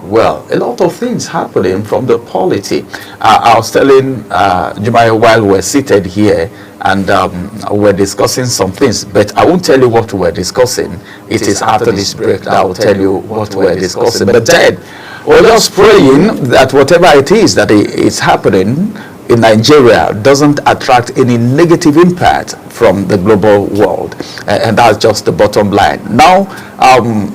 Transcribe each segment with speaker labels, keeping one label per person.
Speaker 1: well, a lot of things happening from the polity. I was telling Jumai while we're seated here, and we're discussing some things, but I won't tell you what we're discussing. It is after this break that I will tell you what we're discussing. But then, we're just praying that whatever it is that is happening in Nigeria doesn't attract any negative impact from the global world, and that's just the bottom line. Now,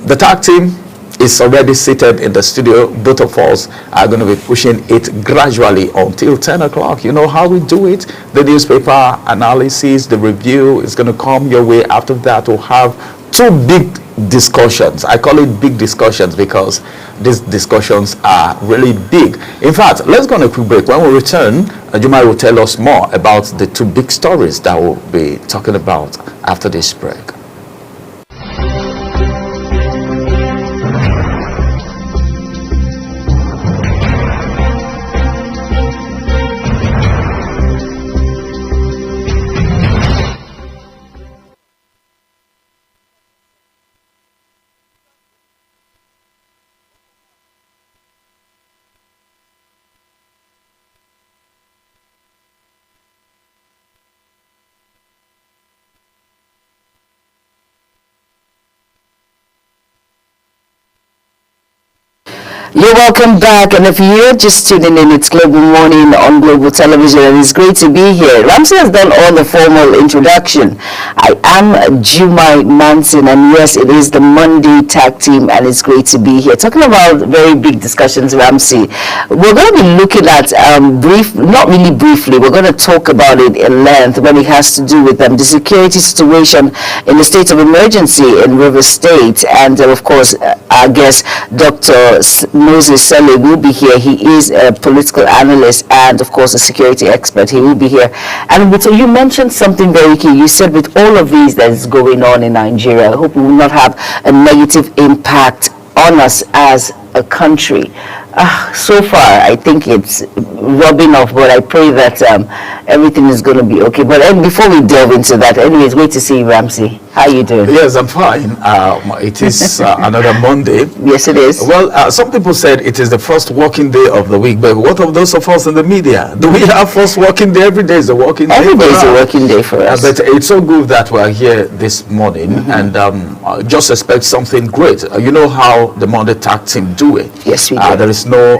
Speaker 1: the tag team is already seated in the studio. Both of us are going to be pushing it gradually until 10 o'clock. You know how we do it. The newspaper analysis, the review is going to come your way. After that, we'll have two big discussions. I call it big discussions because these discussions are really big. In fact, let's go on a quick break. When we return, Jumai will tell us more about the two big stories that we'll be talking about after this break.
Speaker 2: You're welcome back, and if you're just tuning in, it's Global Morning on Global Television, and it's great to be here. Ramsey has done all the formal introduction. I am Jumai Manson, and yes, it is the Monday Tag Team, and it's great to be here. Talking about very big discussions, Ramsey. We're going to be looking at, not really briefly, we're going to talk about it in length when it has to do with the security situation in the state of emergency in River State, and of course, our guest, Dr. Moses Sele, will be here. He is a political analyst and, of course, a security expert. He will be here. And you mentioned something very key. You said with all of these that is going on in Nigeria, I hope we will not have a negative impact on us as a country. So far, I think it's rubbing off, but I pray that everything is going to be okay. But before we delve into that, anyways, great to see you, Ramsey. How you doing?
Speaker 1: Yes, I'm fine. It is another Monday.
Speaker 2: Yes, it is.
Speaker 1: Well, some people said it is the first working day of the week, but what of those of us in the media? Do we have first working day? Every day is a working day.
Speaker 2: Every day is a working day for us.
Speaker 1: But it's so good that we're here this morning, and just expect something great. You know how the Monday Tag Team do it.
Speaker 2: Yes, we do.
Speaker 1: There is no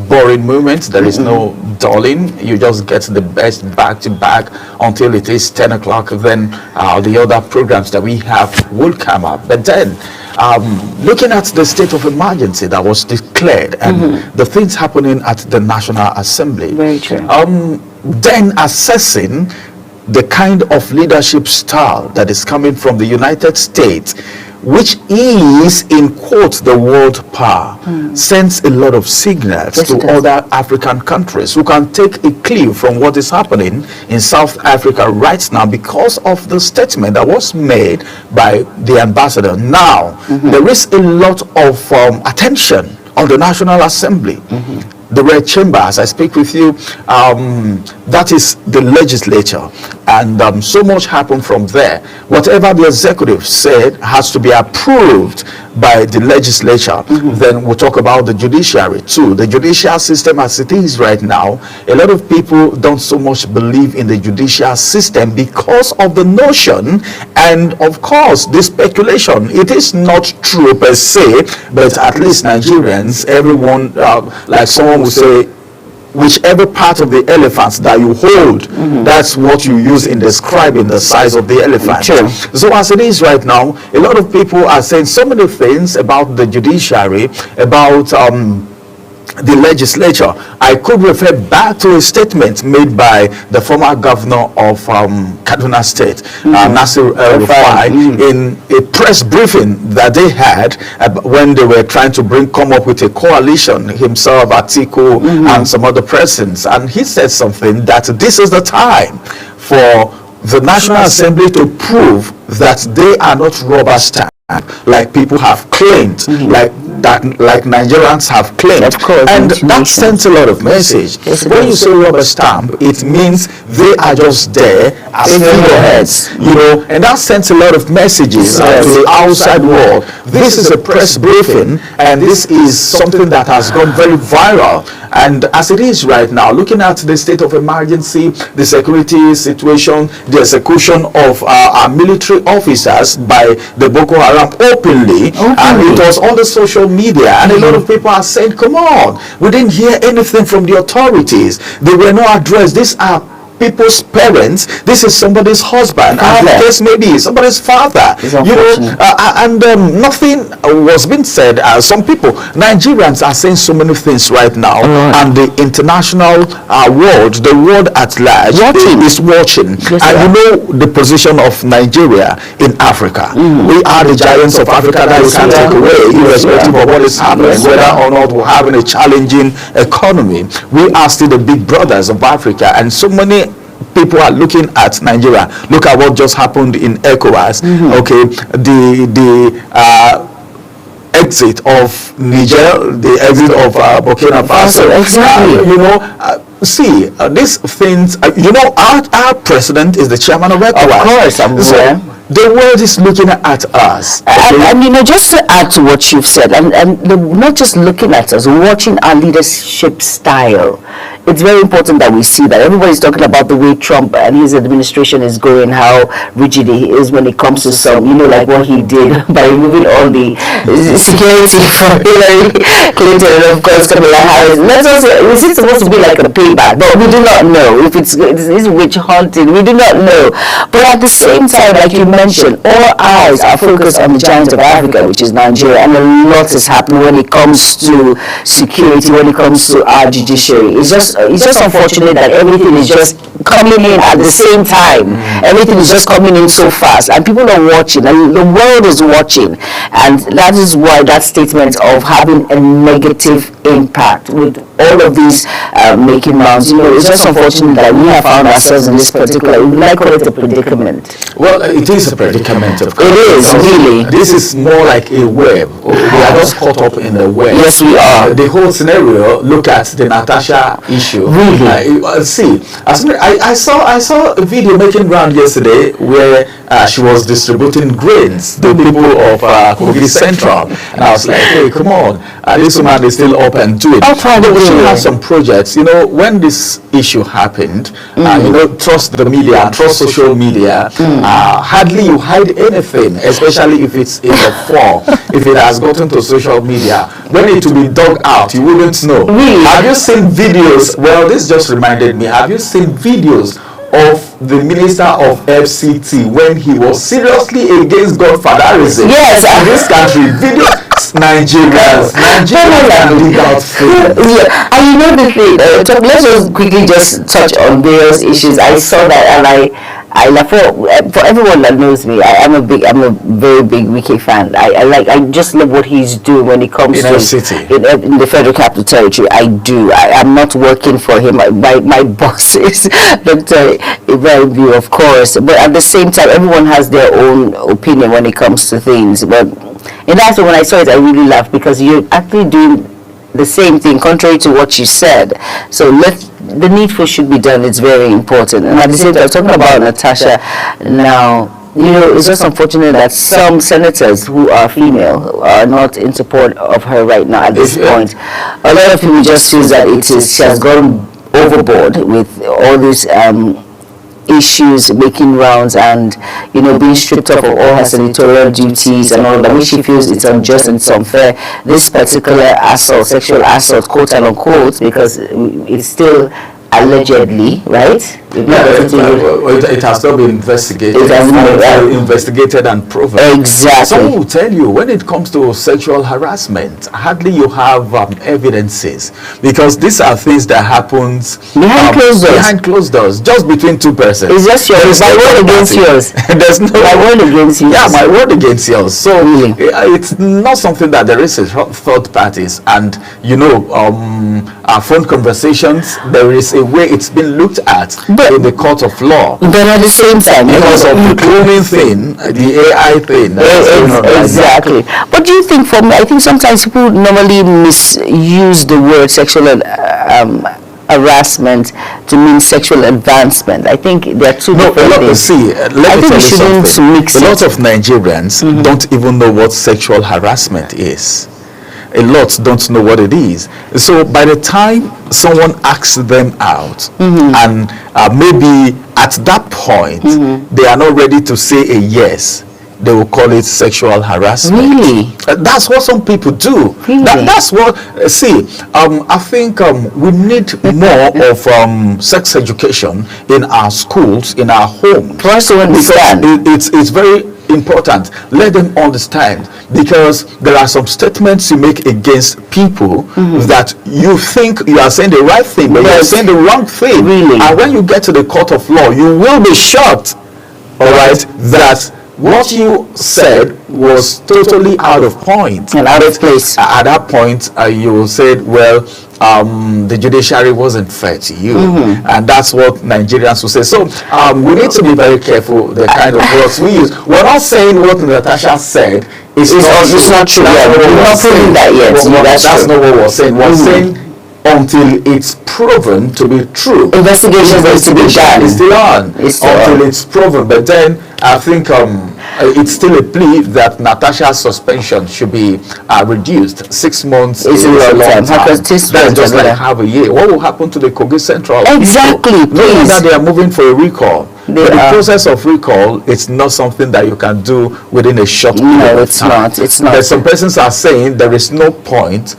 Speaker 1: boring moments. There is no dulling. You just get the best back to back until it is 10 o'clock. Then the other programs that we have will come up. But then, looking at the state of emergency that was declared and the things happening at the National Assembly.
Speaker 2: Very true.
Speaker 1: Then assessing the kind of leadership style that is coming from the United States, which is, in quotes, the world power, sends a lot of signals to other African countries who can take a clue from what is happening in South Africa right now because of the statement that was made by the ambassador. Now, there is a lot of attention on the National Assembly. The Red Chamber, as I speak with you, that is the legislature, and so much happened from there. Whatever the executive said has to be approved by the legislature. Then we'll talk about the judiciary too. The judicial system as it is right now, a lot of people don't so much believe in the judicial system because of the notion and, of course, the speculation. It is not true per se, but at least Nigerians, everyone, like someone would say, whichever part of the elephant that you hold, that's what you use in describing the size of the elephant.
Speaker 2: Sure.
Speaker 1: So as it is right now, a lot of people are saying so many things about the judiciary, about the legislature. I could refer back to a statement made by the former governor of Kaduna State, Nasir El-Rufai, in a press briefing that they had when they were trying to come up with a coalition, himself, Atiku, and some other persons. And he said something that this is the time for the National Assembly to prove that they are not rubber stamp like people have claimed, like that like Nigerians have claimed.
Speaker 2: Of course,
Speaker 1: and that
Speaker 2: intimidation.
Speaker 1: sends a lot of message.
Speaker 2: Yes, it
Speaker 1: When you
Speaker 2: does.
Speaker 1: say rubber stamp, it means they are just there as figureheads, and that sends a lot of messages
Speaker 2: Yes.
Speaker 1: to the outside world. This is a press briefing, and this is something that has gone very viral. And as it is right now, looking at the state of emergency, the security situation, the execution of our military officers by the Boko Haram openly, and it was on the social media, and a lot of people are saying, come on, we didn't hear anything from the authorities. They were not addressed. These are people's parents. This is somebody's husband, and the case may be somebody's father. And nothing was being said. Some people, Nigerians, are saying so many things right now, and the international world, the world at large, is watching.
Speaker 2: Yes,
Speaker 1: and you know the position of Nigeria in Africa. We are the giants of Africa that we can't take away, irrespective of what is happening, whether or not we're having a challenging economy. We are still the big brothers of Africa, and so many people are looking at Nigeria. Look at what just happened in ECOWAS. Okay, the exit of Niger, the exit of Burkina Faso.
Speaker 2: Exactly.
Speaker 1: See, these things, our president is the chairman of ECOWAS.
Speaker 2: Of course, I'm aware.
Speaker 1: The world is looking at us.
Speaker 2: And just to add to what you've said, and not just looking at us, watching our leadership style. It's very important that we see that. Everybody's talking about the way Trump and his administration is going, how rigid he is when it comes to some, like what he did by removing all the security from Hillary Clinton and of course Kamala Harris. Is it supposed to be like a payback? But we do not know if it's witch hunting. We do not know. But at the same time, like you mentioned, all eyes are focused on the giant of Africa, which is Nigeria, and a lot is happening when it comes to security, when it comes to our judiciary. It's just unfortunate that everything is just coming in at the same time. Everything is just coming in so fast, and people are watching, and the world is watching, and that is why that statement of having a negative impact with all of these making rounds, it's just unfortunate that we have found ourselves in this particular, we like call it a predicament.
Speaker 1: Well, it is a predicament, of course.
Speaker 2: It is, really.
Speaker 1: This is more like a web. We are just caught up in the web.
Speaker 2: Yes, we are.
Speaker 1: The whole scenario, look at the Natasha issue.
Speaker 2: Really?
Speaker 1: See, I saw a video making round yesterday where she was distributing grains to people of Kogi Central. And I was like, hey, come on. This woman is still open to it. She has some projects. When this issue happened, trust the media, trust social media. Hardly you hide anything, especially if it's in the fall. If it has gotten to social media, when it will be dug out, you wouldn't know.
Speaker 2: Really?
Speaker 1: Have you seen videos? Well, this just reminded me. Have you seen videos of the minister of FCT when he was seriously against godfatherism?
Speaker 2: Yes,
Speaker 1: in this country. Videos. Nigerians can dig out things.
Speaker 2: Yeah, and the thing. Let's just quickly just touch on various issues. I saw that, and for everyone that knows me, I'm a very big Wike fan. I just love what he's doing when it comes to in the Federal Capital Territory. I'm not working for him. My boss is Dr. Ibrahim View, of course, but at the same time, everyone has their own opinion when it comes to things. But and that's when I saw it, I really laughed because you're actually doing the same thing, contrary to what you said. So the needful should be done. It's very important. And at the same time, talking about Natasha now, it's just unfortunate that some senators who are female are not in support of her right now at this point. A lot of people just feel that she has gone overboard with all these issues making rounds and being stripped off of all her senatorial duties and all that, which she feels it's unjust and it's unfair. This particular assault, sexual assault, quote and unquote, because it's still allegedly, right?
Speaker 1: It has not been investigated. It has been investigated and proven.
Speaker 2: Exactly.
Speaker 1: Some will tell you when it comes to sexual harassment, hardly you have evidences, because these are things that happens
Speaker 2: behind closed doors.
Speaker 1: Behind closed doors, just between two persons.
Speaker 2: It's just my word against yours.
Speaker 1: There's no
Speaker 2: my word against yours.
Speaker 1: Yeah, my word against yours. So
Speaker 2: really?
Speaker 1: It's not something that there is a third parties, and our phone conversations, there is a way it's been looked at.
Speaker 2: But
Speaker 1: in the court of law.
Speaker 2: But at the same time,
Speaker 1: Because of the cloning thing, the AI thing. that's going on right now.
Speaker 2: Exactly. But do you think, for me, I think sometimes people normally misuse the word sexual harassment to mean sexual advancement. I think there are two different things.
Speaker 1: See,
Speaker 2: I
Speaker 1: let me
Speaker 2: think
Speaker 1: tell
Speaker 2: we
Speaker 1: you
Speaker 2: shouldn't
Speaker 1: something.
Speaker 2: mix
Speaker 1: A lot
Speaker 2: it.
Speaker 1: of Nigerians don't even know what sexual harassment is. A lot don't know what it is. So by the time someone asks them out, and maybe at that point they are not ready to say a yes, they will call it sexual harassment.
Speaker 2: Really?
Speaker 1: That's what some people do.
Speaker 2: Really?
Speaker 1: That's what, I think we need more of sex education in our schools, in our homes.
Speaker 2: For us to understand.
Speaker 1: Because it's very important. Let them understand, because there are some statements you make against people that you think you are saying the right thing, but you are saying the wrong thing.
Speaker 2: Really?
Speaker 1: And when you get to the court of law, you will be shocked, all right, that what you said was totally out of point
Speaker 2: And out of place.
Speaker 1: At that point, you said, well, the judiciary wasn't fair to you, and that's what Nigerians will say. So we need to be very careful the kind of words we use. We're not saying what Natasha said is
Speaker 2: It's not true. Yeah, we're not proving that yet. That's
Speaker 1: not what we're saying. We're saying until it's proven to be true.
Speaker 2: Investigations needs to be done.
Speaker 1: Is still on until it's proven. But then I think it's still a plea that Natasha's suspension should be reduced. 6 months is a long time. That's just like half a year. What will happen to the Kogi Central?
Speaker 2: Exactly.
Speaker 1: Knowing that they are moving for a recall. But the
Speaker 2: are.
Speaker 1: process of recall, it's not something that you can do within a short period
Speaker 2: No,
Speaker 1: of
Speaker 2: it's
Speaker 1: time.
Speaker 2: not. It's not.
Speaker 1: But some persons are saying there is no point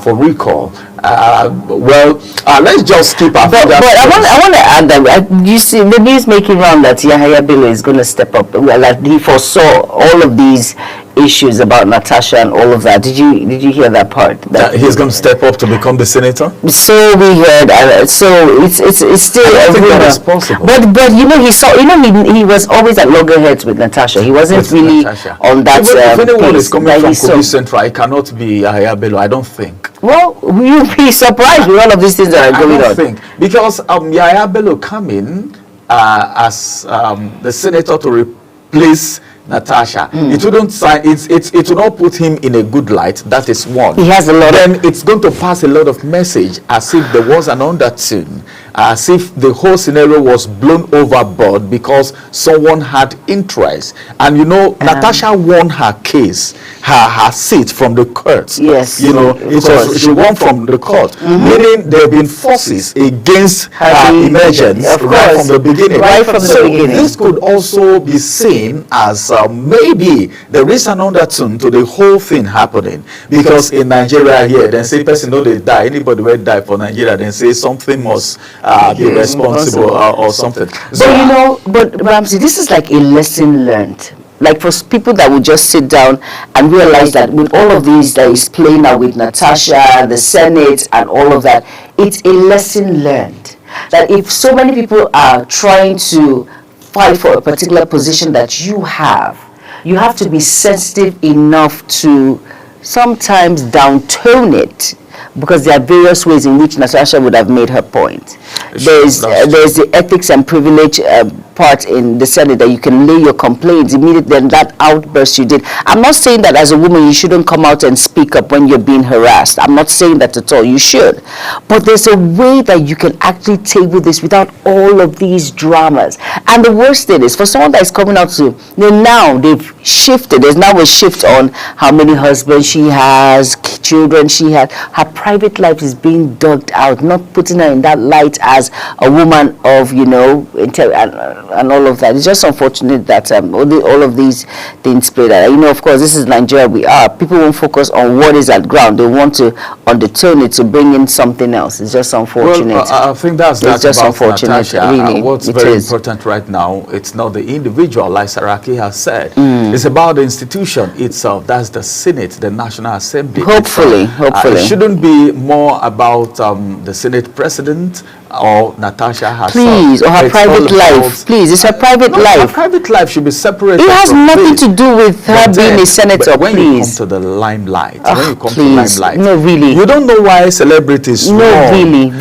Speaker 1: for recall. Let's just keep our
Speaker 2: But I want to add that you see the news making round that Yahaya Bello is going to step up. Well, like he foresaw all of these issues about Natasha and all of that. Did you hear that part? That
Speaker 1: he's going to step up to become the senator.
Speaker 2: So we heard. So it's still.
Speaker 1: I don't think that is possible.
Speaker 2: But you know he was always at loggerheads with Natasha. He wasn't
Speaker 1: With
Speaker 2: really
Speaker 1: Natasha.
Speaker 2: on that.
Speaker 1: If anyone
Speaker 2: pace
Speaker 1: is coming
Speaker 2: that
Speaker 1: from
Speaker 2: he saw.
Speaker 1: Kogi Central, it cannot be Yahaya Bello. I don't think.
Speaker 2: Well, you'll be surprised with all of these things that are going
Speaker 1: I
Speaker 2: on.
Speaker 1: don't think, because Yahaya Bello coming as the senator to replace Natasha, it wouldn't sign. It will not put him in a good light. That is one.
Speaker 2: He has a lot.
Speaker 1: Then it's going to pass a lot of message as if there was an undertone, as if the whole scenario was blown overboard because someone had interest. And Natasha won her case, her seat from the court.
Speaker 2: Yes,
Speaker 1: she won from the court, meaning there have been forces against her emergence right from the beginning.
Speaker 2: Right from the beginning.
Speaker 1: This could also be seen as maybe there is an undertone to the whole thing happening, because in Nigeria here, then say person know they die, anybody will die for Nigeria, then say something must be responsible or something.
Speaker 2: But Ramsey, this is like a lesson learned. Like for people that would just sit down and realize that with all of these that is playing out with Natasha, the Senate, and all of that, it's a lesson learned. That if so many people are trying to fight for a particular position that you have to be sensitive enough to sometimes downtone it, because there are various ways in which Natasha would have made her point. There's the ethics and privilege part in the Senate that you can lay your complaints immediately. Then that outburst you did. I'm not saying that as a woman you shouldn't come out and speak up when you're being harassed. I'm not saying that at all. You should. But there's a way that you can actually table this without all of these dramas. And the worst thing is, for someone that is coming out to, now they've shifted. There's now a shift on how many husbands she has, children she has. Her private life is being dug out, not putting her in that light as a woman of, and all of that. It's just unfortunate that all of these things play that. Of course, this is Nigeria. People won't focus on what is at ground. They want to undertone it to bring in something else. It's just unfortunate.
Speaker 1: Well, I think that's
Speaker 2: just
Speaker 1: about
Speaker 2: unfortunate.
Speaker 1: Natasha.
Speaker 2: Really,
Speaker 1: What's very important right now, it's not the individual, like Saraki has said. It's about the institution itself. That's the Senate, the National Assembly.
Speaker 2: Hopefully.
Speaker 1: It shouldn't be more about the Senate president or Natasha herself.
Speaker 2: Please, or her private life. Please, it's her private life.
Speaker 1: Her private life should be separated.
Speaker 2: It has nothing to do with her being a senator.
Speaker 1: When
Speaker 2: please.
Speaker 1: you come to the limelight,
Speaker 2: No, really.
Speaker 1: you don't know why celebrities.
Speaker 2: No, really.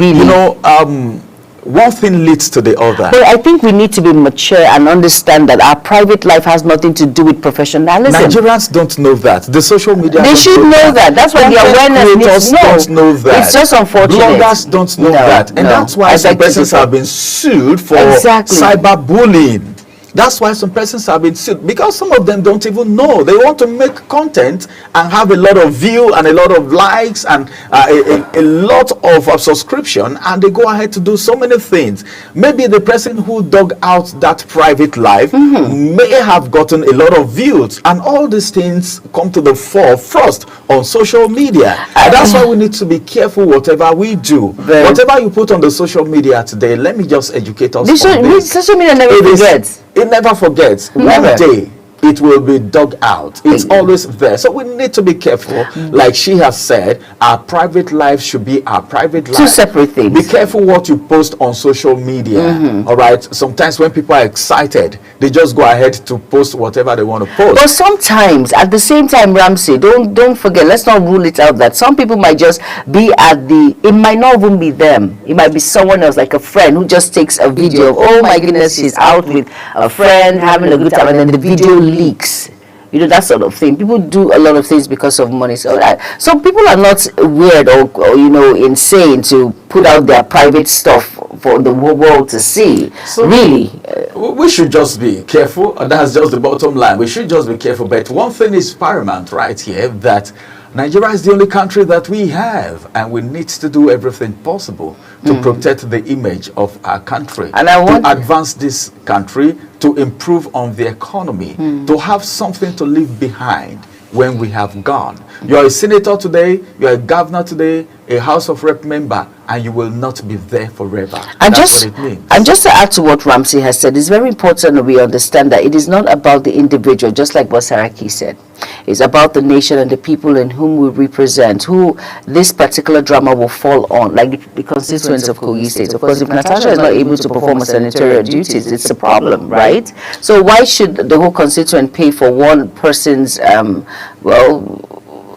Speaker 1: one thing leads to the other.
Speaker 2: But I think we need to be mature and understand that our private life has nothing to do with professionalism.
Speaker 1: Nigerians don't know that. The social media
Speaker 2: They should know that. That's why the awareness needs to know.
Speaker 1: Don't know that.
Speaker 2: It's just unfortunate.
Speaker 1: Bloggers don't know that. And that's why some persons have been sued for cyberbullying. That's why some persons have been sued, because some of them don't even know. They want to make content and have a lot of view and a lot of likes and a lot of subscription, and they go ahead to do so many things. Maybe the person who dug out that private life may have gotten a lot of views, and all these things come to the fore first on social media. And that's why we need to be careful whatever we do. Whatever you put on the social media today, let me just educate us on this.
Speaker 2: Social media never forgets.
Speaker 1: It never forgets. One day it will be dug out. It's always there. So we need to be careful. Like she has said, our private life should be our private life.
Speaker 2: Two separate things.
Speaker 1: Be careful what you post on social media. All right. Sometimes when people are excited, they just go ahead to post whatever they want to post.
Speaker 2: But sometimes, at the same time, Ramsey, don't forget, let's not rule it out that some people might just be it might not even be them. It might be someone else, like a friend who just takes a video of, oh my goodness, she's out with a friend having a good time, and then the video leaks. You know, that sort of thing. People do a lot of things because of money. So some people are not weird or you know, insane to put out their private stuff for the whole world to see. So really,
Speaker 1: we should just be careful. That's just the bottom line. We should just be careful. But one thing is paramount right here, that Nigeria is the only country that we have, and we need to do everything possible to protect the image of our country,
Speaker 2: and I want
Speaker 1: to advance this country, to improve on the economy, to have something to leave behind when we have gone. You're a senator today, you're a governor today, a House of Rep member, and you will not be there forever.
Speaker 2: And
Speaker 1: That's what it means.
Speaker 2: And just to add to what Ramsey has said, it's very important that we understand that it is not about the individual, just like what Saraki said. It's about the nation and the people in whom we represent, who this particular drama will fall on, like the constituents of Kogi State. Of course, if Natasha is not able to perform her senatorial duties, it's a problem, right? So why should the whole constituent pay for one person's,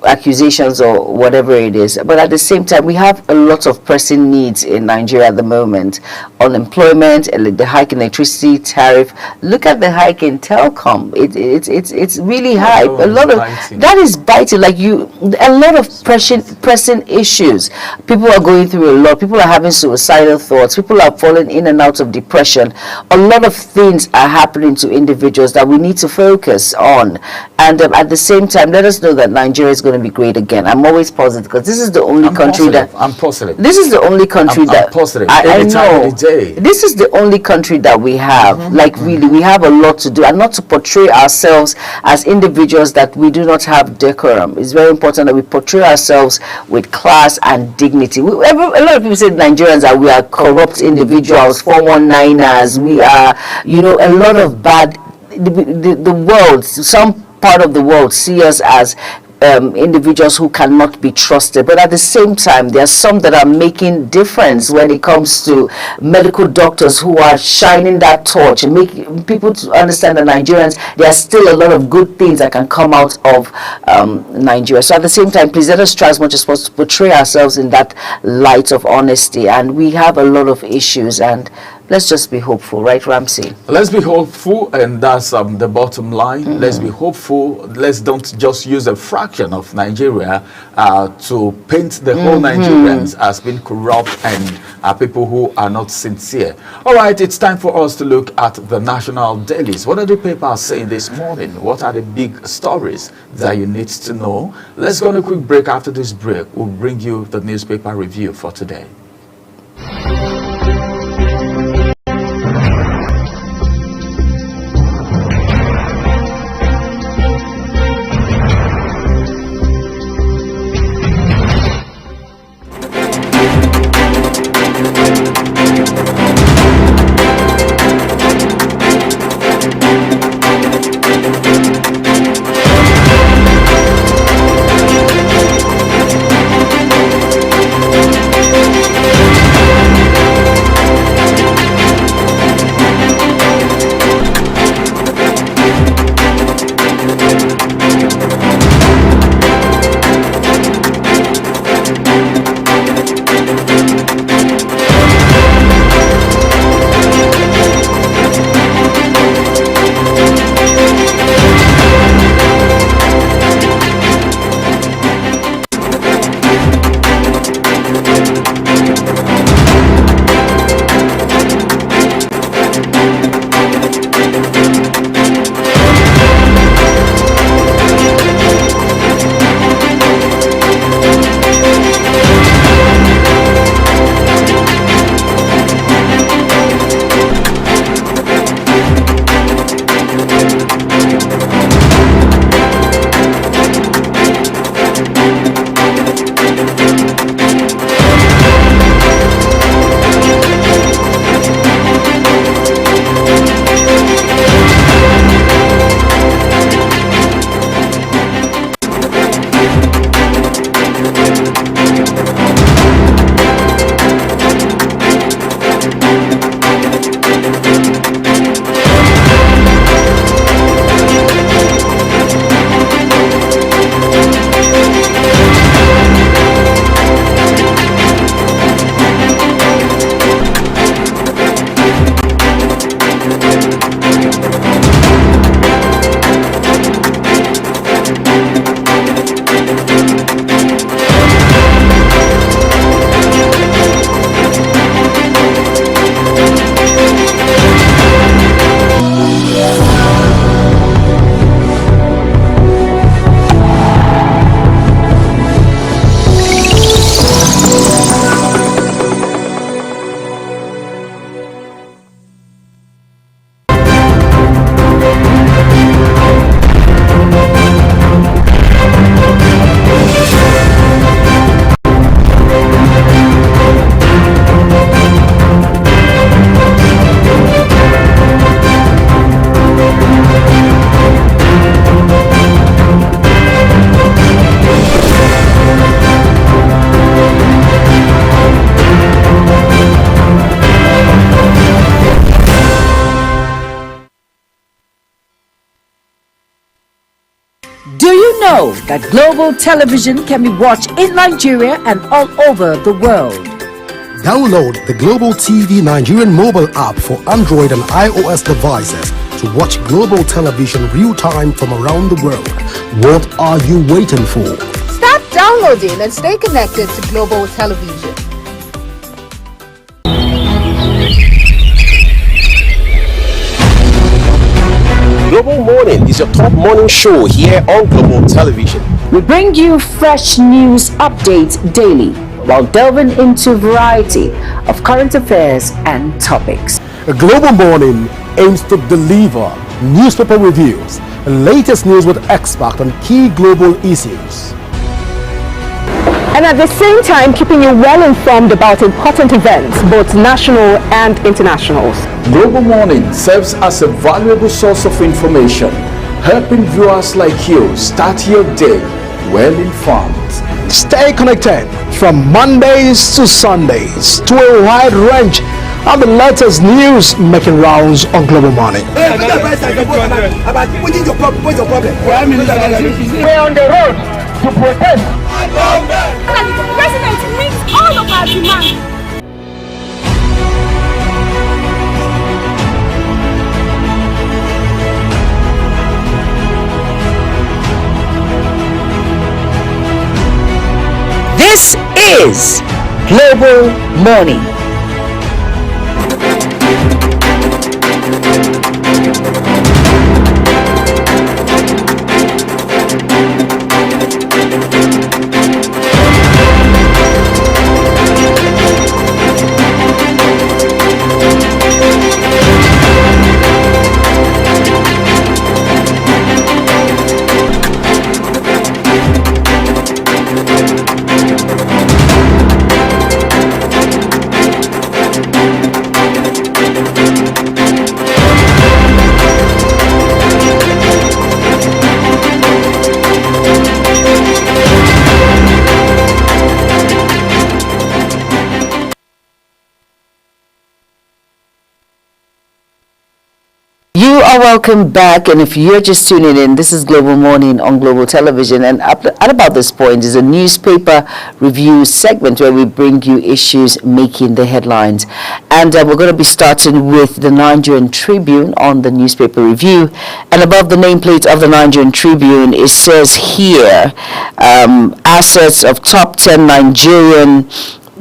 Speaker 2: accusations or whatever it is? But at the same time, we have a lot of pressing needs in Nigeria at the moment. Unemployment, the hike in electricity tariff. Look at the hike in telecom. It's really high. A lot of that is biting. Like a lot of pressing issues. People are going through a lot. People are having suicidal thoughts. People are falling in and out of depression. A lot of things are happening to individuals that we need to focus on. And at the same time, let us know that Nigeria is going to be great again. I'm always positive, because this is the only country that
Speaker 1: I'm positive.
Speaker 2: This is the only country that
Speaker 1: I'm positive.
Speaker 2: I know.
Speaker 1: Day.
Speaker 2: This is the only country that we have. Like really, we have a lot to do, and not to portray ourselves as individuals that we do not have decorum. It's very important that we portray ourselves with class and dignity. A lot of people say Nigerians we are corrupt individuals, 419ers. We are, you know, a lot of bad. The world, some part of the world, see us as individuals who cannot be trusted, but at the same time there are some that are making difference when it comes to medical doctors who are shining that torch and making people to understand that Nigerians, there are still a lot of good things that can come out of Nigeria. So at the same time, please let us try as much as possible to portray ourselves in that light of honesty. And we have a lot of issues, and let's just be hopeful, right, Ramsey?
Speaker 1: Let's be hopeful, and that's the bottom line. Let's be hopeful. Let's don't just use a fraction of Nigeria to paint the whole Nigerians as being corrupt and people who are not sincere. All right, it's time for us to look at the national dailies. What are the papers saying this morning? What are the big stories that you need to know? Let's go on a quick break. After this break, we'll bring you the newspaper review for today.
Speaker 3: know that Global Television can be watched in Nigeria and all over the world.
Speaker 4: Download the Global TV Nigerian mobile app for Android and iOS devices to watch Global Television real-time from around the world. What are you waiting for?
Speaker 5: Start downloading and stay connected to Global Television.
Speaker 6: Global Morning is your top morning show here on Global Television.
Speaker 3: We bring you fresh news updates daily while delving into a variety of current affairs and topics.
Speaker 4: A Global Morning aims to deliver newspaper reviews and latest news with experts on key global issues.
Speaker 7: And at the same time, keeping you well informed about important events, both national and internationals.
Speaker 1: Global Morning serves as a valuable source of information, helping viewers like you start your day well informed.
Speaker 4: Stay connected from Mondays to Sundays to a wide range of the latest news making rounds on Global Morning.
Speaker 8: We're on the road to protest.
Speaker 9: The president meets all of our demands.
Speaker 3: This is Global Morning. You are welcome back, and if you're just tuning in, this is Global Morning on Global Television, and at about this point is a newspaper review segment where we bring you issues making the headlines. And we're going to be starting with the Nigerian Tribune on the newspaper review. And above the nameplate of the Nigerian Tribune, it says here, assets of top 10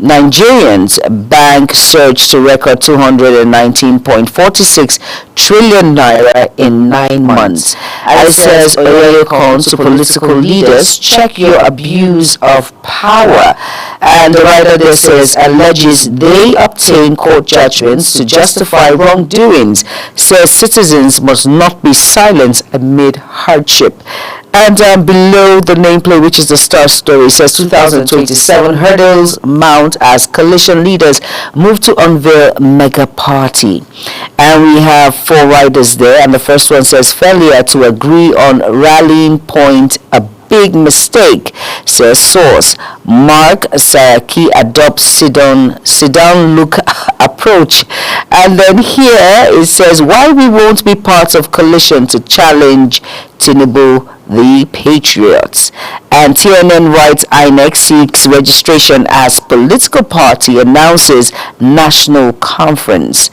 Speaker 3: Nigerians bank surged to record 219.46 trillion naira in 9 months. And it says, Oyeyekon to political leaders, check your abuse of power. And the writer there says, alleges they obtain court judgments to justify wrongdoings, says citizens must not be silent amid hardship. And below the nameplate, which is the star story, says 2027 hurdles mount as coalition leaders move to unveil mega party. And we have 4 riders there, and the first one says failure to agree on rallying point, a big mistake, says source. Mark Sayaki adopts sit-down look approach. And then here it says why we won't be part of coalition to challenge Tinubu the Patriots. And TNN writes INEC seeks registration as political party, announces national conference.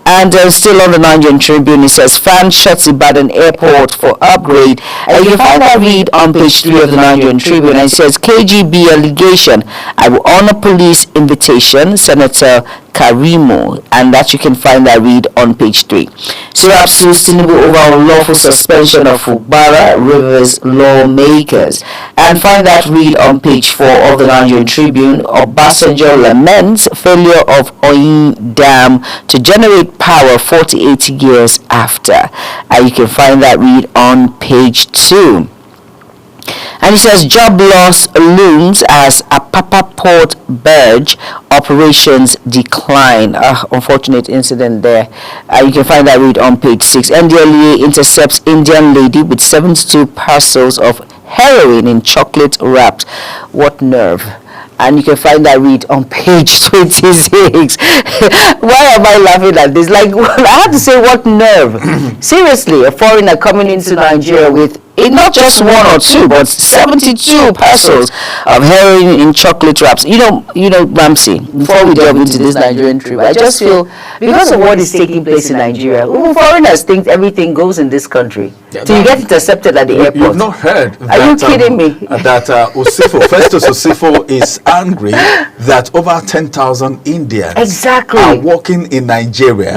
Speaker 3: And still on the Nigerian Tribune, it says fan shuts Ibadan airport for upgrade. And you can find that read on page 3 of the Nigerian Tribune. And it says KGB allegation, I will honor police invitation, Senator Karimo, and that you can find that read on page 3. Serap sues Tinubu over unlawful suspension of Fubara Rivers lawmakers, and find that read on page 4 of the Nigerian Tribune. Obasanjo laments failure of Oyin Dam to generate power 48 years after, and you can find that read on page 2. And it says job loss looms as Apapa Port Berge operations decline. Unfortunate incident there. You can find that read on page 6. NDLEA intercepts Indian lady with 72 parcels of heroin in chocolate wrapped. What nerve. And you can find that read on page 26. Why am I laughing at this? Like, I have to say, what nerve? Seriously, a foreigner coming into Nigeria with in not just one or two, but 72 parcels of heroin in chocolate wraps. You know, Ramsey, before we delve into this Nigerian trip, I just feel because of what is taking place in Nigeria, foreigners think everything goes in this country.
Speaker 1: Yeah,
Speaker 3: so you get intercepted at the airport.
Speaker 1: You've not heard
Speaker 3: Are you kidding me?
Speaker 1: That Festus Osifo is angry that over 10,000 Indians are working in Nigeria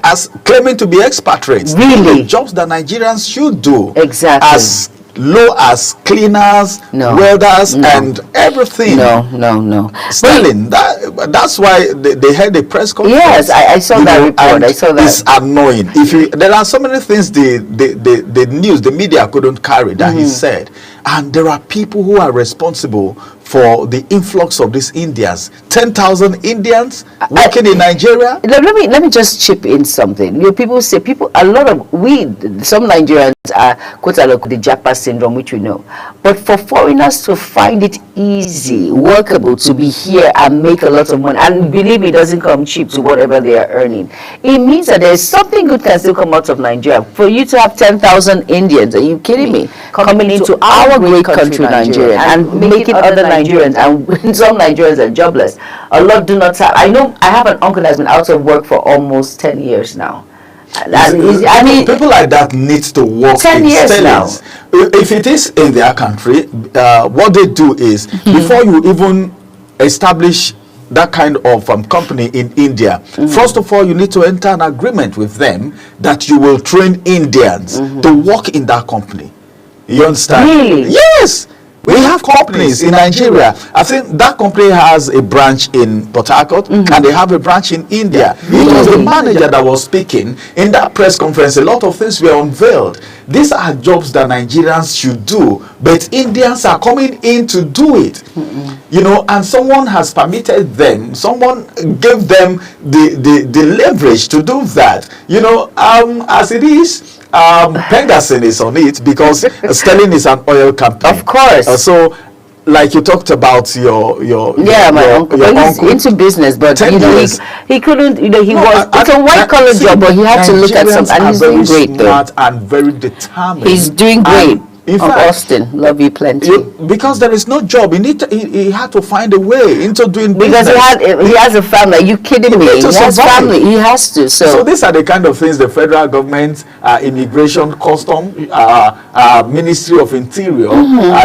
Speaker 1: as claiming to be expatriates.
Speaker 3: Really?
Speaker 1: The jobs that Nigerians should do.
Speaker 3: Exactly.
Speaker 1: As low as cleaners, welders, and everything.
Speaker 3: No.
Speaker 1: Sterling, that's why they had a press conference.
Speaker 3: Yes, I saw that report. I saw that.
Speaker 1: It's annoying. There are so many things the news, the media couldn't carry that he said. And there are people who are responsible for the influx of these Indians. 10,000 Indians working in Nigeria.
Speaker 3: Let me just chip in something. You know, people say some Nigerians are quote unquote the Japa syndrome, which we know. But for foreigners to find it easy, workable to be here and make a lot of money, and believe me, it doesn't come cheap to whatever they are earning. It means that there's something good can still come out of Nigeria. For you to have 10,000 Indians, are you kidding me? Coming into our great country, Nigeria, and making other Nigerians, and some Nigerians are jobless. A lot do not have. I know I have an uncle that's been out of work for almost 10 years now. I mean,
Speaker 1: people like that need to work
Speaker 3: 10
Speaker 1: in
Speaker 3: years now.
Speaker 1: If it is in their country, what they do is before you even establish that kind of company in India, first of all, you need to enter an agreement with them that you will train Indians to work in that company. You understand?
Speaker 3: Really?
Speaker 1: Yes. We have companies in Nigeria. I think that company has a branch in Port Harcourt and they have a branch in India. It was the manager that was speaking in that press conference. A lot of things were unveiled. These are jobs that Nigerians should do, but Indians are coming in to do it. You know, and someone has permitted them, someone gave them the leverage to do that. You know, as it is, Pengasyn is on it because Sterling is an oil company.
Speaker 3: Of course.
Speaker 1: So, like you talked about
Speaker 3: my uncle. He's into business, but you know he couldn't. You know it's a white collar job, but he had to look at some, and he's doing great though.
Speaker 1: And very determined.
Speaker 3: He's doing great.
Speaker 1: In
Speaker 3: fact,
Speaker 1: Austin,
Speaker 3: love you plenty.
Speaker 1: Because there is no job, he had to find a way into doing business.
Speaker 3: Because he has a family. Are you kidding me? He has family. He has to. So
Speaker 1: these are the kind of things the federal government, immigration, custom, Ministry of Interior,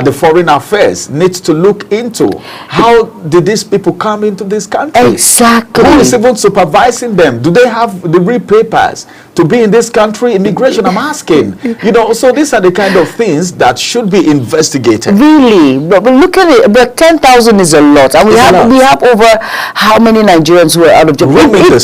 Speaker 1: the Foreign Affairs needs to look into. How did these people come into this country?
Speaker 3: Exactly.
Speaker 1: Who is even supervising them? Do they have the real papers to be in this country? Immigration, I'm asking. You know, so these are the kind of things that should be investigated.
Speaker 3: Really, but look at it. But 10,000 is a lot, and we have over how many Nigerians who are out of job?
Speaker 1: Roaming the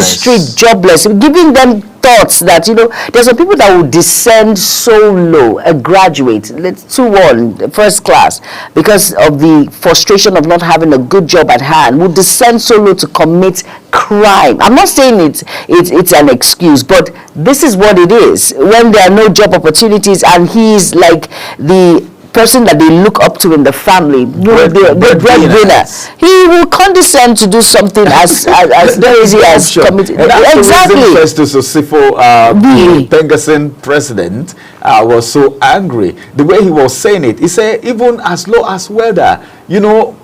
Speaker 1: street,
Speaker 3: jobless, giving them thoughts that, you know, there's some people that will descend so low, a graduate, let's 2-1, first class, because of the frustration of not having a good job at hand, will descend so low to commit crime. I'm not saying it's an excuse, but this is what it is. When there are no job opportunities and he's like the person that they look up to in the family, the breadwinner, he will condescend to do something as crazy as committing.
Speaker 1: Exactly. Festus Osifo, the Pengasyn president, was so angry. The way he was saying it, he said even as low as welder, you know,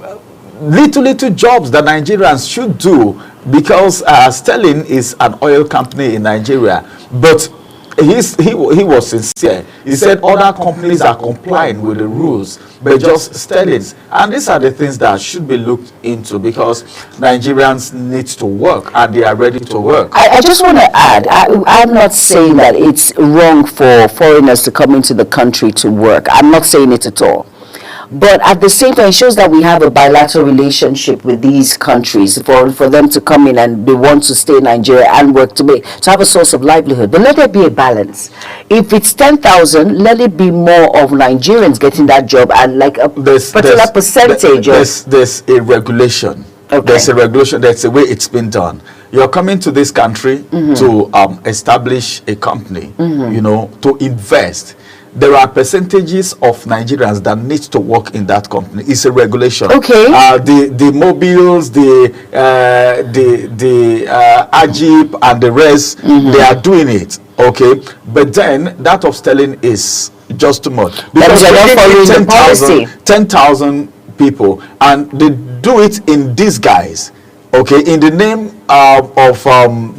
Speaker 1: little jobs that Nigerians should do, because Sterling is an oil company in Nigeria, but he was sincere. He said other companies are complying with the rules, but just Sterling's. And these are the things that should be looked into, because Nigerians need to work and they are ready to work.
Speaker 3: I just want to add, I'm not saying that it's wrong for foreigners to come into the country to work. I'm not saying it at all. But at the same time, it shows that we have a bilateral relationship with these countries for them to come in and they want to stay in Nigeria and work to have a source of livelihood. But let there be a balance. If it's 10,000, let it be more of Nigerians getting that job and like a particular percentage.
Speaker 1: There's a regulation. Okay. There's a regulation. That's the way it's been done. You're coming to this country to establish a company, you know, to invest. there are percentages of Nigerians that need to work in that company. It's a regulation.
Speaker 2: Okay.
Speaker 1: The mobiles, the Ajib and the rest, they are doing it. Okay, but then that of Sterling is just too much. Because
Speaker 2: they're not following the policy.
Speaker 1: 10,000 people, and they do it in disguise. Okay, in the name of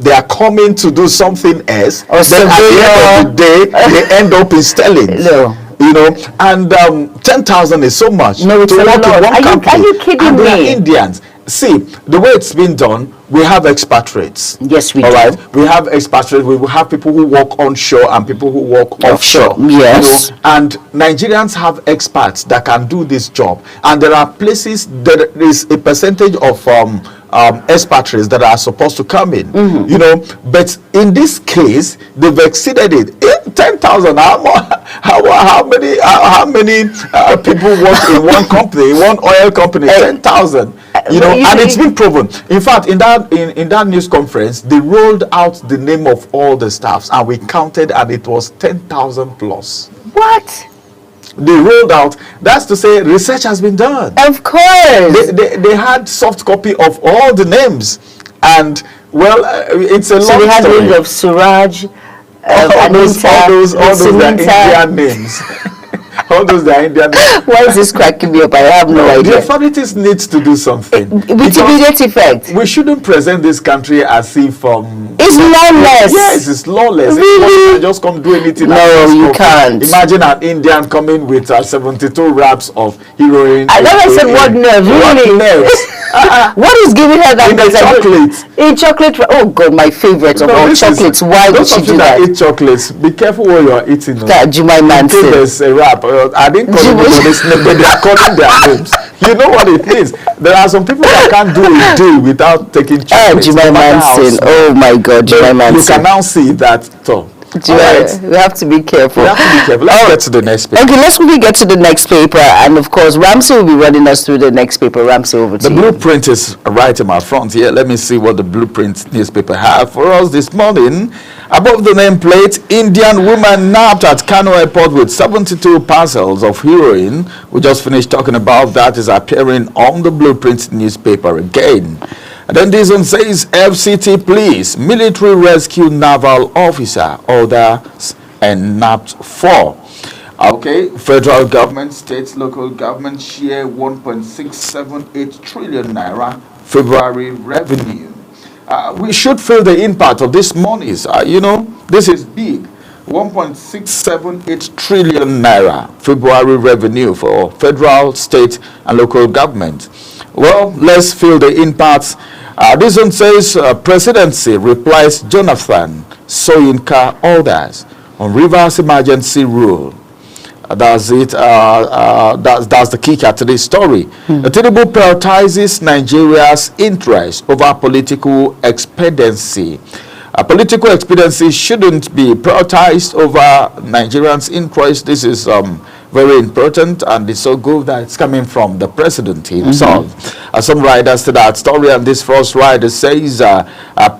Speaker 1: they are coming to do something else.
Speaker 2: Or
Speaker 1: then at the end of the day, they end up in Sterling.
Speaker 2: No.
Speaker 1: You know, and 10,000 is so much
Speaker 2: No, it's
Speaker 1: to
Speaker 2: a
Speaker 1: work in
Speaker 2: lot.
Speaker 1: one company.
Speaker 2: Are you kidding
Speaker 1: and they
Speaker 2: me?
Speaker 1: are Indians. See, the way it's been done, we have expatriates.
Speaker 2: Yes, we
Speaker 1: All
Speaker 2: do.
Speaker 1: right, we have expatriates. We will have people who work onshore and people who work offshore.
Speaker 2: Yes.
Speaker 1: You know, and Nigerians have expats that can do this job. And there are places, there is a percentage of expatriates that are supposed to come in. You know, but in this case, they've exceeded it. 10,000. How many people work in one company, in one oil company? 10,000. You know, and it's been proven. In fact, in that news conference, they rolled out the name of all the staffs, and we counted, and it was 10,000 plus.
Speaker 2: What?
Speaker 1: They rolled out. That's to say, research has been done.
Speaker 2: Of course.
Speaker 1: They had soft copy of all the names, and well, it's a
Speaker 2: So
Speaker 1: long
Speaker 2: we had
Speaker 1: story.
Speaker 2: names of Suraj,
Speaker 1: all those are Indian names. All those are Indian names.
Speaker 2: Why is this cracking me up? I have no
Speaker 1: The
Speaker 2: idea.
Speaker 1: authorities need to do something.
Speaker 2: With
Speaker 1: Because
Speaker 2: immediate effect.
Speaker 1: we shouldn't present this country as if
Speaker 2: It's lawless.
Speaker 1: Yes, it's lawless.
Speaker 2: Really?
Speaker 1: Anyone can just come do anything.
Speaker 2: No,
Speaker 1: and just
Speaker 2: you
Speaker 1: go.
Speaker 2: can't.
Speaker 1: Imagine an Indian coming with 72 wraps of heroin.
Speaker 2: I never said what nerves. Really?
Speaker 1: What nerves?
Speaker 2: What is giving her that?
Speaker 1: In the
Speaker 2: nerves?
Speaker 1: chocolate.
Speaker 2: In chocolate. Oh God, my favorite of all
Speaker 1: this is-
Speaker 2: chocolates. Why would
Speaker 1: those
Speaker 2: she
Speaker 1: of
Speaker 2: do
Speaker 1: you
Speaker 2: that?
Speaker 1: eat chocolates, be careful what you are eating.
Speaker 2: That Jumai man
Speaker 1: In case
Speaker 2: said.
Speaker 1: there's a wrap. I didn't call
Speaker 2: Jumai-
Speaker 1: anybody's name, but they are calling their names. You know what it means. There are some people that can't do a day without taking chocolate.
Speaker 2: Jumai
Speaker 1: no matter how
Speaker 2: Manson.
Speaker 1: small.
Speaker 2: Oh my God,
Speaker 1: But
Speaker 2: Jumai
Speaker 1: you
Speaker 2: Manson.
Speaker 1: can now see that. So, alright.
Speaker 2: We have to be careful.
Speaker 1: We have to be careful. Let's get to the next page.
Speaker 2: Okay, let's quickly get to the next paper, and of course, Ramsey will be running us through the next paper. Ramsey, over to
Speaker 1: The
Speaker 2: you.
Speaker 1: blueprint is right in my front here. Let me see what the blueprint newspaper have for us this morning. Above the nameplate, Indian woman nabbed at Kano Airport with 72 parcels of heroin. We just finished talking about that. Is appearing on the blueprint newspaper again. And then this one says FCT police, military rescue naval officer, orders and nabbed 4. Okay, federal government, state, local government share 1.678 trillion naira February revenue. We should feel the impact of these monies. You know, this is big. 1.678 trillion naira February revenue for federal, state, and local government. Well, let's feel the impact. This one says presidency replies Jonathan Soyinka orders on Rivers emergency rule. That's it. That's the kicker to this story. Tinubu prioritizes Nigeria's interest over political expediency. Political expediency shouldn't be prioritized over Nigerians' interest. This is very important, and it's so good that it's coming from the president himself. Some riders to that story, and this first rider says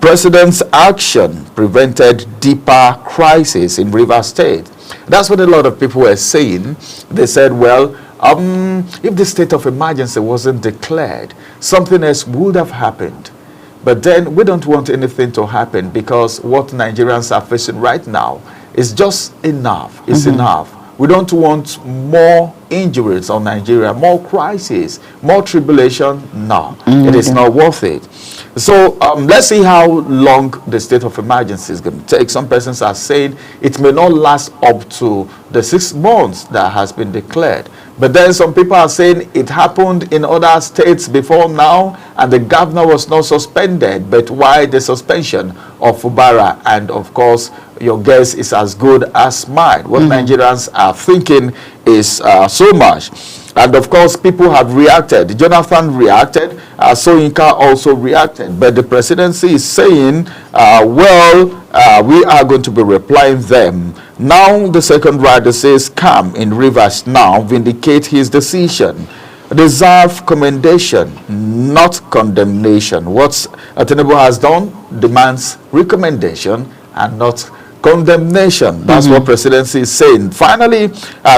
Speaker 1: president's action prevented deeper crisis in Rivers State. That's what a lot of people were saying. They said, well, if the state of emergency wasn't declared, something else would have happened. But then we don't want anything to happen, because what Nigerians are facing right now is just enough. It's enough. We don't want more injuries on Nigeria, more crisis, more tribulation. No, it is not worth it. So let's see how long the state of emergency is going to take. Some persons are saying it may not last up to the 6 months that has been declared. But then some people are saying it happened in other states before now, and the governor was not suspended. But why the suspension of Fubara? And of course, your guess is as good as mine. What Nigerians are thinking is so much. And of course, people have reacted. Jonathan reacted. Soyinka also reacted. But the presidency is saying, we are going to be replying them. Now, the second rider says, calm in Rivers now, vindicate his decision. Deserve commendation, not condemnation. What Tinubu has done demands recommendation and not condemnation. That's what presidency is saying. Finally,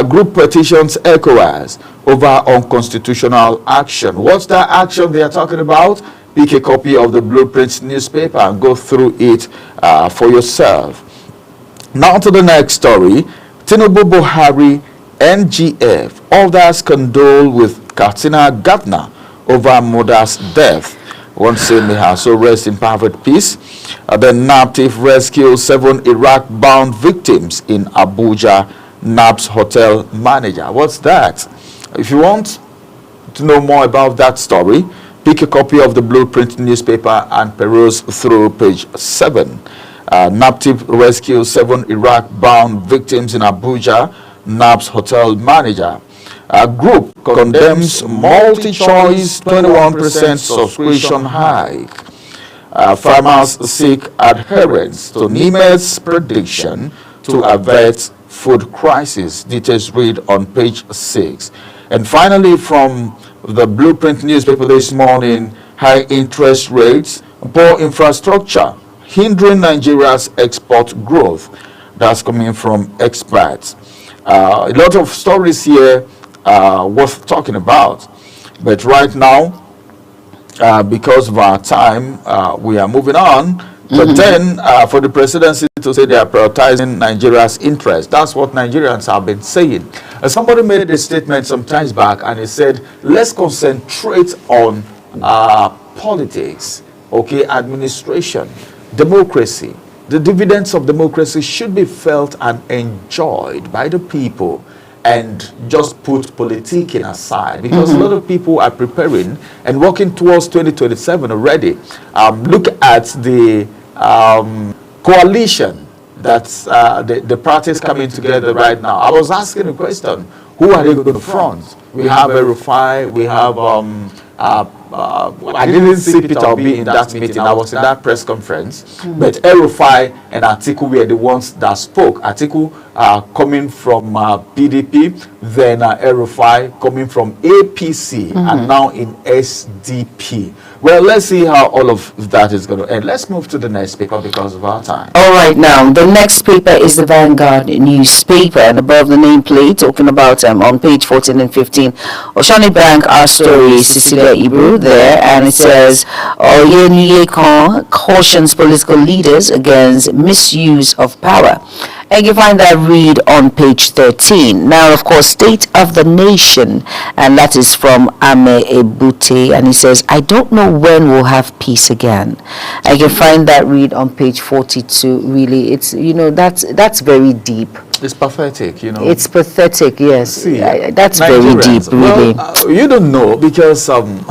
Speaker 1: group petitions ECOWAS over unconstitutional action. What's that action they are talking about? Pick a copy of the Blueprint newspaper and go through it for yourself. Now to the next story. Tinubu Buhari, NGF, others condole with Katina Gardner over mother's death. One say may her soul rest in perfect peace. The NAPTIF rescues 7 Iraq-bound victims in Abuja. NAP's hotel manager. What's that? If you want to know more about that story, pick a copy of the Blueprint newspaper and peruse through page 7. NAPTIF rescues 7 Iraq-bound victims in Abuja. NAP's hotel manager. A group condemns multi-choice 21% subscription hike. Farmers seek adherence to NIME's prediction to avert food crisis. Details read on page 6. And finally, from the Blueprint newspaper this morning, high interest rates, poor infrastructure, hindering Nigeria's export growth. That's coming from experts. A lot of stories here worth talking about, but right now, because of our time, we are moving on. But then, for the presidency to say they are prioritizing Nigeria's interest, that's what Nigerians have been saying. Somebody made a statement some times back, and he said, let's concentrate on politics, okay, administration, democracy. The dividends of democracy should be felt and enjoyed by the people, and just put politicking aside, because a lot of people are preparing and working towards 2027 already. Look at the coalition that's the parties coming together right now. I was asking a question: who are they going to front? We have Erufai, we have I didn't see Peter Obi in that meeting. I was in that press conference. But Erufai and Atiku were the ones that spoke. Atiku coming from PDP, then Erufai coming from APC, and now in SDP. Well, let's see how all of that is going to end. Let's move to the next paper because of our time.
Speaker 3: All right, now, the next paper is the Vanguard newspaper, and above the nameplate, talking about on page 14 and 15, Oshani Bank, our story, Cecilia Ibru there, and it says, Oyenyekon cautions political leaders against misuse of power. And you find that read on page 13. Now, of course, State of the Nation, and that is from Ame Ebute, and he says, I don't know when we'll have peace again. I can find that read on page 42. Really, it's, that's very deep.
Speaker 1: It's pathetic,
Speaker 3: It's pathetic, yes.
Speaker 1: See,
Speaker 3: that's very deep, really.
Speaker 1: Well, you don't know, because some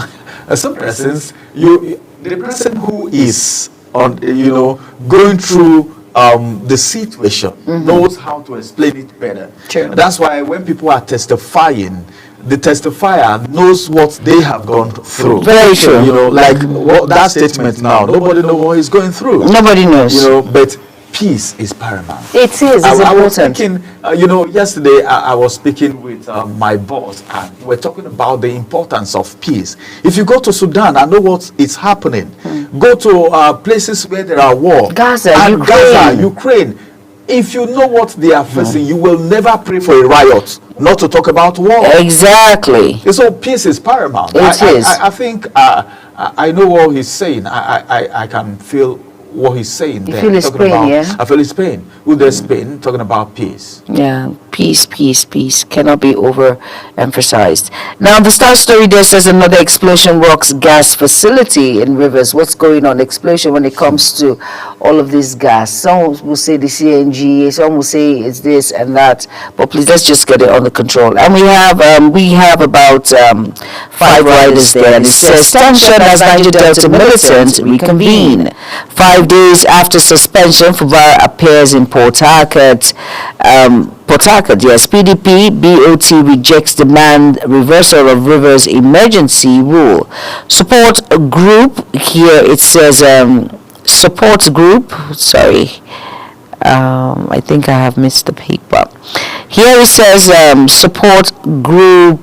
Speaker 1: persons, the person who is on, going through the situation knows how to explain it better.
Speaker 3: True.
Speaker 1: That's why when people are testifying, the testifier knows what they have gone through.
Speaker 3: Very true.
Speaker 1: Like that statement now, nobody knows what he's going through.
Speaker 3: Nobody knows.
Speaker 1: But peace is paramount.
Speaker 3: It is. It's important.
Speaker 1: I was thinking, yesterday I was speaking with my boss, and we're talking about the importance of peace. If you go to Sudan, I know what is happening. Go to places where there are war.
Speaker 3: Gaza,
Speaker 1: Ukraine. If you know what they are facing, you will never pray for a riot, not to talk about war.
Speaker 3: Exactly.
Speaker 1: So peace is paramount.
Speaker 3: It is.
Speaker 1: I think I know what he's saying. I can feel what he's saying.
Speaker 3: You feel his pain, yeah?
Speaker 1: I feel his pain. With there's pain, talking about peace.
Speaker 3: Yeah, peace cannot be overemphasized. Now, the Star story there says another explosion rocks gas facility in Rivers. What's going on? Explosion when it comes to all of this gas. Some will say the CNG, some will say it's this and that. But please, let's just get it under control. And we have about 5 riders there. And it says, tension as Niger Delta militants reconvene. 5 days after suspension, Fubara appears in Port Harcourt. Port Harcourt, yes. PDP, BOT rejects demand reversal of Rivers emergency rule. Support group, here it says support group, sorry. I think I have missed the paper. Here it says support group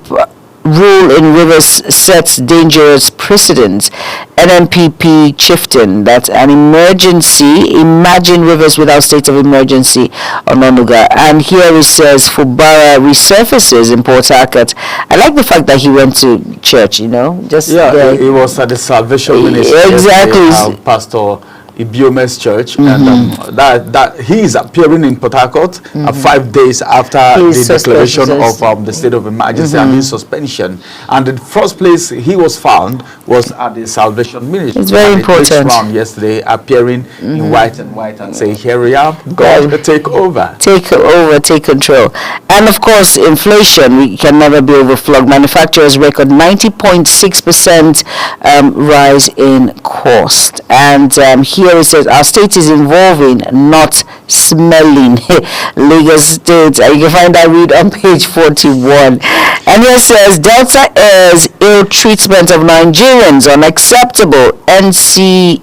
Speaker 3: rule in Rivers sets dangerous precedent. NNPP chieftain, that's an emergency. Imagine Rivers without state of emergency on Onuga. And here it says Fubara resurfaces in Port Harcourt. I like the fact that he went to church, you know. Just
Speaker 1: he was at the Salvation Ministry.
Speaker 3: Exactly.
Speaker 1: Pastor Ibiome's church, and that he is appearing in Port Harcourt 5 days after the declaration of the state of emergency and his suspension. And the first place he was found was at the Salvation Ministry.
Speaker 3: It's very important.
Speaker 1: Round yesterday, appearing in white and say, "Here we are, God, take over,
Speaker 3: take control." And of course, inflation, we can never be overflogged. Manufacturers record 90.6% rise in cost, and here it says our state is evolving, not smelling. Lagos State, you can find that read on page 41. And here it says Delta Air's ill treatment of Nigerians unacceptable, NCAA.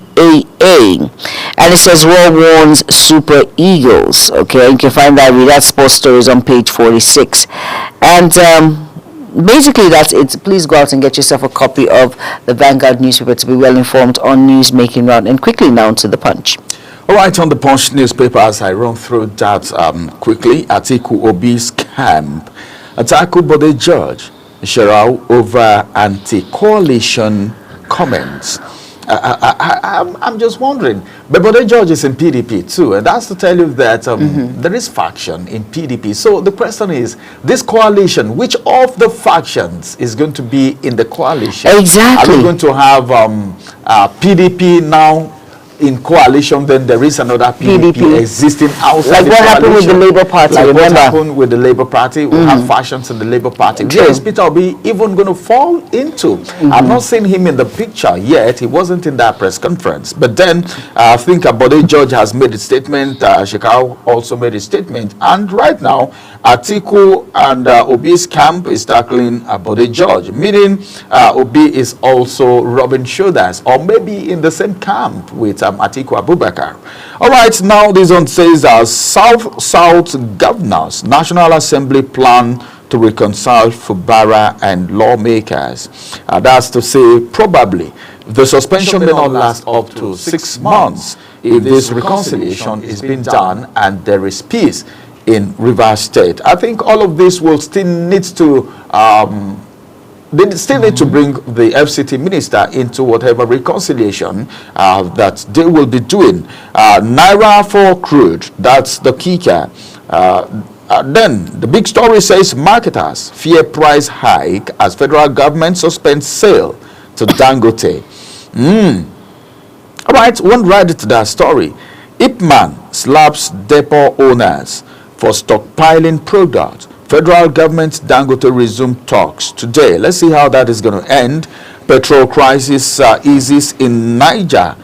Speaker 3: And it says World warns Super Eagles. Okay, you can find that read. That sports stories on page 46. And basically that's it. Please go out and get yourself a copy of the Vanguard newspaper to be well informed on news making round. And quickly now to the Punch.
Speaker 1: All right, on the Punch newspaper, as I run through that quickly, Atiku Obi's camp. Atiku Bode George Sherau over anti-coalition comments. I'm just wondering, but Bode George is in PDP too, and that's to tell you that there is faction in PDP. So the question is, this coalition, which of the factions is going to be in the coalition?
Speaker 3: Exactly.
Speaker 1: Are we going to have PDP now in coalition, then there is another PDP existing outside
Speaker 3: like
Speaker 1: the
Speaker 3: what happened with the Labour Party,
Speaker 1: like
Speaker 3: remember?
Speaker 1: what happened with the Labour Party. We have factions in the Labour Party. Where is Peter Obi even going to fall into? I've not seen him in the picture yet. He wasn't in that press conference. But then I think Bode George has made a statement. Shekau also made a statement. And right now, Atiku and Obi's camp is tackling Bode George, meaning Obi is also rubbing shoulders, or maybe in the same camp with Atiku Abubakar. All right, now this one says South governors, National Assembly plan to reconcile Fubara and lawmakers. That's to say, probably the suspension may not last up to 6 months if this reconciliation is being done and there is peace in Rivers State. I think all of this will still need to they still need to bring the FCT minister into whatever reconciliation that they will be doing. Naira for crude, that's the kicker. Then the big story says marketers fear price hike as federal government suspends sale to Dangote. All right, one right to that story. Ipman slaps depot owners for stockpiling product. Federal government Dangote resume talks today. Let's see how that is going to end. Petrol crisis eases in Niger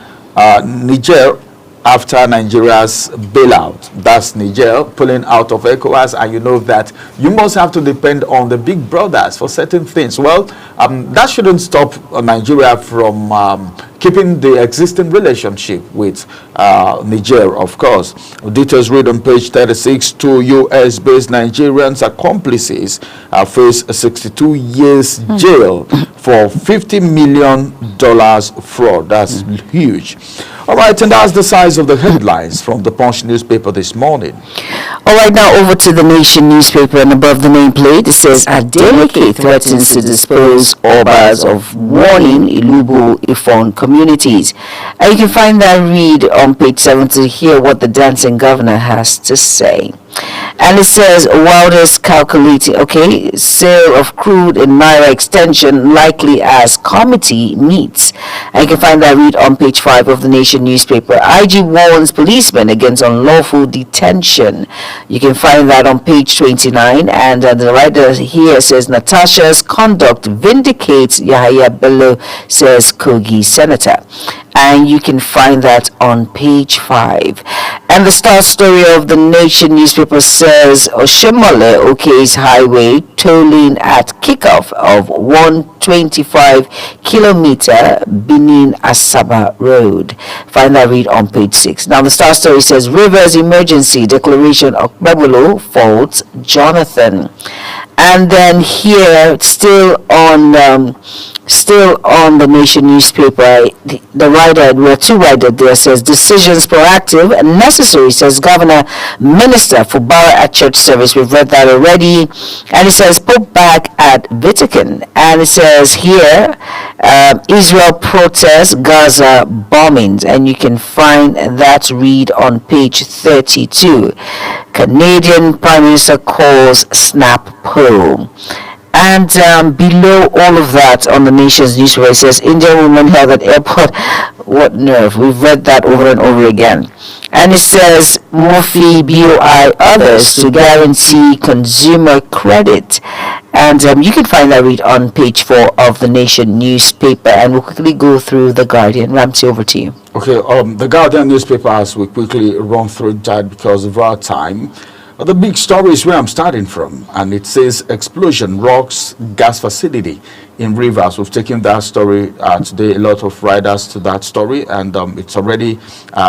Speaker 1: after Nigeria's bailout. That's Niger pulling out of ECOWAS, and you know that you must have to depend on the big brothers for certain things. Well, that shouldn't stop Nigeria from keeping the existing relationship with Niger, of course. Details read on page 36. Two U.S.-based Nigerians accomplices face 62 years jail for $50 million fraud. That's huge. All right, and that's the size of the headlines from the Punch newspaper this morning.
Speaker 3: All right, now over to the Nation newspaper, and above the nameplate it says Adeleke threatens to dispose Obas of warning Ilubu Ifon communities. And you can find that read on page 7 to hear what the dancing governor has to say. And it says Wilders calculating, sale of crude in Naira extension likely as committee meets. And you can find that read on page 5 of the Nation newspaper. IG warns policemen against unlawful detention. You can find that on page 29. And the writer here says Natasha's conduct vindicates Yahaya Bello, says Kogi senator. And you can find that on page 5. And the star story of the Nation newspaper says Oshemole Oke's highway tolling at kickoff of 125-kilometer Benin Asaba Road. Find that read on page 6. Now the star story says Rivers emergency declaration of Babolo faults Jonathan. And then here, still on the Nation newspaper, the writer, there are two writers there, says decisions proactive and necessary, says Governor Minister Fubara at church service. We've read that already. And it says Pope back at Vatican. And it says here, Israel protests Gaza bombings. And you can find that read on page 32. Canadian Prime Minister calls snap poll. And below all of that on the Nation's newspaper, it says Indian woman held at airport. What nerve? We've read that over and over again. And it says Murphy, BOI, others to guarantee consumer credit. And you can find that read on page 4 of the Nation newspaper. And we'll quickly go through the Guardian. Ramsey, over to you.
Speaker 1: Okay, the Guardian newspaper, as we quickly run through that because of our time. The big story is where I'm starting from, and it says explosion rocks gas facility in Rivers. We've taken that story today, a lot of riders to that story, and it's already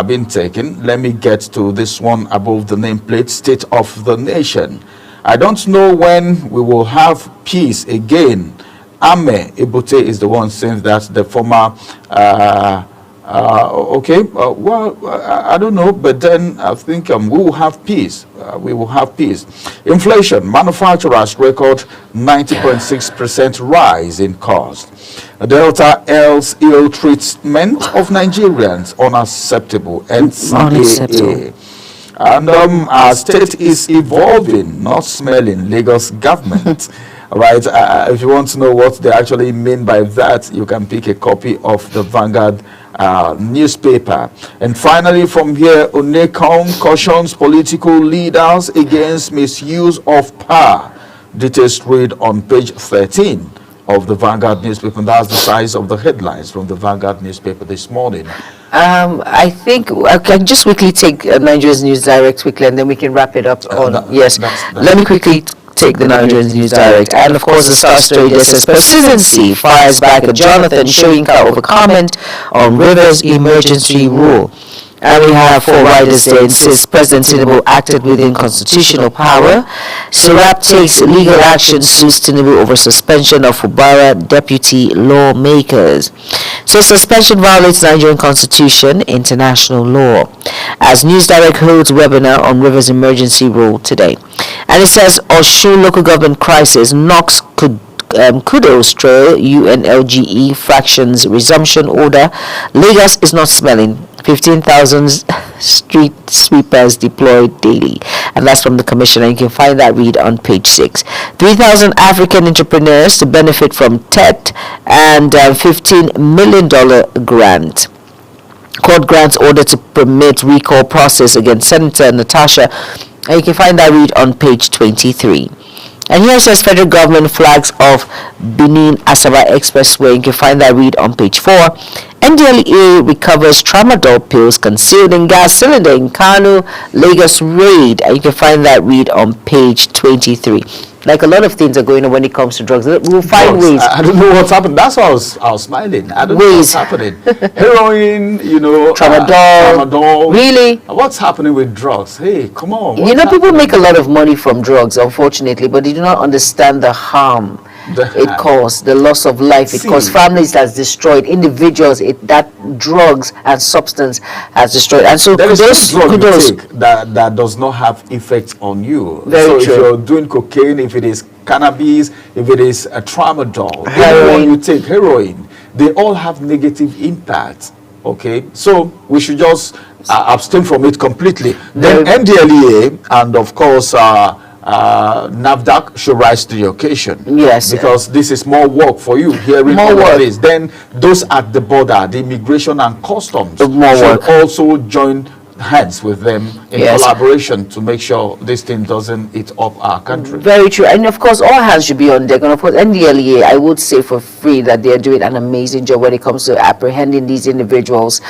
Speaker 1: been taken. Let me get to this one above the nameplate, State of the Nation. I don't know when we will have peace again. Ame Ebute is the one saying that, the former I don't know, but then I think we will have peace. We will have peace. Inflation, manufacturers record 90.6% rise in cost. Delta L's ill treatment of Nigerians unacceptable. NCAA. And our state is evolving, not smelling. Lagos government. Right, if you want to know what they actually mean by that, you can pick a copy of the Vanguard newspaper. And finally, from here, Onekon cautions political leaders against misuse of power. Details read on page 13 of the Vanguard newspaper. And that's the size of the headlines from the Vanguard newspaper this morning.
Speaker 3: I think I can just quickly take Nigeria's News Direct quickly, and then we can wrap it up on. Let me quickly take the Nigerian News Direct. And of course, the Star Story that says Presidency fires back at Jonathan Soyinka over comment on Rivers emergency rule. And we have 4 writers there. It says President Tinubu acted within constitutional power. Serap takes legal action, sues Tinubu over suspension of Fubara deputy lawmakers. So suspension violates Nigerian constitution, international law. As News Direct holds webinar on Rivers emergency rule today. And it says Osun local government crisis knocks kudos trail UNLGE fractions resumption order. Lagos is not smelling. 15,000 street sweepers deployed daily. And that's from the commissioner. You can find that read on page 6. 3,000 African entrepreneurs to benefit from TET and $15 million grant. Court grants order to permit recall process against Senator Natasha. And you can find that read on page 23. And here says federal government flags off Benin Asaba Expressway. You can find that read on page 4. NDLEA recovers tramadol pills concealed in gas cylinder in Kano, Lagos raid. And you can find that read on page 23. Like a lot of things are going on when it comes to drugs. We'll find ways.
Speaker 1: I don't know what's happened. That's why I was smiling. I don't know what's happening. Heroin, tramadol.
Speaker 3: Really?
Speaker 1: What's happening with drugs? Hey, come on.
Speaker 3: People make a lot of money from drugs, unfortunately, but they do not understand the harm it caused, the loss of life it caused, families that's destroyed, individuals that drugs and substance has destroyed. And so
Speaker 1: there is kudos you take that does not have effect on you.
Speaker 3: Very
Speaker 1: so
Speaker 3: true.
Speaker 1: If you're doing cocaine, if it is cannabis, if it is a tramadol,
Speaker 3: heroin,
Speaker 1: you take heroin, they all have negative impact. Okay, so we should just abstain from it completely. Then NDLEA and of course NAFDAC should rise to the occasion.
Speaker 3: Yes.
Speaker 1: Because this is more work for you hearing all of this. Then those at the border, the immigration and customs should also join hands with them in collaboration to make sure this thing doesn't eat up our country.
Speaker 3: Very true. And of course, all hands should be on deck. And of course, NDLEA, I would say for free that they are doing an amazing job when it comes to apprehending these individuals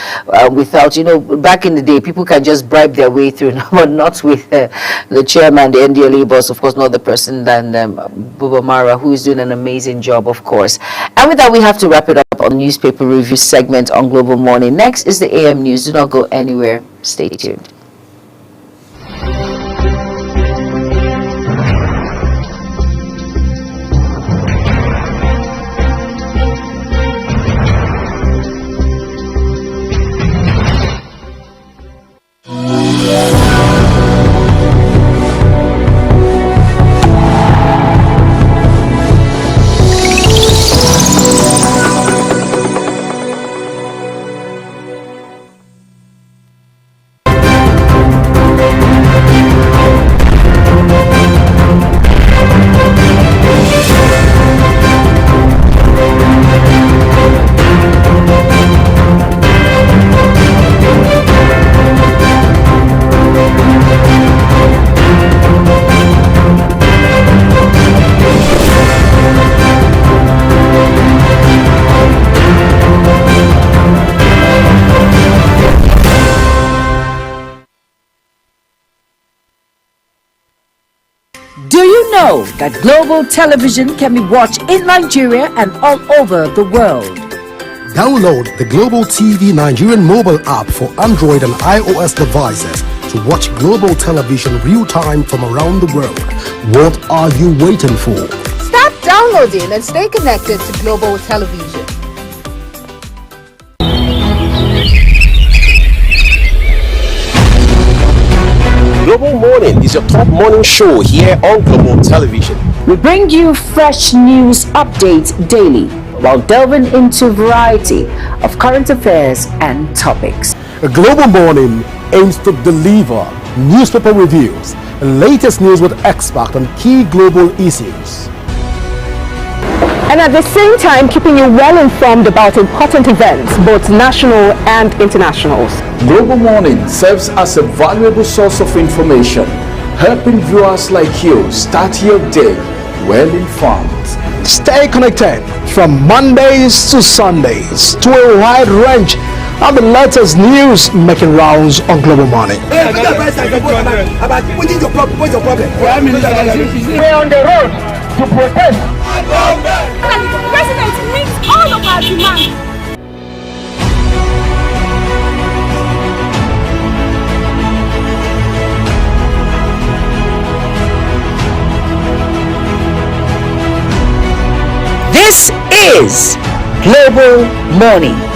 Speaker 3: without, back in the day, people can just bribe their way through, but not with the chairman, the NDLEA boss, of course, not the person than Buba Mara, who is doing an amazing job, of course. And with that, we have to wrap it up on newspaper review segment on Global Morning. Next is the AM News. Do not go anywhere. Stay tuned.
Speaker 10: know that Global Television can be watched in Nigeria and all over the world.
Speaker 4: Download the Global TV Nigerian mobile app for Android and iOS devices to watch Global Television real-time from around the world. What are you waiting for?
Speaker 5: Start downloading and stay connected to Global Television.
Speaker 6: Global Morning is your top morning show here on Global Television.
Speaker 10: We bring you fresh news updates daily while delving into a variety of current affairs and topics.
Speaker 4: A Global Morning aims to deliver newspaper reviews and latest news with experts on key global issues.
Speaker 7: And at the same time, keeping you well informed about important events, both national and internationals.
Speaker 1: Global Morning serves as a valuable source of information, helping viewers like you start your day well informed.
Speaker 4: Stay connected from Mondays to Sundays to a wide range of the latest news making rounds on Global Morning.
Speaker 8: We're on the road to protest.
Speaker 9: The president meets all of our demands.
Speaker 10: This is Global Morning.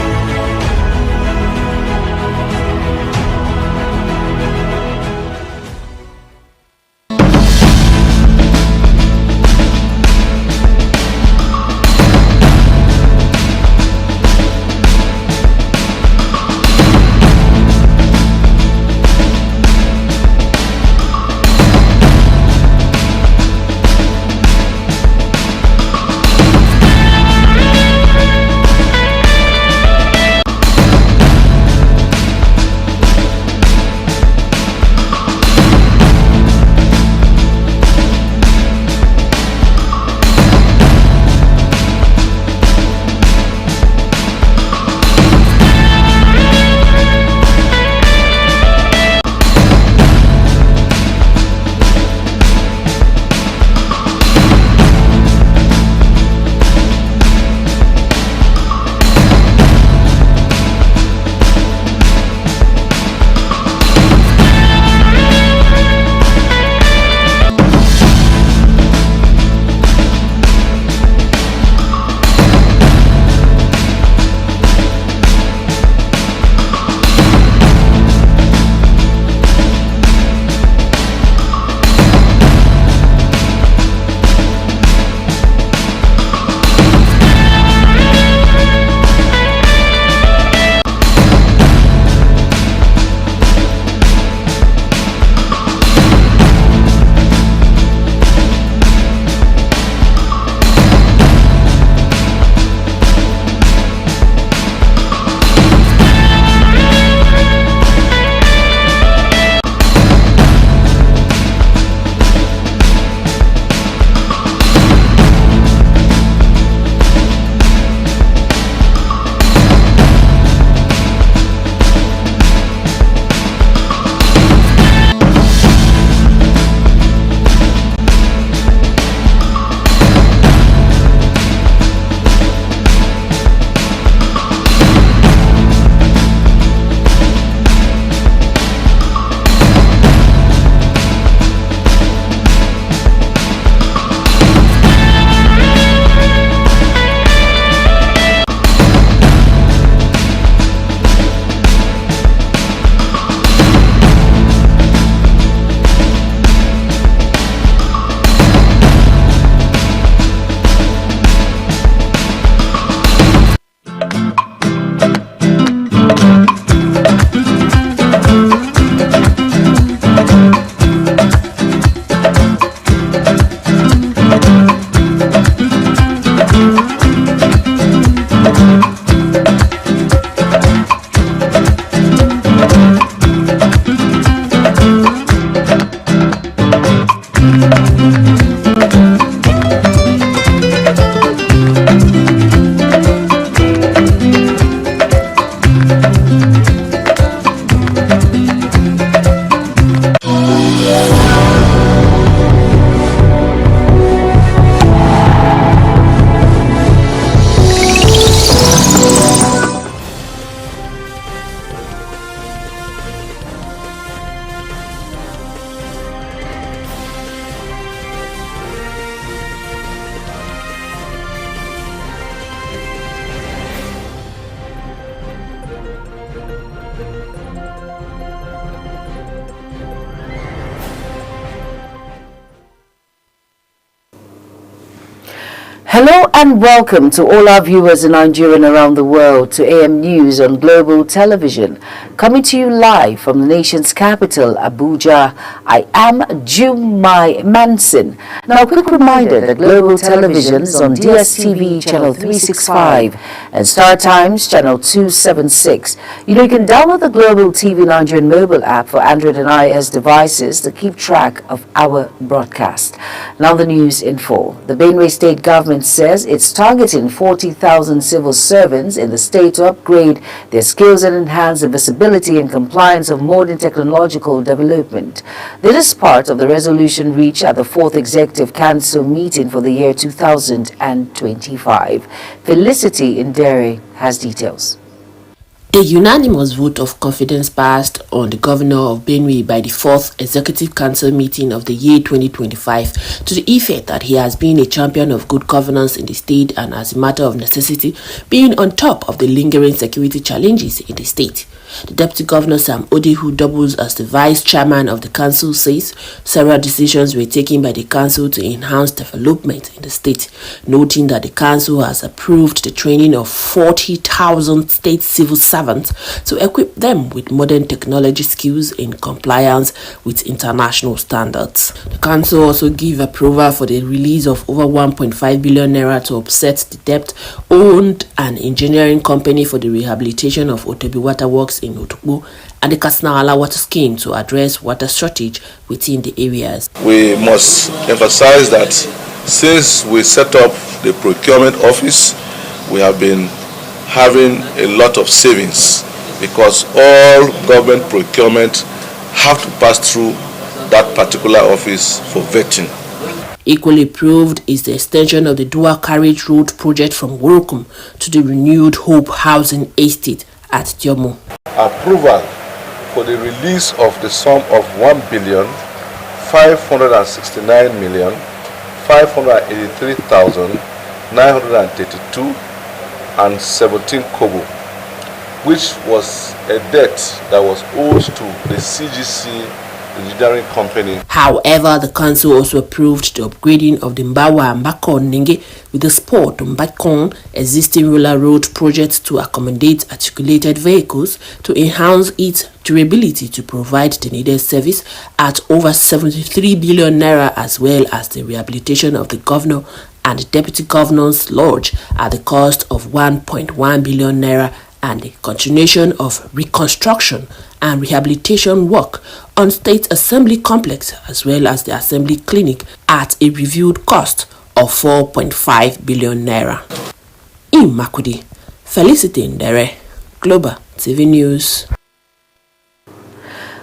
Speaker 2: Hello and welcome to all our viewers in Nigeria and around the world to AM News on Global Television. Coming to you live from the nation's capital, Abuja, I am Jumai Manson. Now a quick reminder that Global Television is on DSTV channel 365 and Star Times channel 276. You can download the Global TV Nigerian mobile app for Android and iOS devices to keep track of our broadcast. Now the news in full. The Benue State government says it's targeting 40,000 civil servants in the state to upgrade their skills and enhance the visibility and compliance of modern technological development. This is part of the resolution reached at the 4th Executive Council meeting for the year 2025. Felicity Indere has details.
Speaker 11: A unanimous vote of confidence passed on the governor of Benue by the 4th Executive Council meeting of the year 2025 to the effect that he has been a champion of good governance in the state and, as a matter of necessity, being on top of the lingering security challenges in the state. The Deputy Governor Sam Ode, who doubles as the Vice Chairman of the Council, says several decisions were taken by the Council to enhance development in the state, noting that the Council has approved the training of 40,000 state civil servants to equip them with modern technology skills in compliance with international standards. The Council also gave approval for the release of over 1.5 billion naira to offset the debt owed an engineering company for the rehabilitation of Otobi Water Works in Otukpo and the Kasnala water scheme to address water shortage within the areas.
Speaker 12: We must emphasize that since we set up the procurement office, we have been having a lot of savings because all government procurement have to pass through that particular office for vetting.
Speaker 11: Equally approved is the extension of the dual carriage road project from Worukum to the renewed Hope Housing Estate at Diomo.
Speaker 12: Approval for the release of the sum of 1,569,583,932.17 kobo, which was a debt that was owed to the CGC engineering company.
Speaker 11: However, the council also approved the upgrading of the Mbawa and Mbakon Nenge with the Sport Mbakon existing rural road project to accommodate articulated vehicles to enhance its durability to provide the needed service at over 73 billion naira, as well as the rehabilitation of the governor and the deputy governor's lodge at the cost of 1.1 billion naira, and the continuation of reconstruction and rehabilitation work on State Assembly Complex as well as the Assembly Clinic at a reviewed cost of 4.5 billion naira. In Makudi, Felicity Ndere, Global TV News.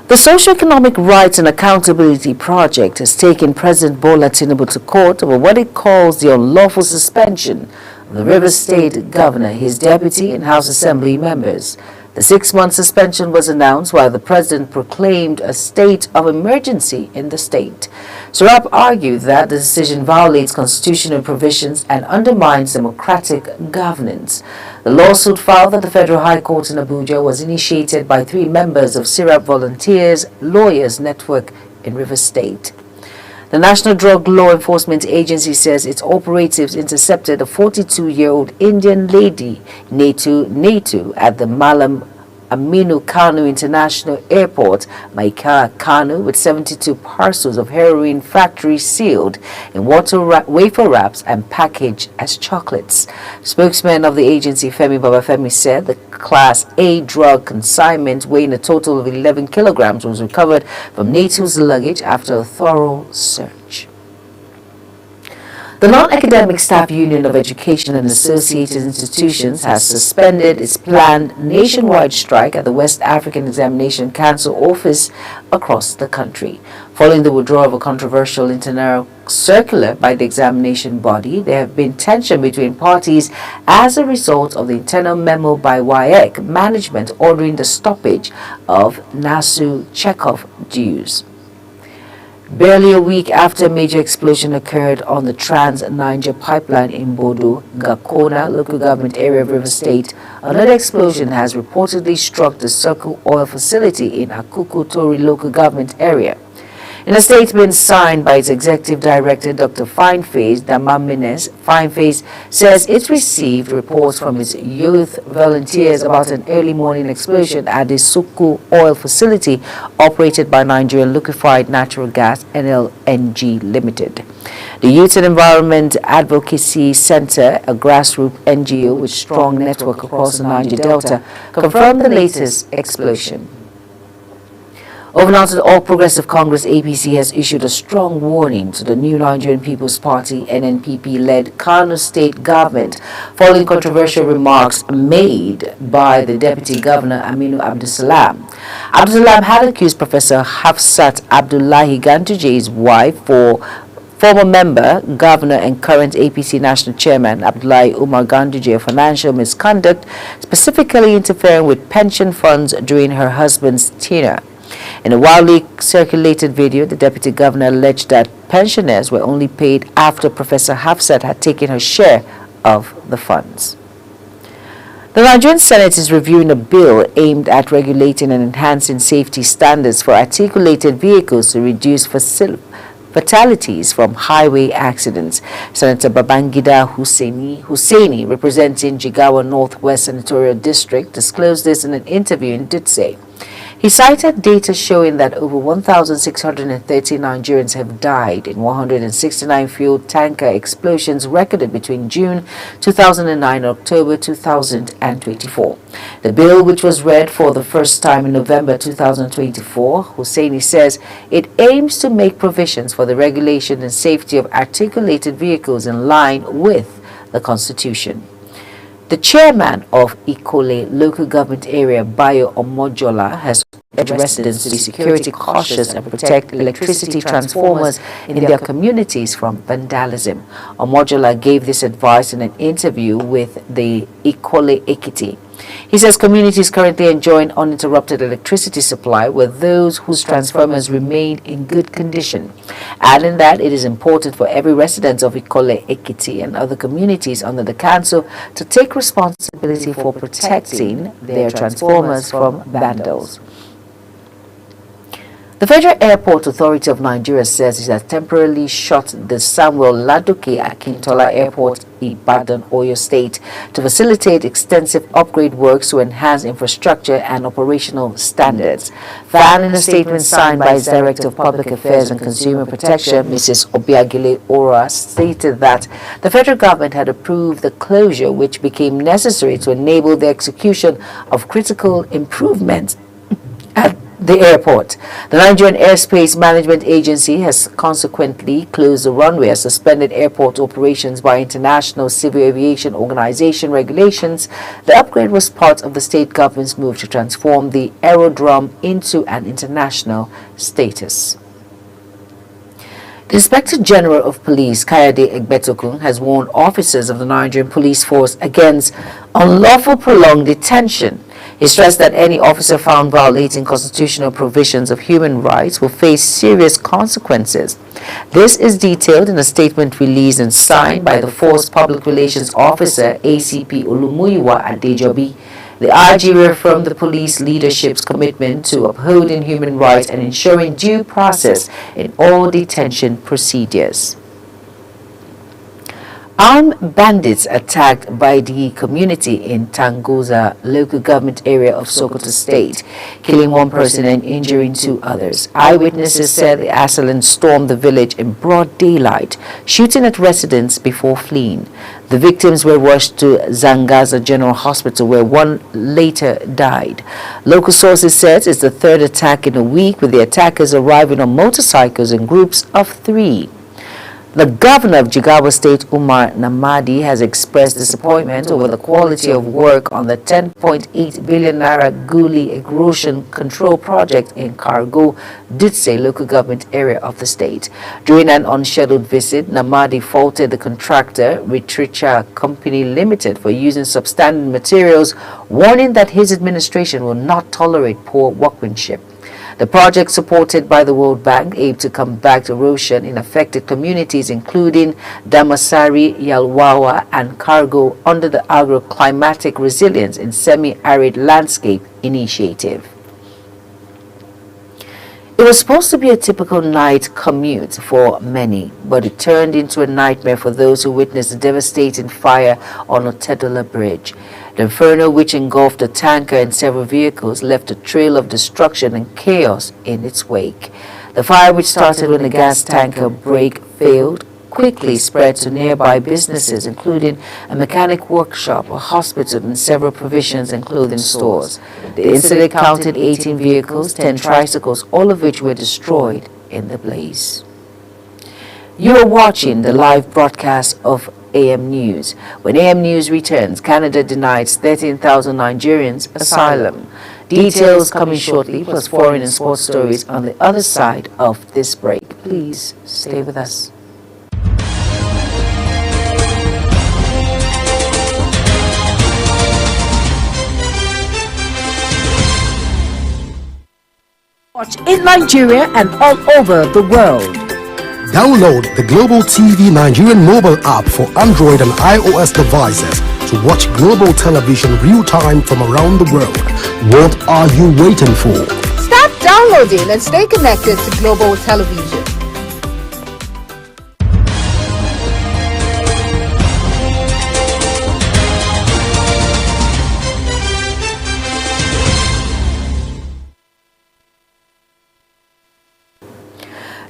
Speaker 2: The Socio-Economic Rights and Accountability Project has taken President Bola Tinubu to court over what it calls the unlawful suspension of the Rivers State Governor, his deputy, and House Assembly members. The 6-month suspension was announced while the president proclaimed a state of emergency in the state. Sarab argued that the decision violates constitutional provisions and undermines democratic governance. The lawsuit filed at the Federal High Court in Abuja was initiated by 3 members of Sarab Volunteers Lawyers Network in Rivers State. The National Drug Law Enforcement Agency says its operatives intercepted a 42-year-old Indian lady, Netu, at the Malam Aminu Kano International Airport, Maika Kano, with 72 parcels of heroin factory sealed in wafer wraps and packaged as chocolates. Spokesman of the agency, Femi Babafemi, said the Class A drug consignment weighing a total of 11 kilograms was recovered from Netu's luggage after a thorough search. The Non-Academic Staff Union of Education and Associated Institutions has suspended its planned nationwide strike at the West African Examination Council office across the country. Following the withdrawal of a controversial internal circular by the examination body, there have been tension between parties as a result of the internal memo by WAEC management ordering the stoppage of NASU checkoff dues. Barely a week after a major explosion occurred on the Trans-Niger pipeline in Bodo, Gakona local government area of River State, another explosion has reportedly struck the Circle Oil facility in Akuku Tori local government area. In a statement signed by its executive director, Dr. Fineface Damamines, Fineface says it received reports from its youth volunteers about an early morning explosion at the Suku oil facility operated by Nigerian Liquefied Natural Gas NLNG Limited. The Youth and Environment Advocacy Center, a grassroots NGO with strong network across the Niger Delta, confirmed the latest explosion. Over now to the All Progressive Congress, APC has issued a strong warning to the new Nigerian People's Party NNPP-led Kano State government following controversial remarks made by the Deputy Governor Aminu Abdulsalam. Abdulsalam had accused Professor Hafsat Abdullahi Ganduje's wife, former member, governor and current APC National Chairman Abdullahi Umar Ganduje, of financial misconduct, specifically interfering with pension funds during her husband's tenure. In a widely circulated video, the deputy governor alleged that pensioners were only paid after Professor Hafsat had taken her share of the funds. The Nigerian Senate is reviewing a bill aimed at regulating and enhancing safety standards for articulated vehicles to reduce fatalities from highway accidents. Senator Babangida Hussaini, representing Jigawa Northwest Senatorial District, disclosed this in an interview in Dutse. He cited data showing that over 1,630 Nigerians have died in 169 fuel tanker explosions recorded between June 2009 and October 2024. The bill, which was read for the first time in November 2024, Hussaini says it aims to make provisions for the regulation and safety of articulated vehicles in line with the Constitution. The chairman of Ikole local government area, Bayo Omojola, has urged residents to be security cautious and protect electricity transformers in their communities from vandalism. Omojola gave this advice in an interview with the Ikole Ekiti. He says communities currently enjoying uninterrupted electricity supply were those whose transformers remain in good condition, adding that it is important for every resident of Ikole Ekiti and other communities under the council to take responsibility for protecting their transformers from vandals. The Federal Airport Authority of Nigeria says it has temporarily shut the Samuel Ladoke Akintola Airport, Ibadan, Oyo State, to facilitate extensive upgrade works to enhance infrastructure and operational standards. Found in a statement signed by its Director of Public Affairs and Consumer Protection, Mrs. Obiagile Ora, stated that the federal government had approved the closure, which became necessary to enable the execution of critical improvements at the airport. The Nigerian Airspace Management Agency has consequently closed the runway and suspended airport operations by International Civil Aviation Organization regulations. The upgrade was part of the state government's move to transform the aerodrome into an international status. The Inspector General of Police, Kayode Egbetokun, has warned officers of the Nigerian Police Force against unlawful prolonged detention. He stressed that any officer found violating constitutional provisions of human rights will face serious consequences. This is detailed in a statement released and signed by the Force Public Relations Officer, ACP Olumuyiwa Adejobi. The IG reaffirmed the police leadership's commitment to upholding human rights and ensuring due process in all detention procedures. Armed bandits attacked by the community in Tangoza local government area of Sokoto State, killing one person and injuring two others. Eyewitnesses said the assailants stormed the village in broad daylight, shooting at residents before fleeing. The victims were rushed to Zangaza General Hospital, where one later died. Local sources said it's the third attack in a week, with the attackers arriving on motorcycles in groups of 3. The governor of Jigawa State, Umar Namadi, has expressed disappointment over the quality of work on the 10.8 billion naira Guli erosion control project in Kargo, Dutse local government area of the state. During an unscheduled visit, Namadi faulted the contractor, Ritricha Company Limited, for using substandard materials, warning that his administration will not tolerate poor workmanship. The project, supported by the World Bank, aimed to combat erosion in affected communities including Damasari, Yalwawa and Kargo under the Agroclimatic Resilience in Semi-Arid Landscape Initiative. It was supposed to be a typical night commute for many, but it turned into a nightmare for those who witnessed the devastating fire on Otedola Bridge. The inferno, which engulfed a tanker and several vehicles, left a trail of destruction and chaos in its wake. The fire, which started when the gas tanker brake failed, quickly spread to nearby businesses, including a mechanic workshop, a hospital, and several provisions and clothing stores. The incident counted 18 vehicles, 10 tricycles, all of which were destroyed in the blaze. You are watching the live broadcast of AM News. When AM News returns, Canada denies 13,000 Nigerians asylum. Details coming shortly, plus foreign and sports stories on the other side of this break. Please stay with us.
Speaker 10: Watch in Nigeria and all over the world.
Speaker 4: Download the Global TV Nigerian mobile app for Android and iOS devices to watch global television real-time from around the world. What are you waiting for?
Speaker 5: Start downloading and stay connected to Global Television.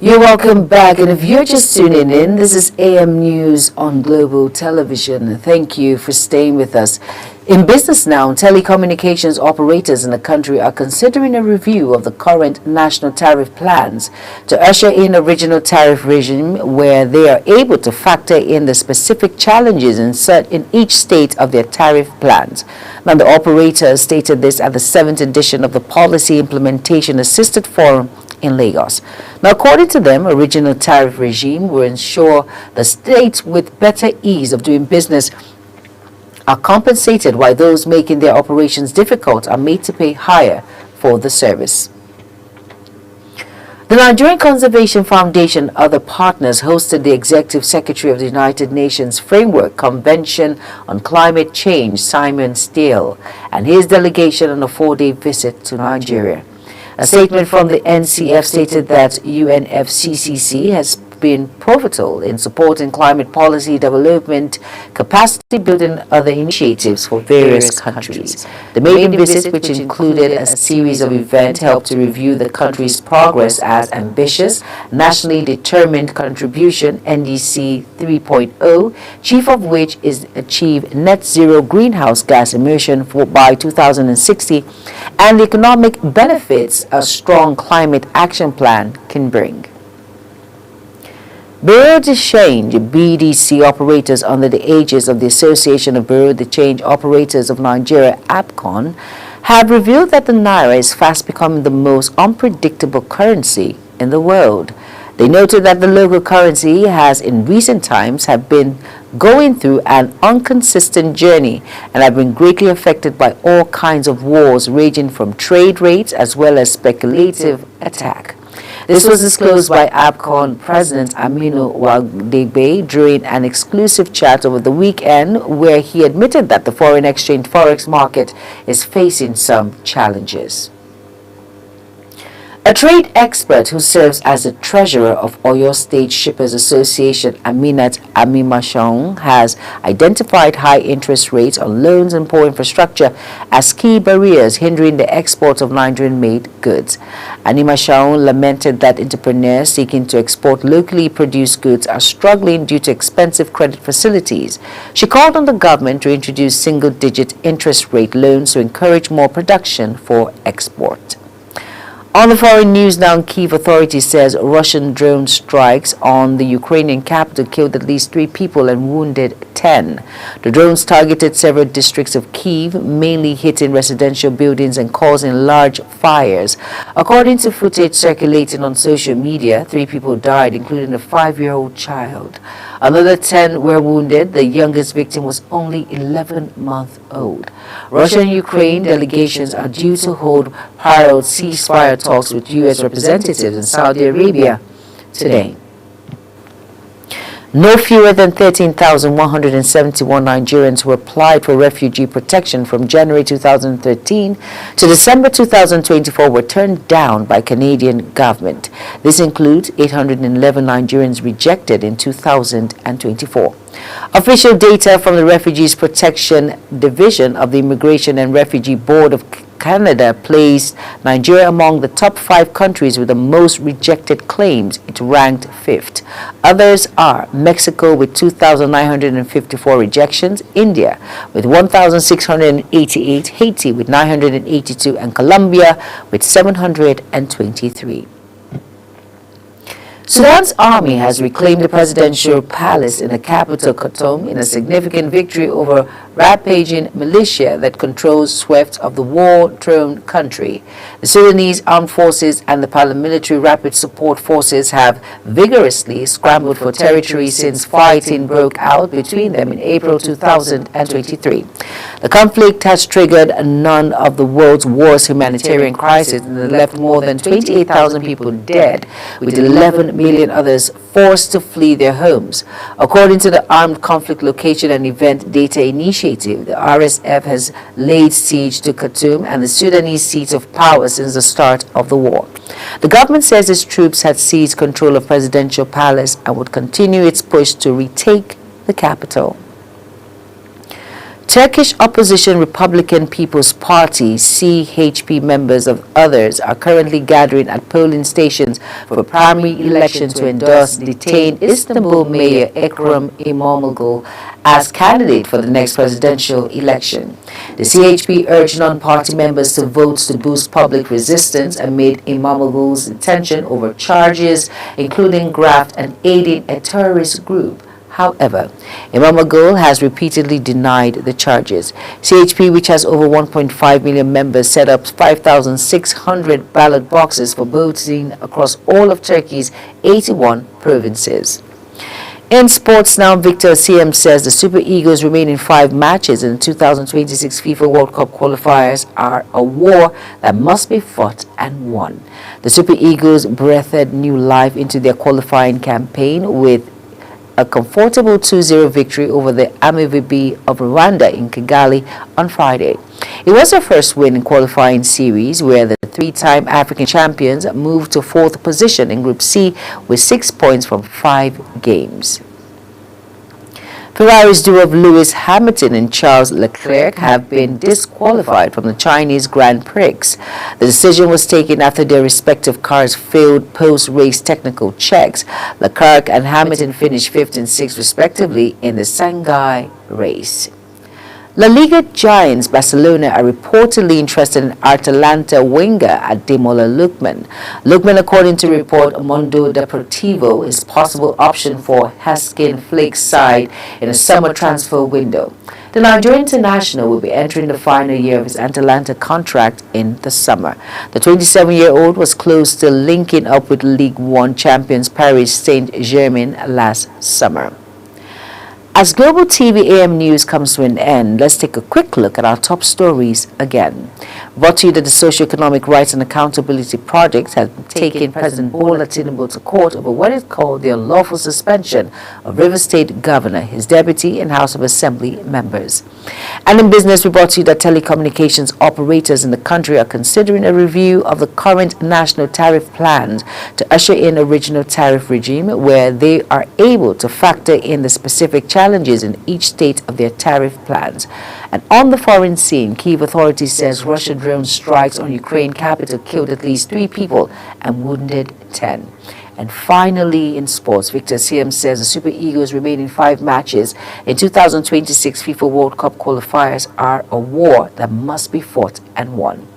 Speaker 2: You're welcome back, and if you're just tuning in, this is AM News on Global Television. Thank you for staying with us. In business now, telecommunications operators in the country are considering a review of the current national tariff plans to usher in a regional tariff regime where they are able to factor in the specific challenges in each state of their tariff plans. Now, the operators stated this at the 7th edition of the Policy Implementation Assisted Forum in Lagos. Now, according to them, a regional tariff regime will ensure the states with better ease of doing business are compensated, while those making their operations difficult are made to pay higher for the service. The Nigerian Conservation Foundation and other partners hosted the Executive Secretary of the United Nations Framework Convention on Climate Change, Simon Steele, and his delegation on a 4-day visit to Nigeria. A statement from the NCF stated that UNFCCC has been pivotal in supporting climate policy development, capacity building, and other initiatives for various countries. The maiden visit, which included a series of events, helped to review the country's progress as ambitious, nationally determined contribution NDC 3.0, chief of which is achieve net zero greenhouse gas emission by 2060, and the economic benefits a strong climate action plan can bring. Bureau de Change (BDC) operators under the aegis of the Association of Bureau de Change Operators of Nigeria (APCON) have revealed that the Naira is fast becoming the most unpredictable currency in the world. They noted that the local currency has in recent times have been going through an inconsistent journey and have been greatly affected by all kinds of wars ranging from trade rates as well as speculative attack. This was disclosed by APCON President Aminu Wadegbe during an exclusive chat over the weekend, where he admitted that the foreign exchange forex market is facing some challenges. A trade expert who serves as the treasurer of Oyo State Shippers Association, Aminat Amimashong, has identified high interest rates on loans and poor infrastructure as key barriers hindering the export of Nigerian-made goods. Amimashong lamented that entrepreneurs seeking to export locally produced goods are struggling due to expensive credit facilities. She called on the government to introduce single-digit interest rate loans to encourage more production for export. On the foreign news now, Kyiv authorities says Russian drone strikes on the Ukrainian capital killed at least 3 people and wounded 10. The drones targeted several districts of Kyiv, mainly hitting residential buildings and causing large fires. According to footage circulating on social media, 3 people died, including a 5-year-old child. Another 10 were wounded. The youngest victim was only 11 months old. Russia and Ukraine delegations are due to hold parallel ceasefire talks with U.S. representatives in Saudi Arabia today.
Speaker 3: No fewer than 13,171 Nigerians who applied for refugee protection from January 2013 to December 2024 were turned down by Canadian government. This includes 811 Nigerians rejected in 2024. Official data from the Refugees Protection Division of the Immigration and Refugee Board of Canada placed Nigeria among the top 5 countries with the most rejected claims. It ranked 5th. Others are Mexico with 2,954 rejections, India with 1,688, Haiti with 982, and Colombia with 723. Sudan's army has reclaimed the presidential palace in the capital, Khartoum, in a significant victory over rampaging militia that controls swept of the war-torn country. The Sudanese armed forces and the paramilitary rapid support forces have vigorously scrambled for territory since fighting broke out between them in April 2023. The conflict has triggered none of the world's worst humanitarian crises and left more than 28,000 people dead, with 11 million others forced to flee their homes. According to the Armed Conflict Location and Event Data Initiative, the RSF has laid siege to Khartoum and the Sudanese seat of power since the start of the war. The government says its troops had seized control of Presidential Palace and would continue its push to retake the capital. Turkish opposition Republican People's Party CHP members of others are currently gathering at polling stations for a primary election to endorse detained Istanbul Mayor Ekrem İmamoğlu as candidate for the next presidential election. The CHP urged non-party members to vote to boost public resistance amid İmamoğlu's detention over charges including graft and aiding a terrorist group. However, İmamoğlu has repeatedly denied the charges. CHP, which has over 1.5 million members, set up 5,600 ballot boxes for voting across all of Turkey's 81 provinces. In sports now, Victor Osimhen says the Super Eagles' remaining 5 matches in the 2026 FIFA World Cup qualifiers are a war that must be fought and won. The Super Eagles breathed new life into their qualifying campaign with a comfortable 2-0 victory over the AMVB of Rwanda in Kigali on Friday. It was their first win in qualifying series, where the 3-time African champions moved to 4th position in Group C with 6 points from 5 games. Ferrari's duo of Lewis Hamilton and Charles Leclerc have been disqualified from the Chinese Grand Prix. The decision was taken after their respective cars failed post-race technical checks. Leclerc and Hamilton finished 5th and 6th respectively in the Shanghai race. La Liga giants Barcelona are reportedly interested in Atalanta winger Ademola Lookman. Lookman, according to report Mundo Deportivo, is possible option for Haskin Flick's side in a summer transfer window. The Nigerian international will be entering the final year of his Atalanta contract in the summer. The 27-year-old was close to linking up with League One champions Paris Saint-Germain last summer. As Global TV AM News comes to an end, let's take a quick look at our top stories again. Brought to you that the Socioeconomic Rights and Accountability Project has taken President Bola Tinubu to court over what is called the unlawful suspension of Rivers State Governor, his deputy, and House of Assembly members. And in business, we brought to you that telecommunications operators in the country are considering a review of the current national tariff plans to usher in a regional tariff regime where they are able to factor in the specific challenges in each state of their tariff plans. And on the foreign scene, Kyiv authorities says Russian drone strikes on Ukraine capital killed at least 3 people and wounded 10. And finally, in sports, Victor Osimhen says the Super Eagles' remaining 5 matches in 2026 FIFA World Cup qualifiers are a war that must be fought and won.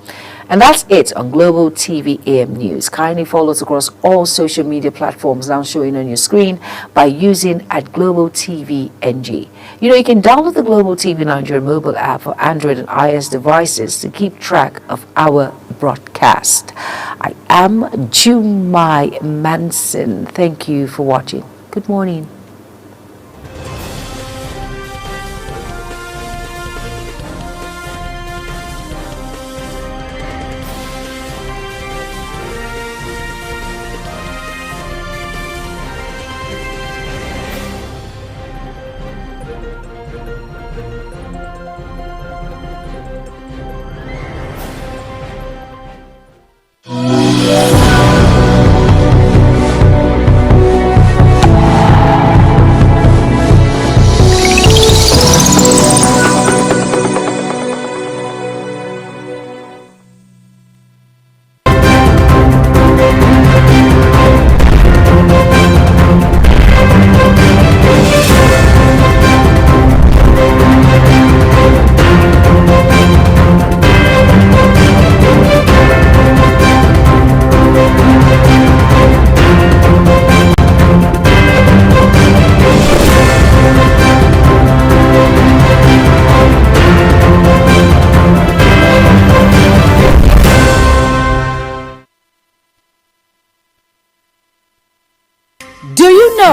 Speaker 3: And that's it on Global TV AM News. Kindly follow us across all social media platforms now showing on your screen by using @Global TV NG. You know, you can download the Global TV Nigeria mobile app for Android and iOS devices to keep track of our broadcast. I am Jumai Manson. Thank you for watching. Good morning.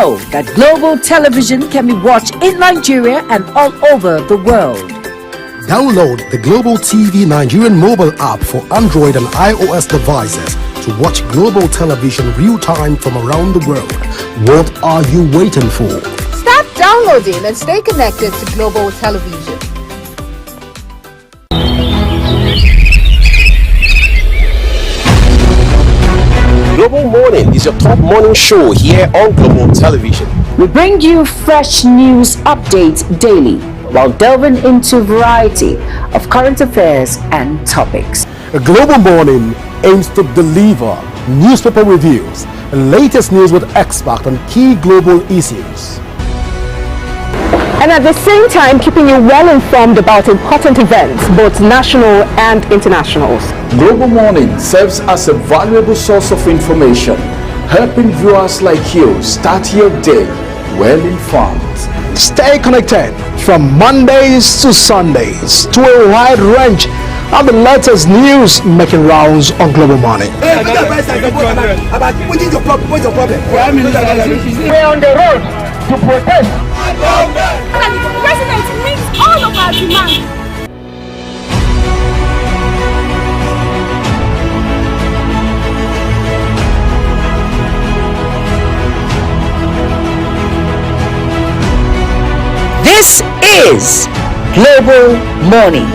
Speaker 10: know that global television can be watched in Nigeria and all over the world?
Speaker 4: Download the Global TV Nigerian mobile app for Android and iOS devices to watch global television real-time from around the world. What are you waiting for?
Speaker 5: Start downloading and stay connected to Global Television.
Speaker 6: Global Morning is your top morning show here on Global Television.
Speaker 10: We bring you fresh news updates daily while delving into a variety of current affairs and topics.
Speaker 4: A Global Morning aims to deliver newspaper reviews and latest news with experts on key global issues.
Speaker 7: And at the same time, keeping you well informed about important events, both national and internationals.
Speaker 1: Global Morning serves as a valuable source of information, helping viewers like you start your day well informed.
Speaker 4: Stay connected from Mondays to Sundays to a wide range of the latest news making rounds on Global Morning.
Speaker 8: We're on the road to protest.
Speaker 9: The president meets all of our demands.
Speaker 10: This is Global Morning.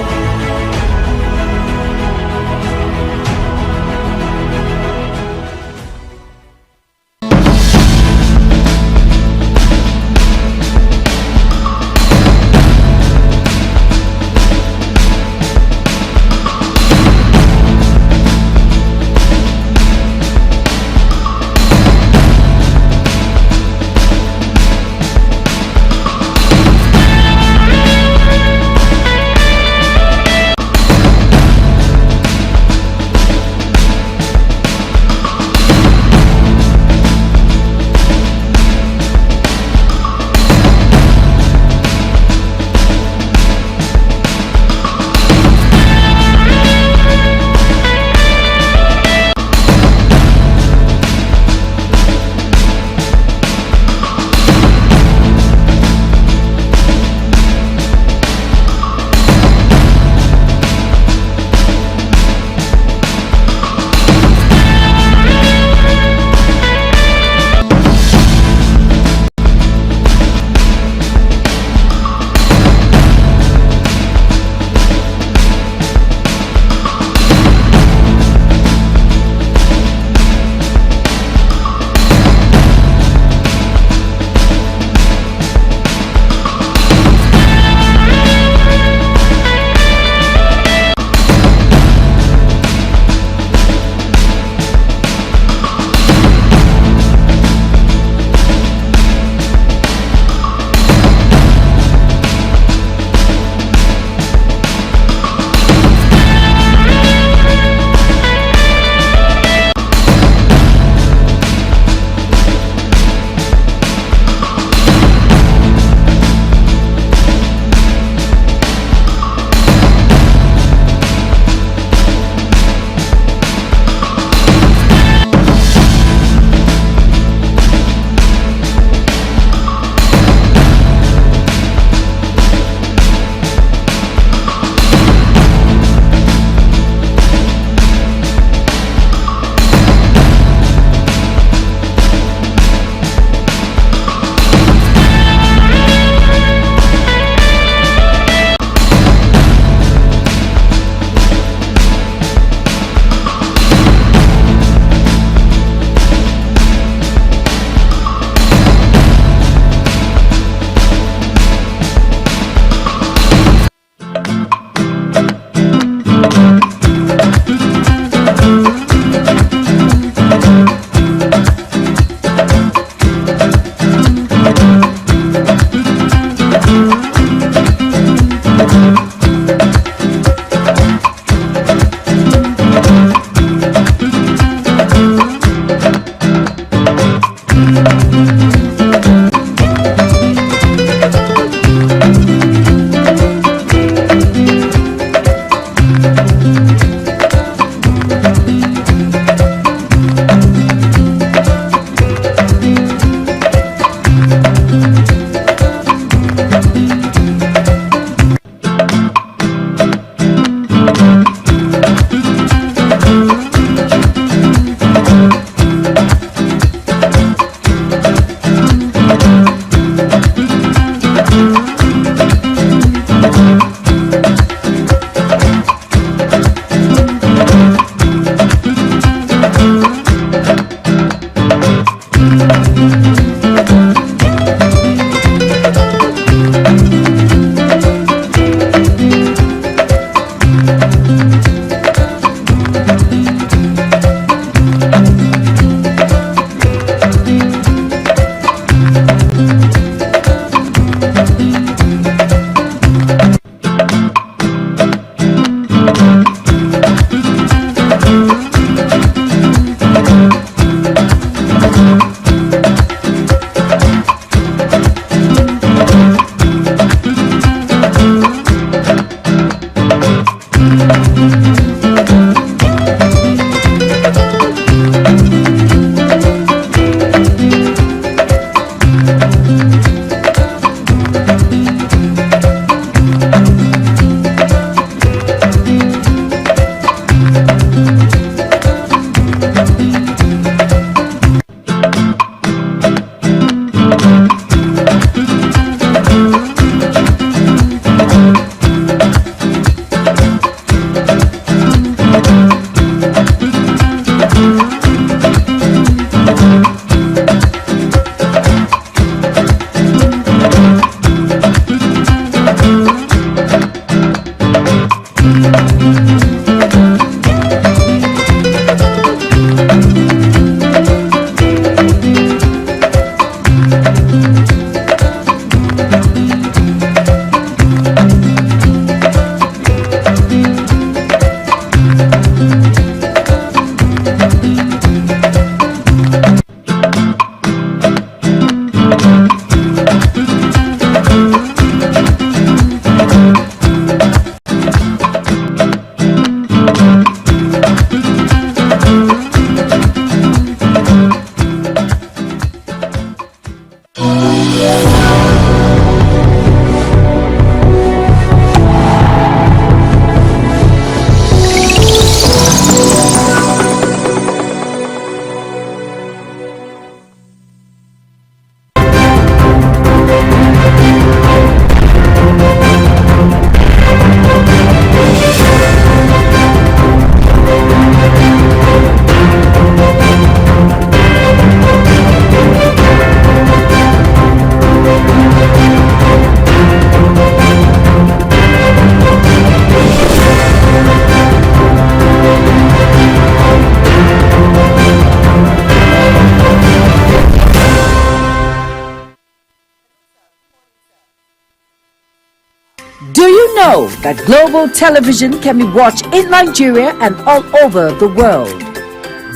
Speaker 10: know that global television can be watched in Nigeria and all over the world.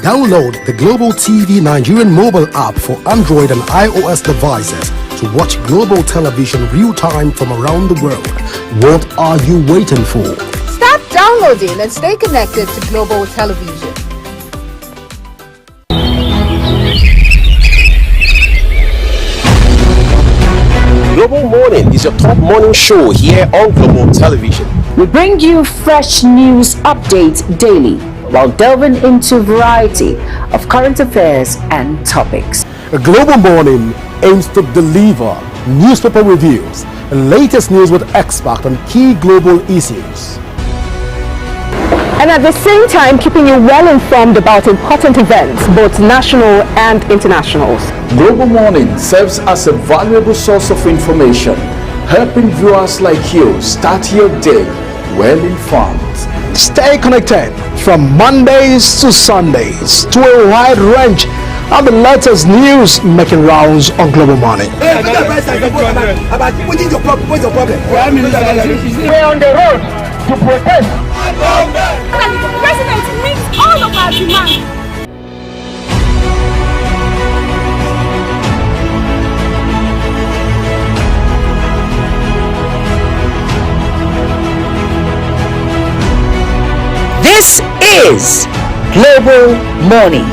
Speaker 4: Download the Global TV Nigerian mobile app for Android and iOS devices to watch global television real-time from around the world. What are you waiting for?
Speaker 5: Start downloading and stay connected to Global Television.
Speaker 6: Global Morning is your top morning show here on Global Television.
Speaker 10: We bring you fresh news updates daily while delving into a variety of current affairs and topics.
Speaker 4: A Global Morning aims to deliver newspaper reviews and latest news with experts on key global issues.
Speaker 7: And at the same time, keeping you well informed about important events, both national and internationals.
Speaker 1: Global Morning serves as a valuable source of information, helping viewers like you start your day well informed.
Speaker 4: Stay connected from Mondays to Sundays to a wide range of the latest news making rounds on Global Morning.
Speaker 8: We're on the road to protest.
Speaker 9: The president meets all of our demands.
Speaker 10: This is Global Morning.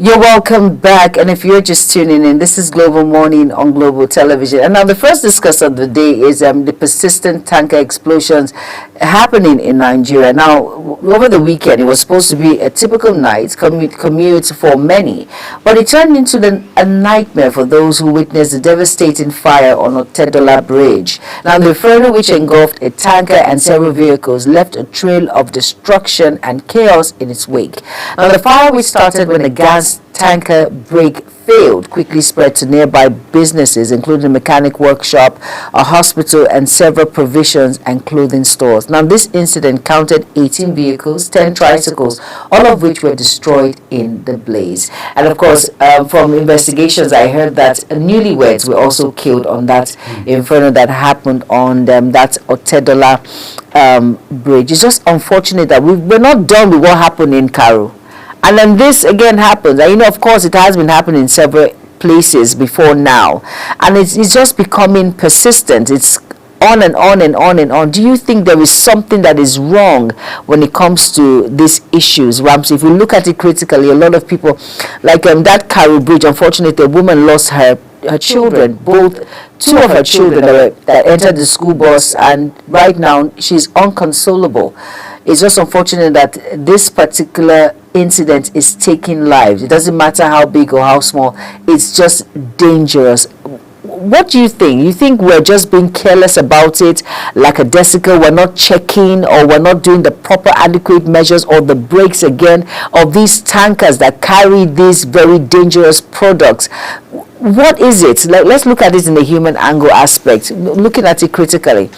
Speaker 2: You're welcome back, and if you're just tuning in, this is Global Morning on Global Television. And now the first discuss of the day is the persistent tanker explosions happening in Nigeria. Now, over the weekend, it was supposed to be a typical night commute for many, but it turned into a nightmare for those who witnessed the devastating fire on Otedola Bridge. Now, the inferno, which engulfed a tanker and several vehicles, left a trail of destruction and chaos in its wake. Now, the fire, which started when a gas tanker brake failed, quickly spread to nearby businesses, including a mechanic workshop, a hospital, and several provisions and clothing stores. Now, this incident counted 18 vehicles, 10 tricycles, all of which were destroyed in the blaze. And of course, from investigations, I heard that newlyweds were also killed on that inferno that happened on that Otedola bridge. It's just unfortunate that we're not done with what happened in Karo. And then this again happens. And of course, it has been happening in several places before now. And it's just becoming persistent. It's on and on and on and on. Do you think there is something that is wrong when it comes to these issues, Ramsey? If you look at it critically, a lot of people, like that Karo Bridge, unfortunately, a woman lost her children, two of her children that entered the school bus, and right now she's unconsolable. It's just unfortunate that this particular incident is taking lives. It doesn't matter how big or how small, it's just dangerous. What do you think? You think we're just being careless about it, lackadaisical, we're not checking, or we're not doing the proper adequate measures or the brakes again of these tankers that carry these very dangerous products? What is it? Let's look at it in the human angle aspect, looking at it critically.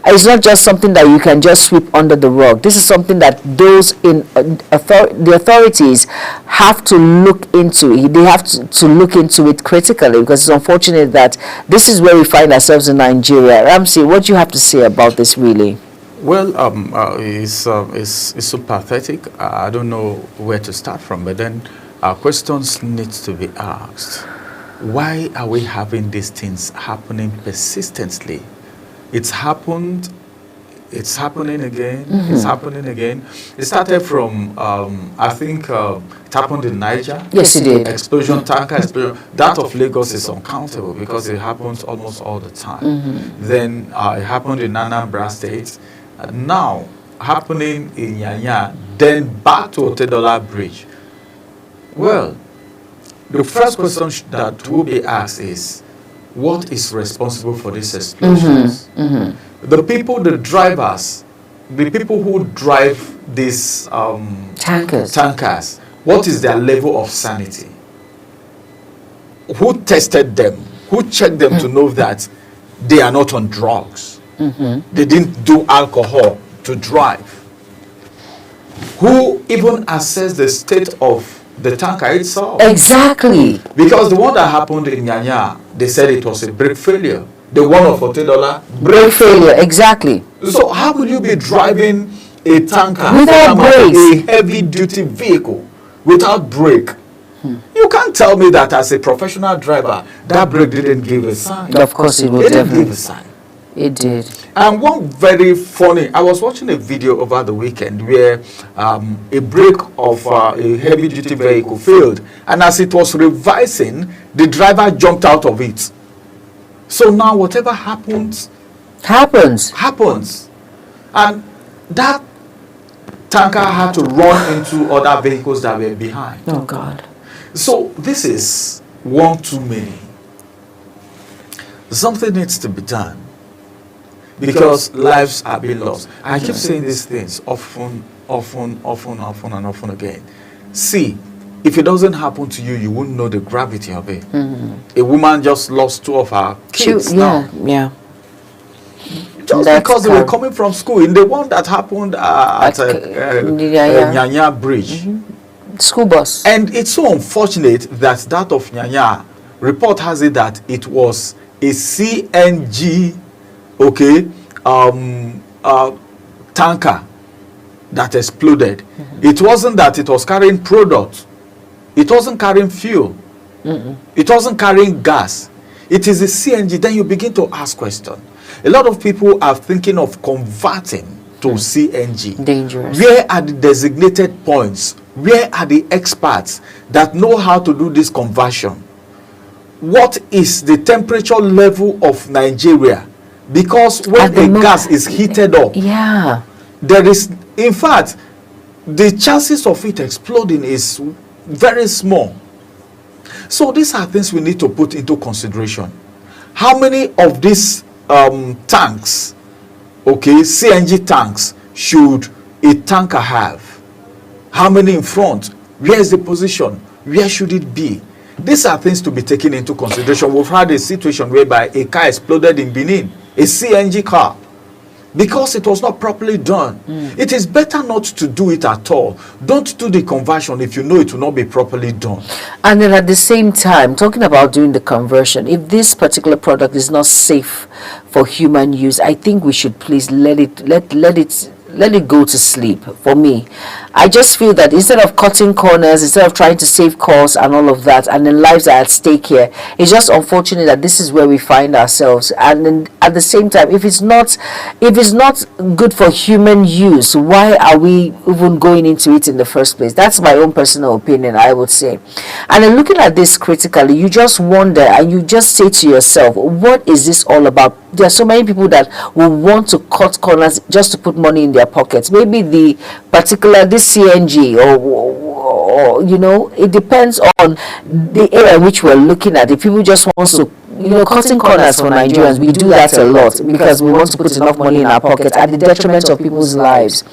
Speaker 2: It's not just something that you can just sweep under the rug. This is something that those in the authorities have to look into. They have to look into it critically, because it's unfortunate that this is where we find ourselves in Nigeria. Ramsey, what do you have to say about this, really?
Speaker 1: Well, it's so pathetic. I don't know where to start from, but then questions need to be asked. Why are we having these things happening persistently? It's happened, it's happening again, it's happening again. It started from, I think it happened in Niger.
Speaker 2: Yes, it did.
Speaker 1: Explosion, tanker explosion. That of Lagos is uncountable because it happens almost all the time. Then it happened in Anambra State. Now, happening in Nyanya, then back to Otedola Bridge. Well, the first question that will be asked is, what is responsible for these explosions? The people, the drivers, the people who drive these tankers, what is their level of sanity? Who tested them? Who checked them to know that they are not on drugs? They didn't do alcohol to drive. Who even assessed the state of the tanker itself?
Speaker 2: Exactly.
Speaker 1: Because the one that happened in Nyanya, they said it was a brake failure. The one of Otedola,
Speaker 2: brake failure, exactly.
Speaker 1: So how could you be driving a tanker
Speaker 2: without brakes,
Speaker 1: a heavy-duty vehicle without brake? You can't tell me that as a professional driver, that brake didn't give a sign.
Speaker 2: Of course it would.
Speaker 1: It didn't give a sign.
Speaker 2: It did.
Speaker 1: And one very funny, I was watching a video over the weekend where a brake of a heavy-duty vehicle failed, and as it was reversing, the driver jumped out of it. So now whatever happens, and that tanker had to run into other vehicles that were behind.
Speaker 2: Oh God.
Speaker 1: So this is one too many. Something needs to be done, because lives are being lost. I keep saying these things often again. See, if it doesn't happen to you, you wouldn't know the gravity of it. A woman just lost 2 of her kids now.
Speaker 2: Yeah.
Speaker 1: Just because they were coming from school. In the one that happened at Nyanya Bridge.
Speaker 2: School bus.
Speaker 1: And it's so unfortunate that of Nyanya, report has it that it was a CNG tanker that exploded. It wasn't that it was carrying product. It wasn't carrying fuel. It wasn't carrying gas. It is a CNG. Then you begin to ask questions. A lot of people are thinking of converting to CNG.
Speaker 2: Dangerous.
Speaker 1: Where are the designated points Where are the experts that know how to do this conversion? What is the temperature level of Nigeria? Because when the gas is heated up, there is, in fact, the chances of it exploding is very small. So these are things we need to put into consideration. How many of these tanks, CNG tanks, should a tanker have? How many in front? Where is the position? Where should it be? These are things to be taken into consideration. We've had a situation whereby a car exploded in Benin, a CNG car, because it was not properly done. It is better not to do it at all. Don't do the conversion if you know it will not be properly done.
Speaker 3: And then at the same time, talking about doing the conversion, if this particular product is not safe for human use, I think we should please let it go to sleep. For me, I just feel that instead of cutting corners, instead of trying to save costs and all of that, and then lives are at stake here, it's just unfortunate that this is where we find ourselves. And then at the same time, if it's not good for human use, why are we even going into it in the first place? That's my own personal opinion, I would say. And then looking at this critically, you just wonder and you just say to yourself, what is this all about? There are so many people that will want to cut corners just to put money in their pockets. Maybe this CNG or it depends on the area in which we're looking at. If people just want to, cutting corners for Nigerians, we do that a lot because we want to put enough money in our pockets at the detriment of people's lives.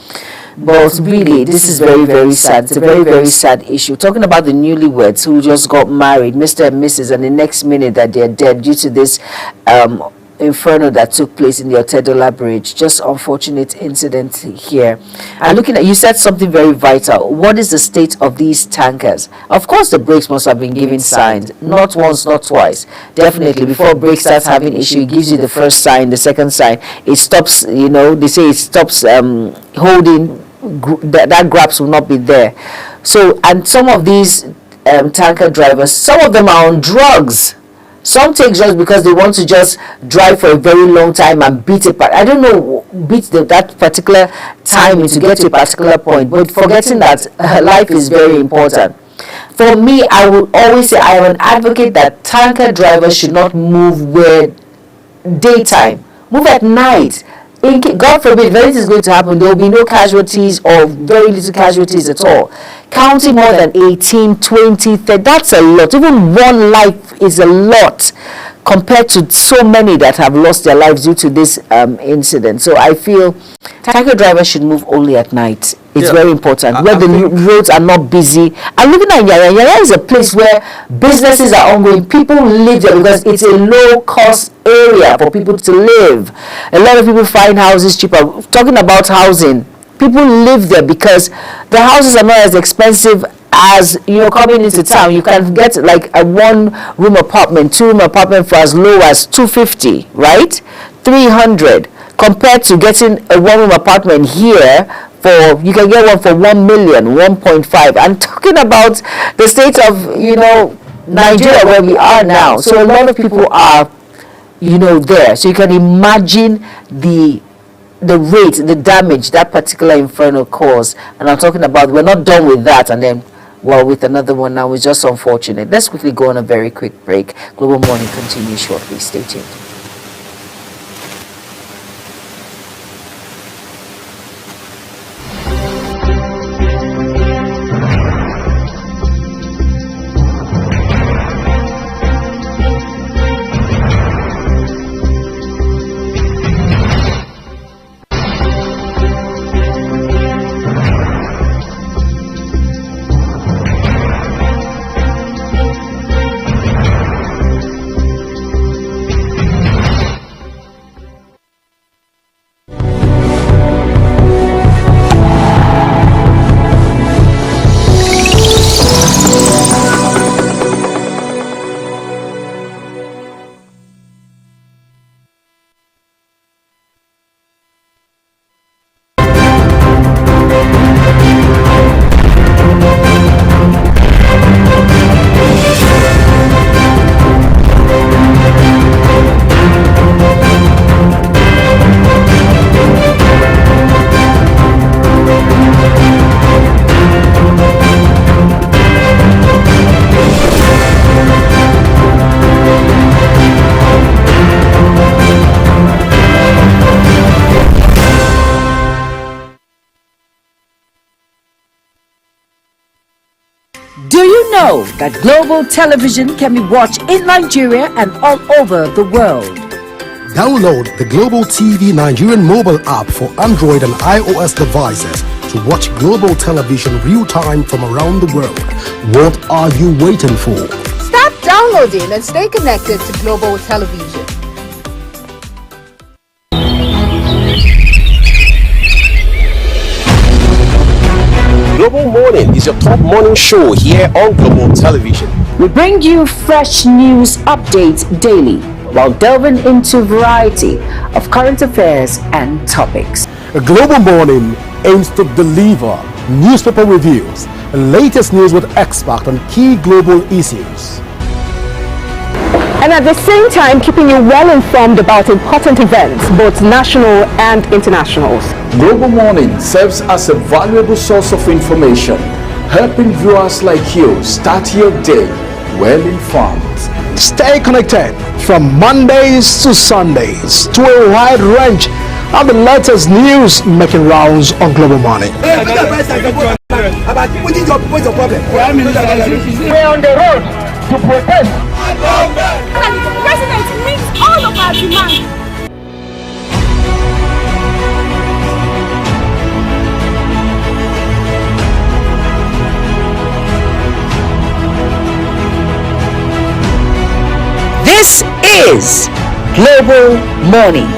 Speaker 3: But really, this is very, very sad. It's a very, very sad issue. Talking about the newlyweds who just got married, Mr. and Mrs., and the next minute that they're dead due to this inferno that took place in the Otedola Bridge. Just unfortunate incident here. And looking at, you said something very vital. What is the state of these tankers? Of course, the brakes must have been giving signs. Not once, not twice. Definitely, before brake starts having issue, it gives you the first sign, the second sign. It stops, they say it stops holding, that grabs will not be there. So, and some of these tanker drivers, some of them are on drugs. Some take drugs because they want to just drive for a very long time and beat it. I don't know, that particular timing to get to a particular point. But forgetting that life is very important. For me, I would always say I am an advocate that tanker drivers should not move where daytime. Move at night. God forbid, if anything is going to happen, there will be no casualties or very little casualties at all. Counting more than 18, 20, 30, that's a lot. Even one life is a lot compared to so many that have lost their lives due to this incident. So I feel tanker drivers should move only at night. It's very important, where the roads are not busy. And looking at Yaya, Yaya is a place where businesses are ongoing. People live there because it's a low-cost area for people to live. A lot of people find houses cheaper. Talking about housing, people live there because the houses are not as expensive as coming into town. You can get like a one-room apartment, two-room apartment for as low as 250, right? 300, compared to getting a one-room apartment here. You can get one for 1 million, 1.5. I'm talking about the state of, Nigeria where we are now. So a lot of people are, there. So you can imagine the rate, the damage that particular inferno caused. And I'm talking about, we're not done with that. And then, with another one now, it's just unfortunate. Let's quickly go on a very quick break. Global Morning continues shortly. Stay tuned.
Speaker 10: Do you know that global television can be watched in Nigeria and all over the world?
Speaker 4: Download the Global TV Nigerian mobile app for Android and iOS devices to watch global television real-time from around the world. What are you waiting for?
Speaker 5: Start downloading and stay connected to Global Television.
Speaker 6: Global Morning is your top morning show here on Global Television.
Speaker 10: We bring you fresh news updates daily while delving into a variety of current affairs and topics.
Speaker 4: A Global Morning aims to deliver newspaper reviews and latest news with experts on key global issues.
Speaker 7: And at the same time, keeping you well informed about important events, both national and internationals.
Speaker 1: Global Morning serves as a valuable source of information, helping viewers like you start your day well informed.
Speaker 4: Stay connected from Mondays to Sundays to a wide range of the latest news making rounds on Global Morning.
Speaker 8: We're on the road to protest.
Speaker 9: The president meets all of our demands.
Speaker 10: This is Global Morning.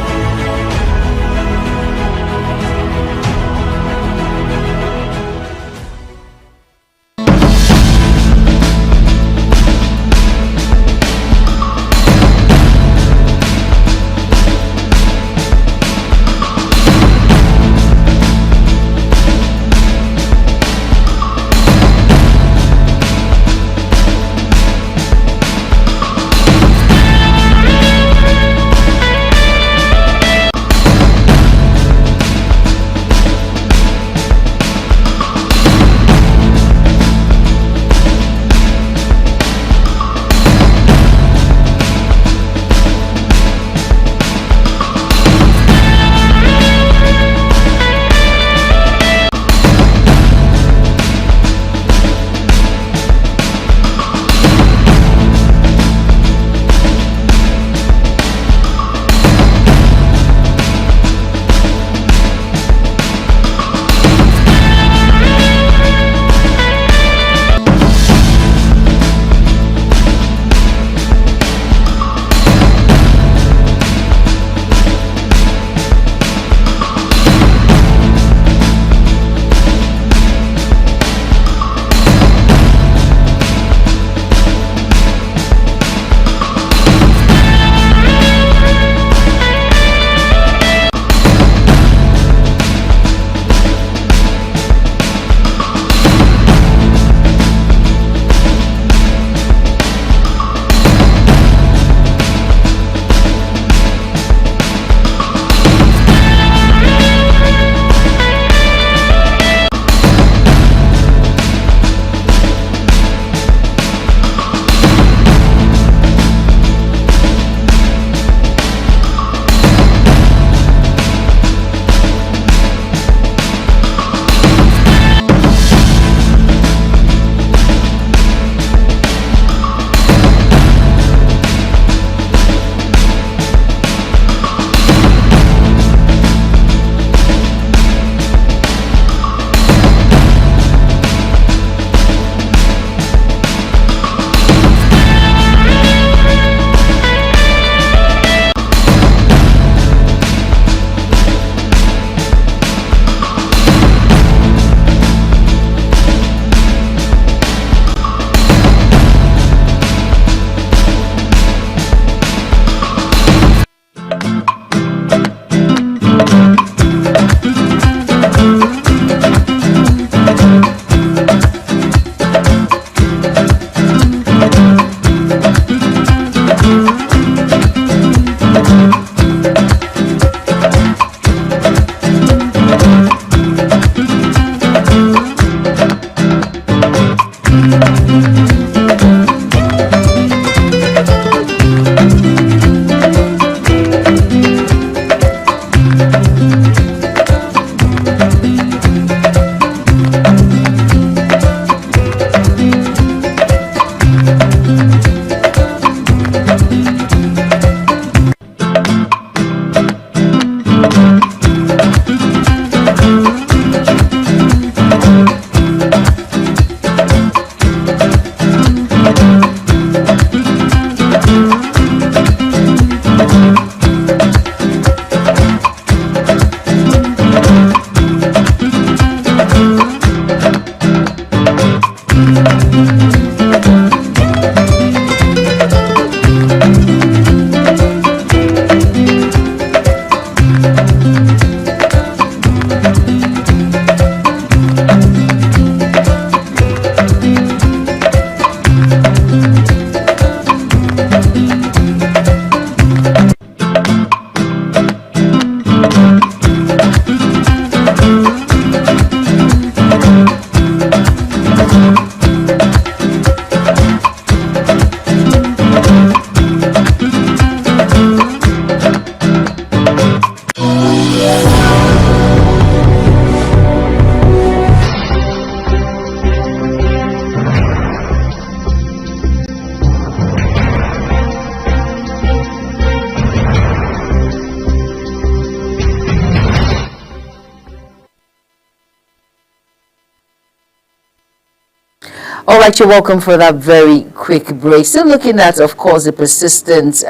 Speaker 2: All right, you're welcome for that very quick break. Still looking at, of course, the persistent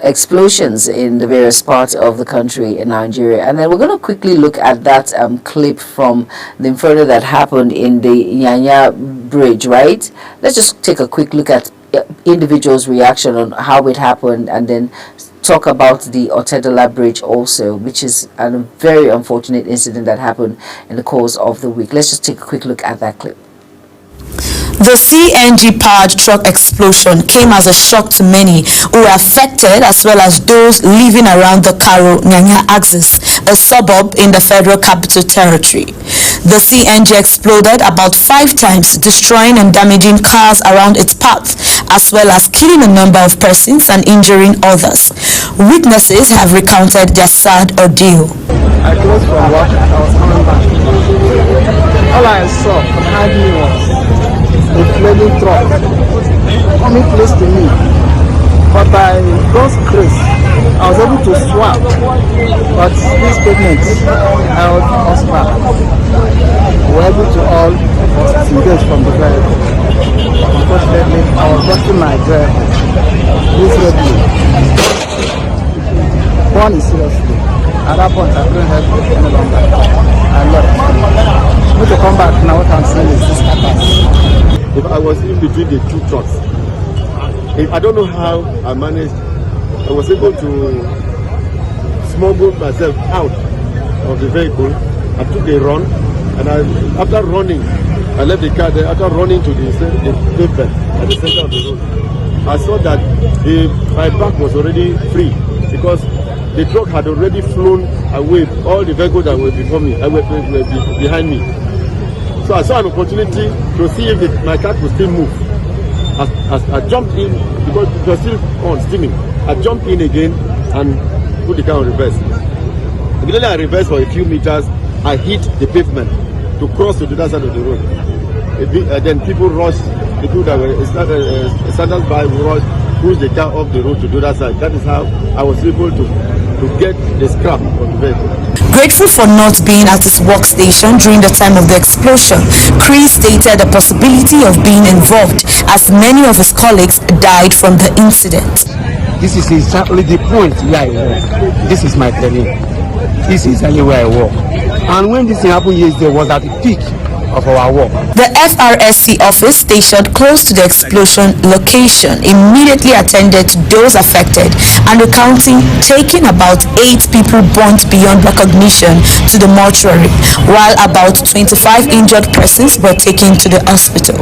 Speaker 2: explosions in the various parts of the country in Nigeria. And then we're going to quickly look at that clip from the inferno that happened in the Nyanya Bridge, right? Let's just take a quick look at individuals' reaction on how it happened, and then talk about the Otedola Bridge also, which is a very unfortunate incident that happened in the course of the week. Let's just take a quick look at that clip.
Speaker 13: The CNG-powered truck explosion came as a shock to many who were affected, as well as those living around the Karo-Nyanya axis, a suburb in the Federal Capital Territory. The CNG exploded about 5 times, destroying and damaging cars around its path, as well as killing a number of persons and injuring others. Witnesses have recounted their sad ordeal.
Speaker 14: I closed from work and I was coming back. All I saw behind me was a flaming truck coming close to me, but by God's grace I was able to swap, but this pavement I was back. We were able to all disengage from the vehicle. Unfortunately, I was watching my vehicle miserably, burning seriously. At that point I couldn't help it any longer. I left. I need to come back now. What I'm saying is this happens.
Speaker 15: If I was in between the 2 trucks, I don't know how I managed. I was able to smuggle myself out of the vehicle. I took a run, and after running, I left the car there. After running to the pavement at the center of the road, I saw that my back was already free because the truck had already flown away. All the vehicles that were before me, were behind me. So I saw an opportunity to see if my car could still move. I jumped in because it was still on steaming. I jumped in again and put the car on reverse. Immediately I reversed for a few meters. I hit the pavement to cross to the other side of the road. Then people rushed. People that were standers by rushed, pushed the car off the road to the other side. That is how I was able to get the scrap of the vehicle.
Speaker 13: Grateful for not being at his workstation during the time of the explosion, Chris stated the possibility of being involved, as many of his colleagues died from the incident.
Speaker 14: This is exactly the point where I work. This is my training. This is exactly where I work. And when this thing happened yesterday was at the peak of our work.
Speaker 13: The FRSC office stationed close to the explosion location immediately attended to those affected and recounting taking about 8 people burnt beyond recognition to the mortuary, while about 25 injured persons were taken to the hospital.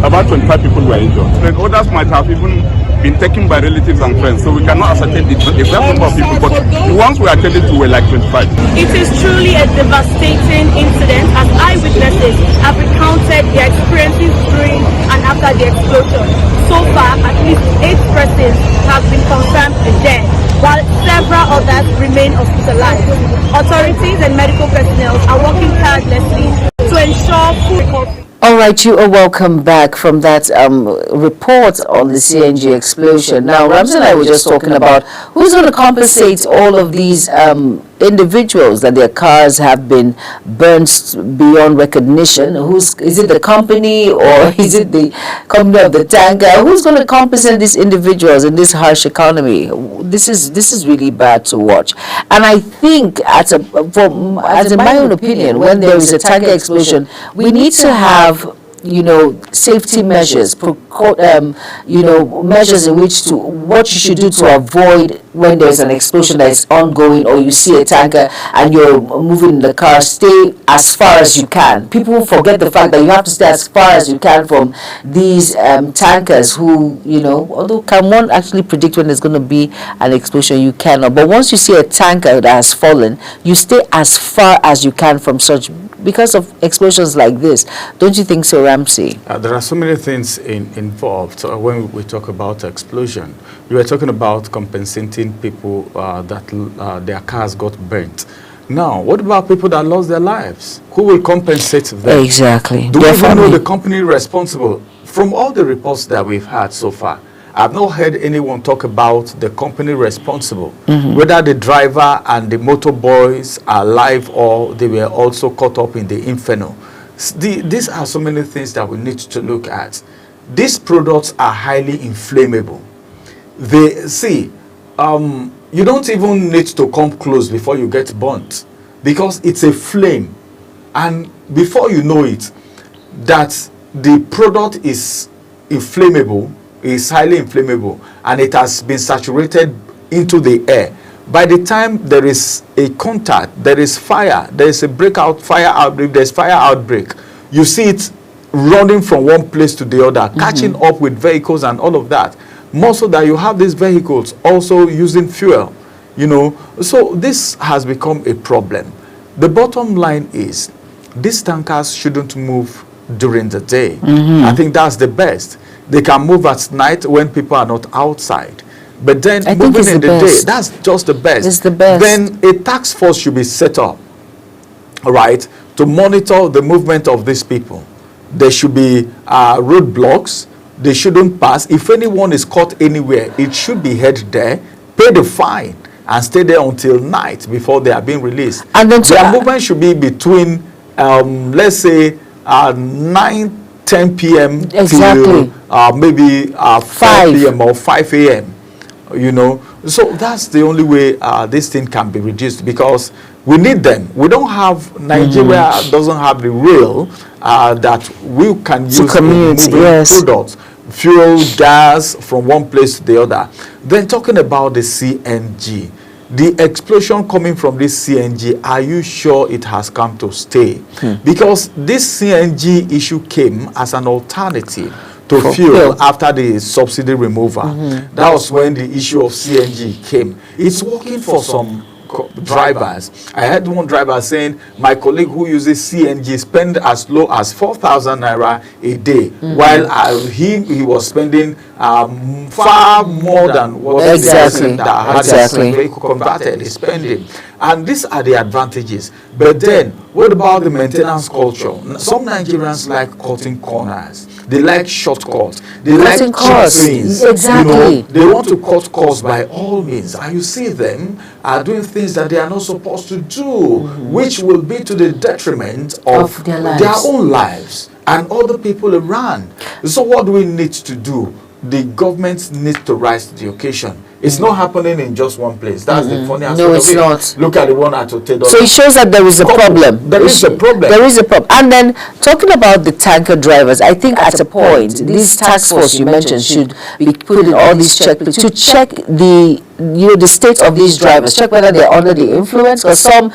Speaker 16: About 25 people were injured. And others might have even been taken by relatives and friends, so we cannot ascertain the exact number of people, but the ones we attended to were like 25.
Speaker 9: It is truly a devastating incident, as eyewitnesses have recounted their experiences during and after the explosion. So far, at least 8 persons have been confirmed dead, while several others remain hospitalized. Authorities and medical personnel are working tirelessly to ensure full recovery.
Speaker 2: All right, you are welcome back from that report on the CNG explosion. Now, Ramsey and I were just talking about who's going to compensate all of these individuals that their cars have been burnt beyond recognition. Is it the company, or is it the company of the tanker? Who's going to compensate these individuals in this harsh economy? This is really bad to watch. And I think, as in my own opinion, when there is a tanker explosion, we need to have safety measures, measures in which what you should do to avoid when there's an explosion that is ongoing, or you see a tanker and you're moving in the car. Stay as far as you can. People forget the fact that you have to stay as far as you can from these tankers who, although can one actually predict when there's going to be an explosion? You cannot. But once you see a tanker that has fallen, you stay as far as you can from such, because of explosions like this. Don't you think so, Ramsey?
Speaker 1: There are so many things involved when we talk about explosion. You were talking about compensating people that their cars got burnt. Now, what about people that lost their lives? Who will compensate them?
Speaker 2: Exactly.
Speaker 1: Do we even know the company responsible? From all the reports that we've had so far, I've not heard anyone talk about the company responsible, whether the driver and the motor boys are alive or they were also caught up in the inferno. these are so many things that we need to look at. These products are highly inflammable. You don't even need to come close before you get burnt, because it's a flame, and before you know it, that the product is inflammable, is highly inflammable, and it has been saturated into the air. By the time there is a contact, there is fire, there is a fire outbreak, there's fire outbreak, you see it running from one place to the other, catching up with vehicles and all of that. More so that you have these vehicles also using fuel, So this has become a problem. The bottom line is, these tankers shouldn't move during the day. I think that's the best. They can move at night when people are not outside. But then moving in the day, that's just the best.
Speaker 2: It's the best.
Speaker 1: Then a task force should be set up, right, to monitor the movement of these people. There should be roadblocks. They shouldn't pass. If anyone is caught anywhere, it should be head there, pay the fine, and stay there until night before they are being released. And then their movement should be between, let's say, 9-10 p.m. till maybe 5 p.m. or 5 a.m. So that's the only way this thing can be reduced, because we need them. We don't have, Nigeria doesn't have the rail that we can use to commute, products, fuel, gas from one place to the other. Then talking about the CNG, the explosion coming from this CNG, are you sure it has come to stay? Because this CNG issue came as an alternative to fuel after the subsidy removal. That was when the issue of CNG came. It's working for some drivers. I had one driver saying, my colleague who uses CNG spend as low as 4,000 naira a day, while he was spending far more than what the person that had his vehicle converted is spending. And these are the advantages. But then, what about the maintenance culture? Some Nigerians like cutting corners. They like shortcuts. They like cheap things.
Speaker 2: Exactly.
Speaker 1: They want to cut costs by all means. And you see them are doing things that they are not supposed to do, which will be to the detriment of their own lives and other people around. So what do we need to do? The government needs to rise to the occasion. It's not happening in just one place. That's the funny aspect.
Speaker 2: No, it's not.
Speaker 1: Look at the one at Otedo.
Speaker 2: So it shows that there is a problem.
Speaker 1: There is a problem.
Speaker 2: There is a problem. And then talking about the tanker drivers, I think at a point, this task force you mentioned should be putting all these checklists to check the state of these drivers, check whether they're under the influence, because some.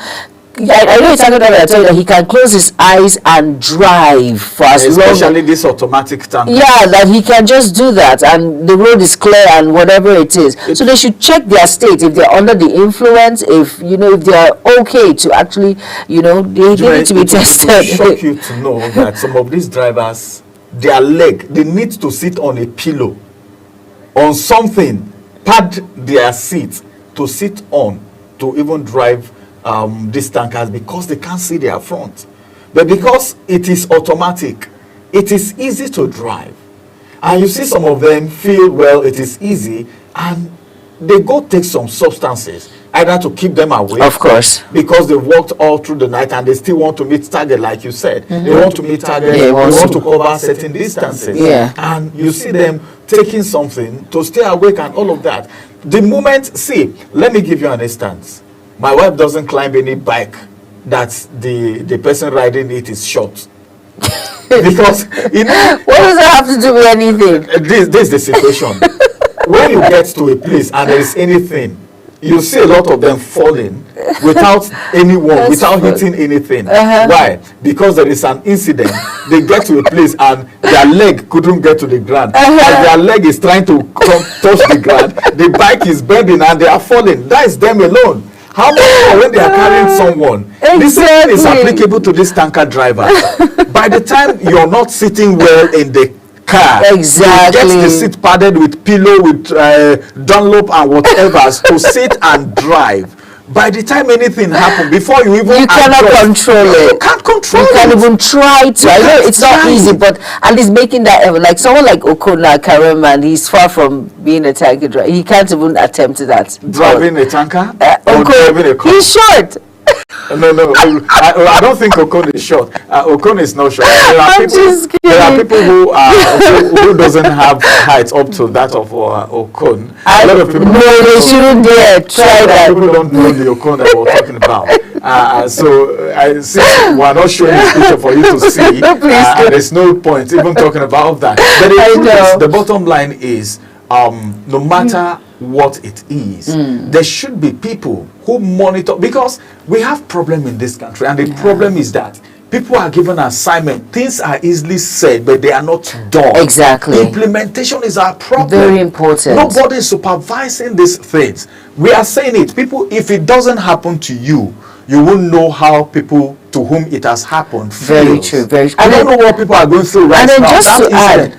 Speaker 2: I know it's tanker driver that tell you that he can close his eyes and drive for as long.
Speaker 1: Especially this automatic tanker.
Speaker 2: Yeah, that he can just do that, and the road is clear and whatever it is. So they should check their state, if they're under the influence, if if they are okay to actually, they need to be tested.
Speaker 1: It will shock you to know that some of these drivers, their leg, they need to sit on a pillow, on something, pad their seat to sit on to even drive these tankers, because they can't see their front. But because it is automatic, it is easy to drive. And you see some of them feel, well, it is easy, and they go take some substances, either to keep them awake.
Speaker 2: Of course.
Speaker 1: Because they walked all through the night and they still want to meet target, like you said. They want to meet target, they want to cover certain distances.
Speaker 2: Yeah.
Speaker 1: And you see them taking something to stay awake and all of that. The moment, let me give you an instance. My wife doesn't climb any bike that the person riding it is short. Because,
Speaker 2: what does that have to do with anything?
Speaker 1: This is the situation. When you get to a place and there is anything, you see a lot of them falling without anyone, without hitting anything. Why? Because there is an incident. They get to a place and their leg couldn't get to the ground. As their leg is trying to touch the ground, the bike is bending and they are falling. That is them alone. How much more when they are carrying someone? This is applicable to this tanker driver. By the time you're not sitting well in the car, you get the seat padded with pillow, with Dunlop and whatever to sit and drive. By the time anything happens, before you even
Speaker 2: cannot control it.
Speaker 1: You can't control it.
Speaker 2: You can't even try to. I know it's not easy, but at least making that effort. Like someone like Okona Karaman, he's far from being a tanker driver. He can't even attempt that.
Speaker 1: Driving a tanker or driving a car?
Speaker 2: He's short.
Speaker 1: No. I don't think Okon is short. Okon is not short. There are people who doesn't have height up to that of Okon. A lot of people.
Speaker 2: No, they shouldn't dare try that.
Speaker 1: People don't know the Okon that we're talking about. So since we're not showing this picture for you to see, there's no point even talking about that. But the bottom line is, no matter what it is, there should be people who monitor, because we have problem in this country, and the problem is that people are given assignment, things are easily said, but they are not done.
Speaker 2: Exactly.
Speaker 1: Implementation is our problem.
Speaker 2: Very important.
Speaker 1: Nobody is supervising these things. We are saying it, people, if it doesn't happen to you, you won't know how people to whom it has happened feels.
Speaker 2: Very true, very true.
Speaker 1: I don't know what people are going through right now.
Speaker 2: And then just to add,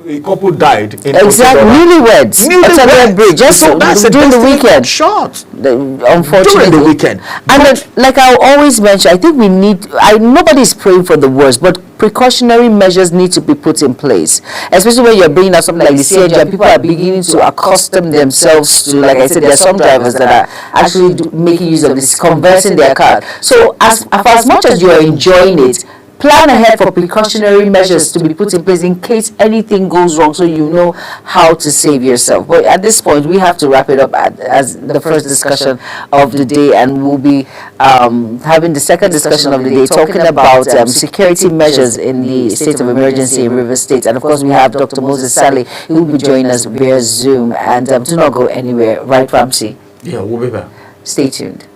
Speaker 1: a couple died in
Speaker 2: exactly, newlyweds. Bridge, just
Speaker 1: so that's
Speaker 2: during the weekend.
Speaker 1: Short.
Speaker 2: Unfortunately.
Speaker 1: During the weekend.
Speaker 2: And then, like I always mention, I think we need, nobody's praying for the worst, but precautionary measures need to be put in place, especially when you're bringing out something like the CNG, and people are beginning to accustom themselves to, like I said, there are some drivers that are actually making use of this, converting their car. So for as much as you are enjoying it, plan ahead for precautionary measures to be put in place in case anything goes wrong, so you know how to save yourself. But at this point, we have to wrap it up as the first discussion of the day, and we'll be having the second discussion of the day, talking about security measures in the state of emergency in Rivers State. And of course, we have Dr. Moses Saleh, who will be joining us via Zoom. And do not go anywhere, right, Ramsey?
Speaker 1: Yeah, we'll be back.
Speaker 2: Stay tuned.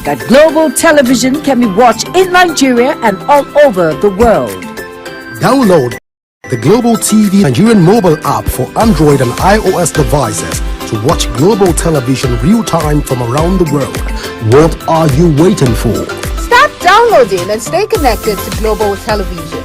Speaker 10: That global television can be watched in Nigeria and all over the world.
Speaker 4: Download the Global TV Nigerian mobile app for Android and iOS devices to watch global television real-time from around the world. What are you waiting for?
Speaker 5: Start downloading and stay connected to Global Television.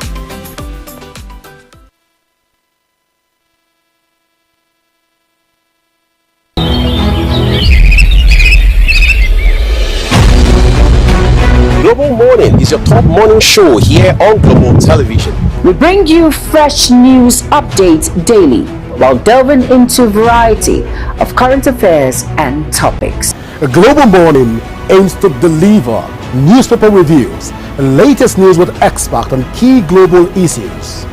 Speaker 6: Global Morning is your top morning show here on Global Television.
Speaker 10: We bring you fresh news updates daily while delving into a variety of current affairs and topics.
Speaker 4: A Global Morning aims to deliver newspaper reviews and latest news with experts on key global issues.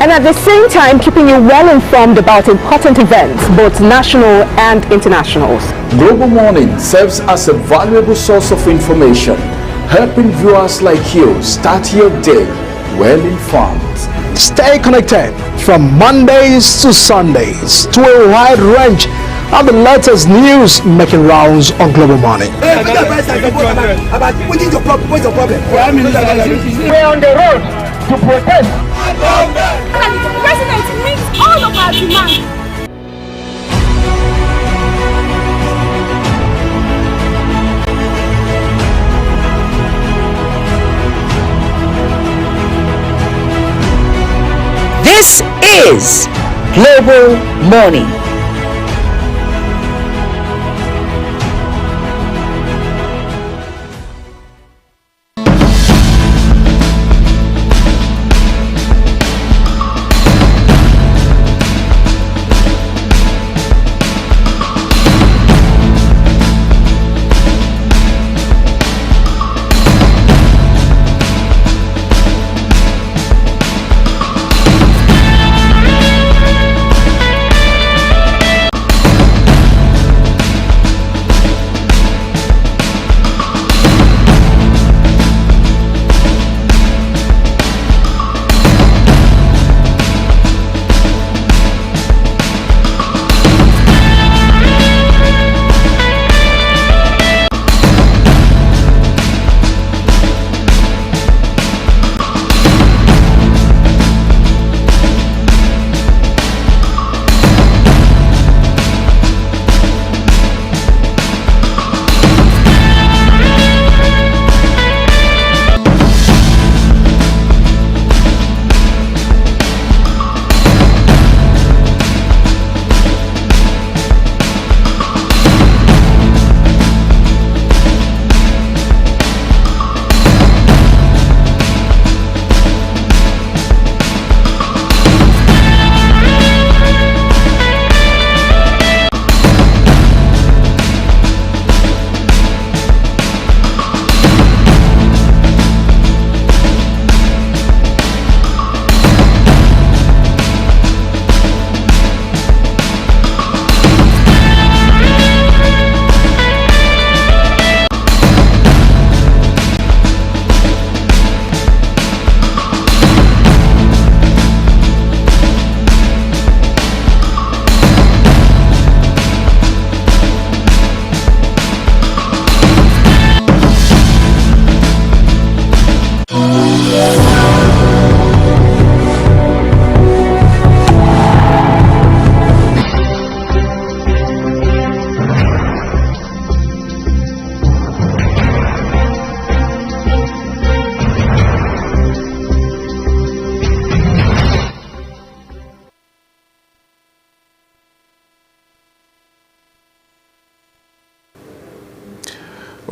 Speaker 7: And at the same time, keeping you well informed about important events, both national and internationals.
Speaker 1: Global Morning serves as a valuable source of information, helping viewers like you start your day well informed.
Speaker 4: Stay connected from Mondays to Sundays to a wide range of the latest news making rounds on Global Morning.
Speaker 8: We're on the road to protest.
Speaker 9: And the president meets all of our demands.
Speaker 10: This is Global Morning.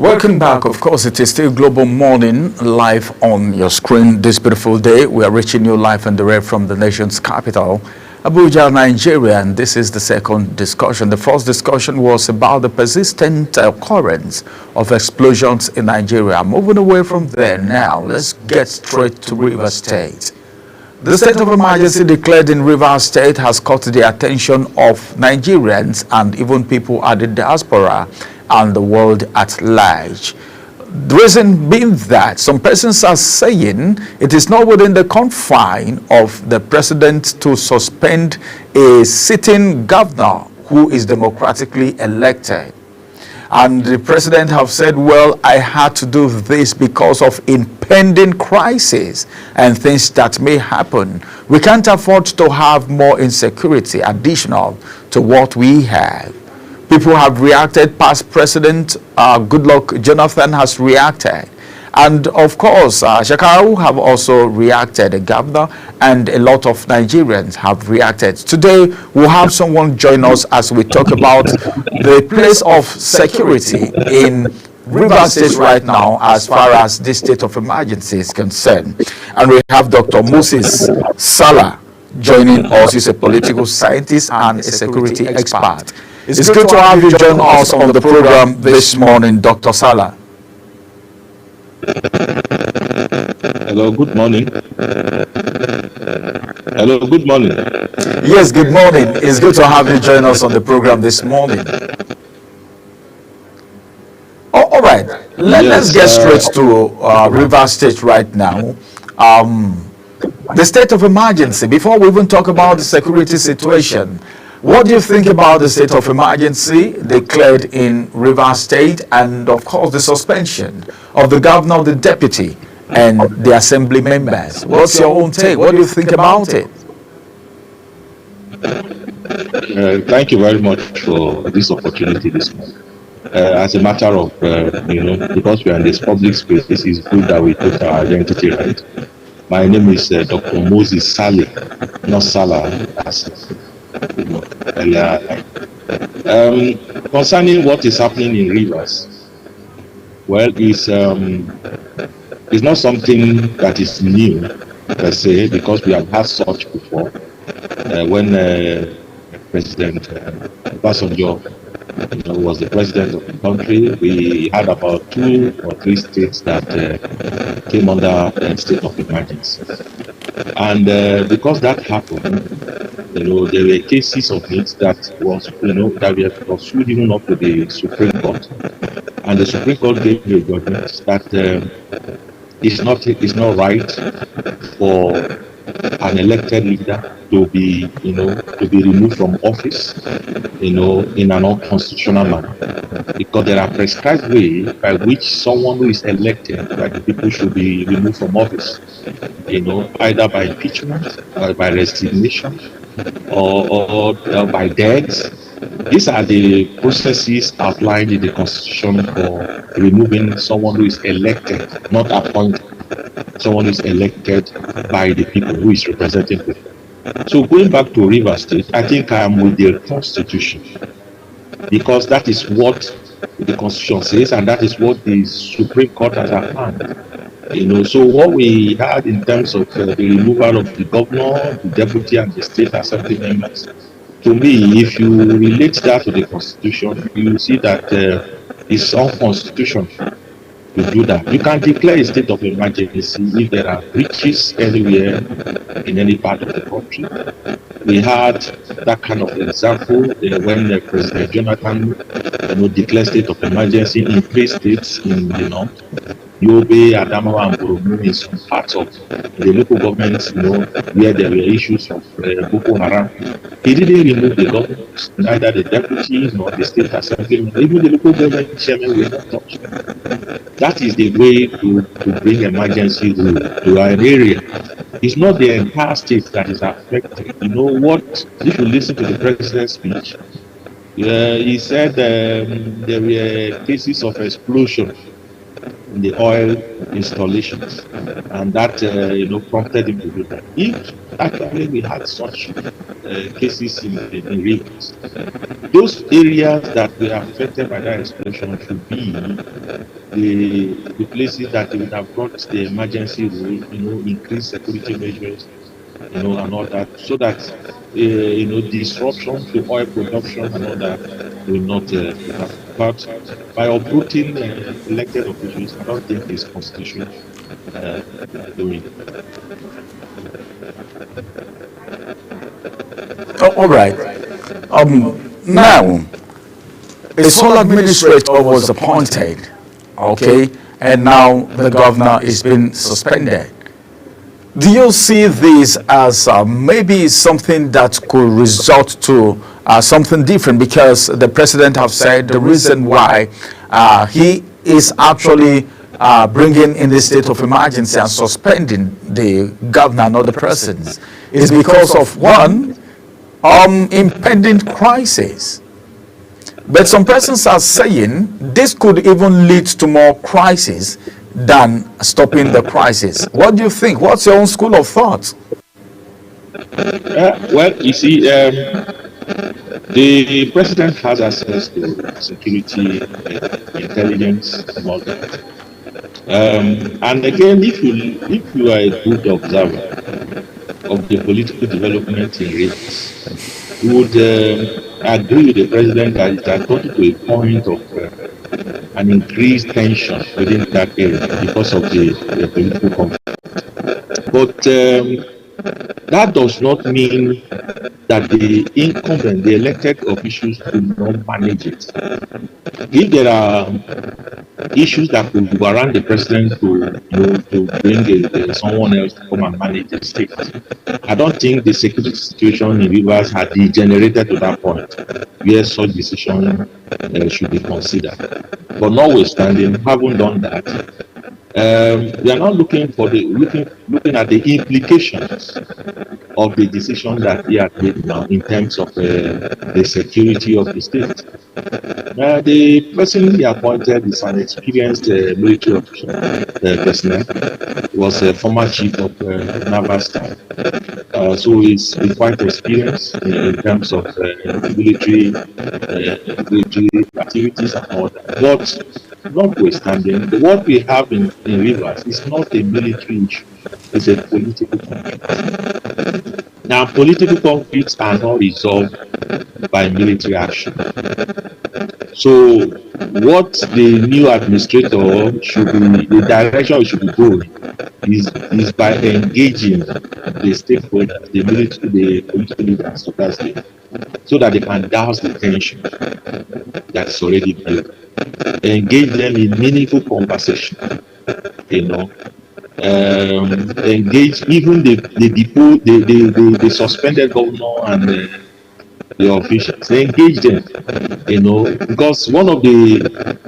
Speaker 1: Welcome back. Of course, it is still Global Morning live on your screen this beautiful day. We are reaching you live and direct from the nation's capital, Abuja, Nigeria, and this is the second discussion. The first discussion was about the persistent occurrence of explosions in Nigeria. Moving away from there now, let's get straight to Rivers State. The state of emergency declared in Rivers State has caught the attention of Nigerians and even people at the diaspora and the world at large. The reason being that some persons are saying it is not within the confine of the president to suspend a sitting governor who is democratically elected. And the president have said, well, I had to do this because of impending crisis and things that may happen. We can't afford to have more insecurity additional to what we have. People have reacted. Past President Goodluck Jonathan has reacted. And of course, Shekaru have also reacted, the governor, and a lot of Nigerians have reacted. Today, we'll have someone join us as we talk about the place of security in Rivers State right now as far as this state of emergency is concerned. And we have Dr. Moses Salah joining us. He's a political scientist and a security expert. It's good to have you join us on the program this morning, Dr. Salah.
Speaker 17: Hello, good morning. Hello, good morning.
Speaker 1: Yes, good morning. It's good to have you join us on the program this morning. All right, let's get straight to Rivers State right now. The state of emergency, before we even talk about the security situation, what do you think about the state of emergency declared in Rivers State and, of course, the suspension of the governor, the deputy, and the assembly members? What's your own take? What do you think about it?
Speaker 17: Thank you very much for this opportunity this morning. As a matter of, because we are in this public space, this is good that we put our identity right. My name is Dr. Moses Saleh, not Salah. Concerning what is happening in Rivers, well, it's not something that is new per se, because we have had such before. When President Obasanjo was the president of the country, we had about 2 or 3 states that came under a state of emergency. And because that happened, there were cases of it that was, that we had pursued even up to the Supreme Court, and the Supreme Court gave a judgment that it's not right for an elected leader to be, to be removed from office, in an unconstitutional manner, because there are prescribed ways by which someone who is elected by the people should be removed from office, either by impeachment, or by resignation, or by death. These are the processes outlined in the Constitution for removing someone who is elected, not appointed. Someone who is elected by the people, who is representing them. So going back to Rivers State, I think I am with the Constitution, because that is what the Constitution says, and that is what the Supreme Court has affirmed. So what we had in terms of the removal of the governor, the deputy, and the state assembly members, to me, if you relate that to the Constitution, you see that it's unconstitutional to do that. You can declare a state of emergency if there are breaches anywhere in any part of the country. We had that kind of example when President Jonathan declared state of emergency in 3 states in the north, Yobe, Adamawa, and Borno, in some parts of the local governments, where there were issues of Boko Haram. He didn't remove the government, neither the deputy nor the state assembly, even the local government chairman were not touched. That is the way to bring emergency rule to an area. It's not the entire state that is affected. If you listen to the president's speech, he said there were cases of explosion in the oil installations, and that prompted him to do that. If actually we had such cases in rivers, those areas that were affected by that explosion should be the places that they would have brought the emergency rule, increase security measures, and all that, so that disruption to oil production and all that will not happen. But by uprooting elected officials, I don't think it's constitutional doing it.
Speaker 1: All right. Now, a sole administrator was appointed, okay, and now the governor is being suspended. Do you see this as maybe something that could result to something different? Because the president have said the reason why he is actually bringing in the state of emergency and suspending the governor, not the president, is because of one, impending crisis. But some persons are saying this could even lead to more crisis than stopping the crisis. What do you think? What's your own school of thought?
Speaker 17: Well, you see, the president has access to security, intelligence, and all that. And again, if you are a good observer of the political development in Rivers, you would agree with the president that it has gotten to a point of an increased tension within that area because of the political conflict. But that does not mean that the incumbent, the elected officials do not manage it. If there are issues that could warrant the president to bring someone else to come and manage the state, I don't think the security situation in Rivers had degenerated to that point where such decision should be considered. But notwithstanding, having done that, we are now looking at the implications of the decision that he had made now in terms of the security of the state. The person he appointed is an experienced military official personnel. He was a former chief of naval staff, so he's quite experienced in terms of military activities and all that. But notwithstanding, what we have in Rivers is not a military issue, it's a political conflict. Now, political conflicts are not resolved by military action. So, what the new administrator should be, the direction should be going, is by engaging the stakeholders, the political leaders of that state, so that they can douse the tension that's already built. Engage them in meaningful conversation, engage even the suspended governor and the officials, engage them, because one of the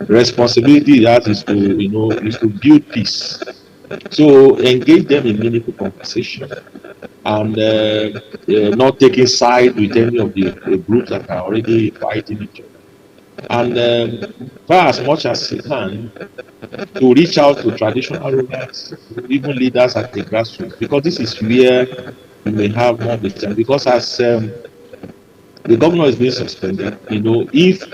Speaker 17: responsibilities that is to build peace. So engage them in meaningful conversation and not taking side with any of the groups that are already fighting each other. And try as much as you can to reach out to traditional rulers, even leaders at the grassroots, because this is where you may have more wisdom. Because as the governor is being suspended, if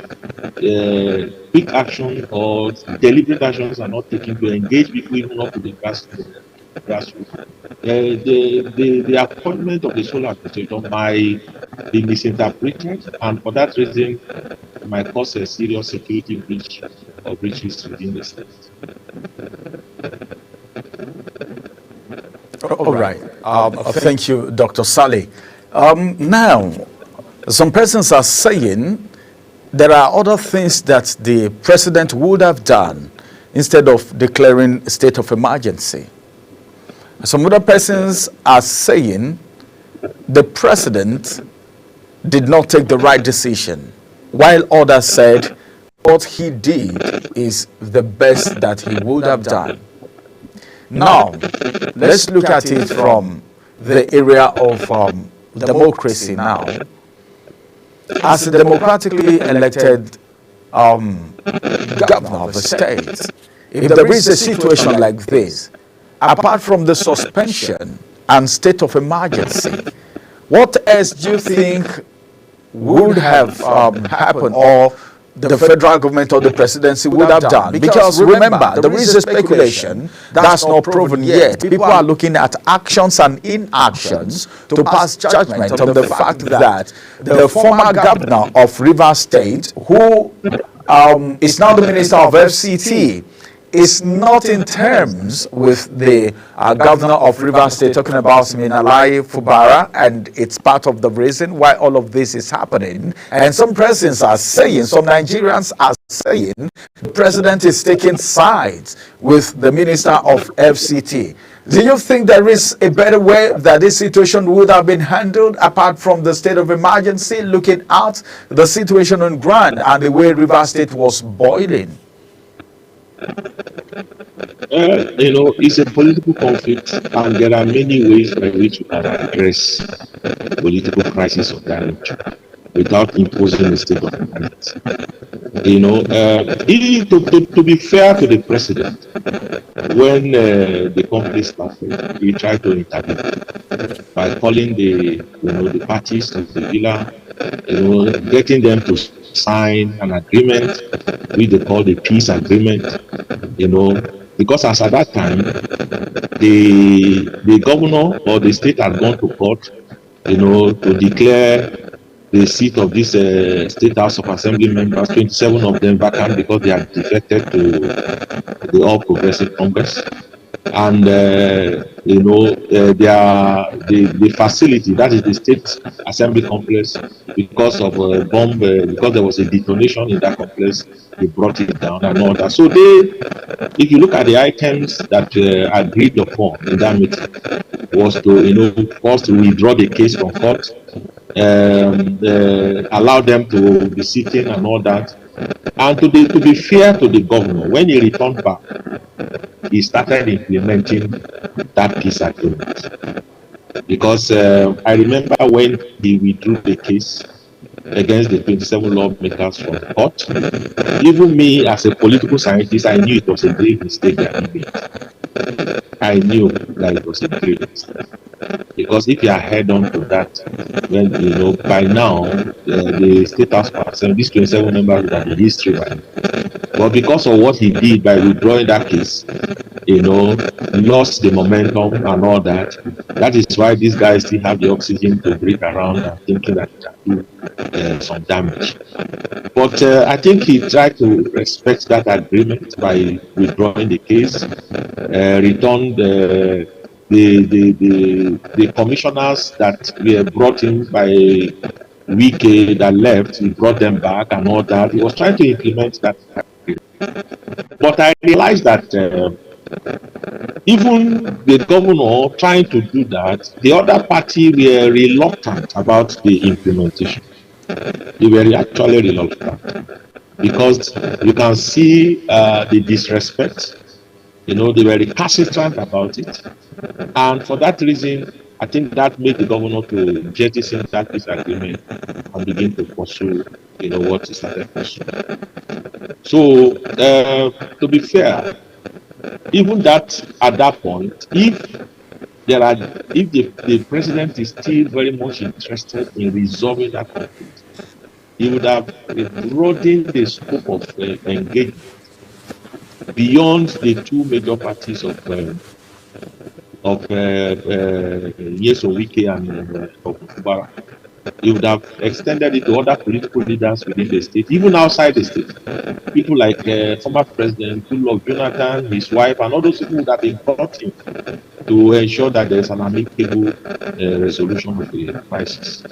Speaker 17: quick action or deliberate actions are not taken to engage people even up to the grassroots, the appointment of the sole administrator might be misinterpreted, and for that reason might cause a serious security breach or breaches within the state.
Speaker 1: All right. Thank you, Dr. Saleh. Now, some persons are saying there are other things that the president would have done instead of declaring a state of emergency. Some other persons are saying the president did not take the right decision, while others said what he did is the best that he would have done. Now, let's look at it from the area of democracy now. As a democratically elected governor of the state, if there is a situation like this, apart from the suspension and state of emergency, what else do you think would have happened, or the federal government or the presidency would have done? Because remember, there is a speculation that's not proven yet. People are looking at actions and inactions to pass judgment on the fact that the former governor of Rivers State, who is now the minister of FCT, is not in terms with the governor of Rivers State, talking about Siminalayi Fubara, and it's part of the reason why all of this is happening. And some presidents are saying, some Nigerians are saying, the president is taking sides with the minister of FCT. Do you think there is a better way that this situation would have been handled apart from the state of emergency, looking at the situation on ground and the way Rivers State was boiling?
Speaker 17: It's a political conflict, and there are many ways by which we can address political crisis of that nature without imposing a state of emergency. To be fair to the president, when the conflict started, he tried to intervene by calling the parties to the villa, getting them to sign an agreement, which they call the peace agreement, because as at that time, the governor or the state had gone to court, to declare the seat of this State House of Assembly members, 27 of them vacant because they had defected to the All Progressive Congress. And the facility, that is the State Assembly complex, because of a bomb, because there was a detonation in that complex, they brought it down and all that. So if you look at the items that agreed upon in that meeting, was to first to withdraw the case from court, allow them to be sitting and all that. And to be fair to the governor, when he returned back, he started implementing that peace agreement. Because I remember when he withdrew the case against the 27 lawmakers from court, even me as a political scientist, I knew it was a grave mistake that he made. I knew that it was a grave mistake. Because if you are head on to that, then by now the State House of Assembly, these 27 members would have been history by now. But because of what he did by withdrawing that case, lost the momentum and all that. That is why these guys still have the oxygen to breathe around and thinking that they can do some damage. But I think he tried to respect that agreement by withdrawing the case, returned the commissioners that were brought in by Wike that left, he brought them back and all that. He was trying to implement that agreement. But I realized that even the governor trying to do that, the other party were reluctant about the implementation. They were actually reluctant because you can see the disrespect. They were recalcitrant about it, and for that reason, I think that made the governor to jettison that peace agreement and begin to pursue, what he started pursuing. So, to be fair, even that at that point, if the president is still very much interested in resolving that conflict, he would have broadened the scope of engagement beyond the two major parties of Nyesom Wike and of Fubara. He would have extended it to other political leaders within the state, even outside the state. People like former President Goodluck Jonathan, his wife, and all those people that have brought in to ensure that there's an amicable resolution of the crisis.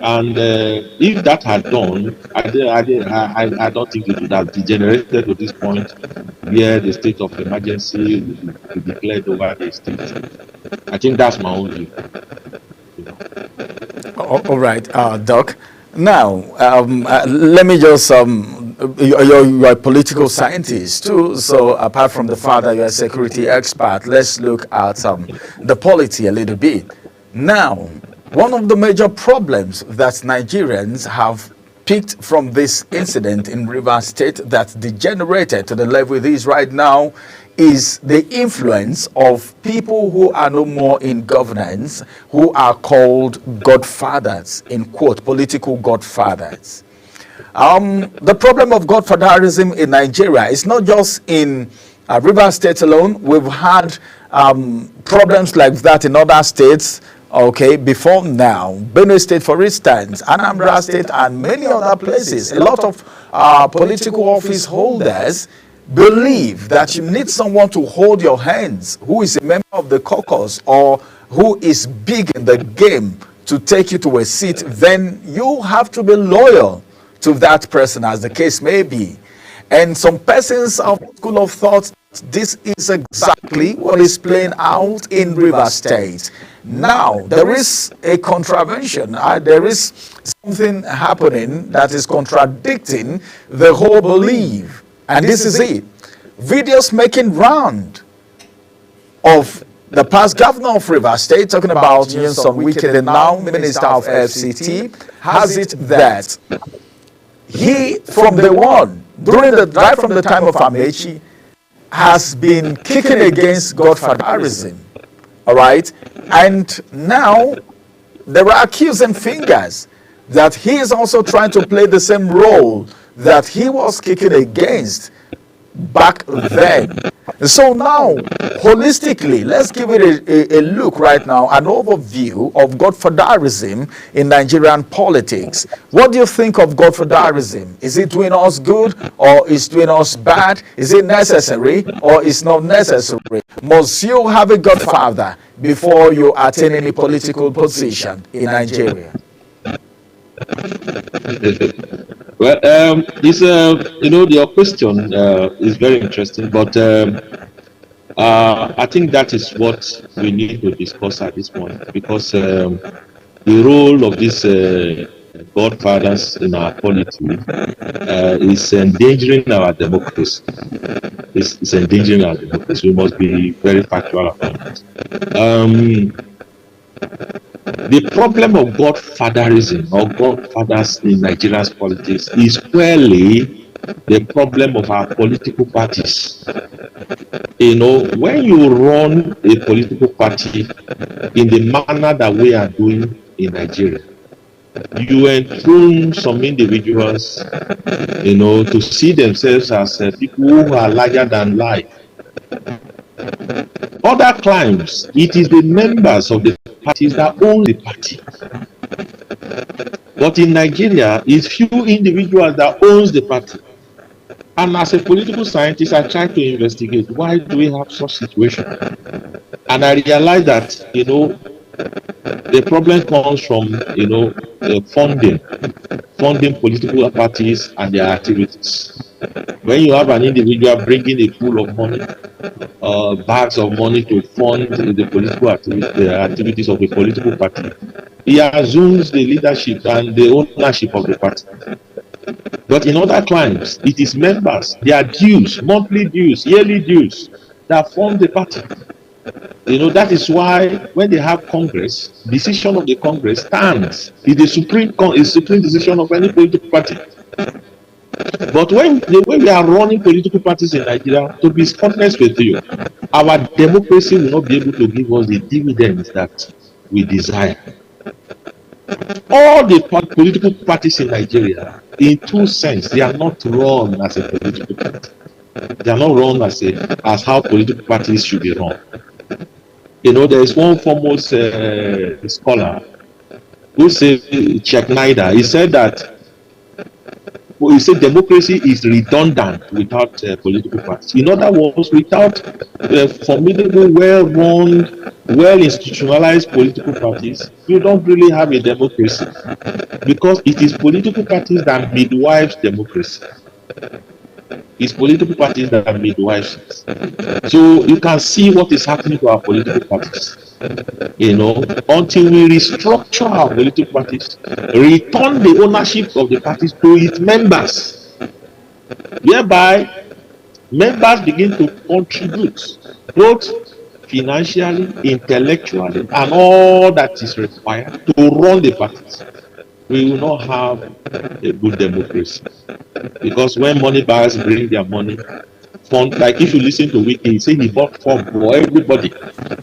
Speaker 17: And if that had done, I don't think it would have degenerated to this point where the state of emergency would be declared over the state. I think that's my own view.
Speaker 1: All right, Doc. Now, let me just, you're a political scientist too, so apart from the fact that you're a security expert, let's look at the polity a little bit. Now, one of the major problems that Nigerians have picked from this incident in Rivers State that degenerated to the level it is right now is the influence of people who are no more in governance, who are called godfathers, in quote, political godfathers. The problem of godfatherism in Nigeria is not just in Rivers State alone. We've had problems like that in other states, okay, before now. Benue State, for instance, Anambra State, and many other places. A lot of political office holders believe that you need someone to hold your hands who is a member of the caucus or who is big in the game to take you to a seat. Then you have to be loyal to that person, as the case may be. And some persons of school of thought, this is exactly what is playing out in Rivers State. Now, there is a contravention. There is something happening that is contradicting the whole belief. And this is it. Videos making round of the past governor of Rivers State, talking about Nyesom Wike, the now minister of FCT, has it that he, from the one, right from the time of Amechi, has been kicking against godfatherism. All right? And now there are accusing fingers that he is also trying to play the same role that he was kicking against back then. So now, holistically, let's give it a look right now, an overview of godfatherism in Nigerian politics. What do you think of godfatherism? Is it doing us good or is it doing us bad? Is it necessary or is not necessary? Must you have a godfather before you attain any political position in Nigeria?
Speaker 17: Well, your question is very interesting, but I think that is what we need to discuss at this point, because the role of these godfathers in our polity is endangering our democracy. It's endangering our democracy. We must be very factual about it. The problem of godfatherism or godfathers in Nigeria's politics is clearly the problem of our political parties. When you run a political party in the manner that we are doing in Nigeria, you enthrone some individuals, to see themselves as people who are larger than life. Other climes, it is the members of the parties that own the party. But in Nigeria, it's few individuals that owns the party. And as a political scientist, I try to investigate why do we have such situation. And I realize that, the problem comes from, funding political parties and their activities. When you have an individual bringing a pool of money, bags of money to fund the political activities of a political party, he assumes the leadership and the ownership of the party. But in other climes, it is members, their dues, monthly dues, yearly dues, that form the party. That is why when they have Congress, decision of the Congress stands. It's the supreme decision of any political party. But the way we are running political parties in Nigeria, to be honest with you, our democracy will not be able to give us the dividends that we desire. All the political parties in Nigeria, in two sense, they are not run as a political party. They are not run as how political parties should be run. There is one famous scholar who said, Chuck Snyder, he said that democracy is redundant without political parties. In other words, without formidable, well-run, well-institutionalized political parties, you don't really have a democracy, because it is political parties that midwives democracy. It's political parties that are midwives. So you can see what is happening to our political parties. Until we restructure our political parties, return the ownership of the parties to its members, whereby members begin to contribute both financially, intellectually, and all that is required to run the parties. we will not have a good democracy. Because when money buyers bring their money, fund, like if you listen to Wiki, he said he bought fund for everybody,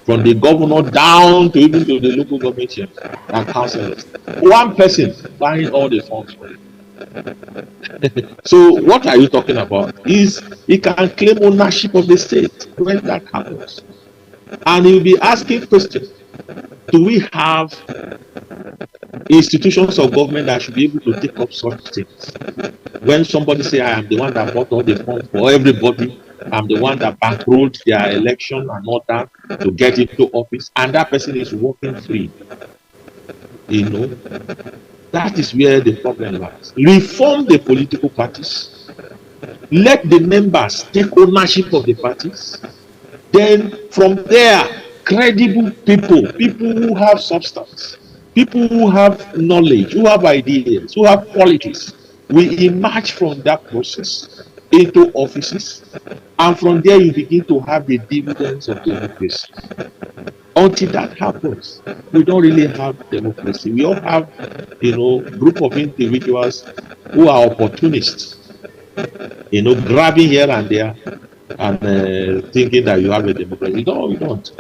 Speaker 17: from the governor down to even to the local government and councillors. One person buying all the funds for him. So what are you talking about? Is he can claim ownership of the state when that happens. And he'll be asking questions. Do we have institutions of government that should be able to take up such things? When somebody say, I am the one that bought all the funds for everybody, I'm the one that bankrolled their election and all that to get into office, and that person is working free. You know, that is where the problem lies. Reform the political parties. Let the members take ownership of the parties. Then from there, credible people who have substance, people who have knowledge, who have ideas, who have qualities, will emerge from that process into offices, and from there you begin to have the dividends of democracy. Until that happens, we don't really have democracy. We all have, group of individuals who are opportunists, grabbing here and there and thinking that you have a democracy. We don't.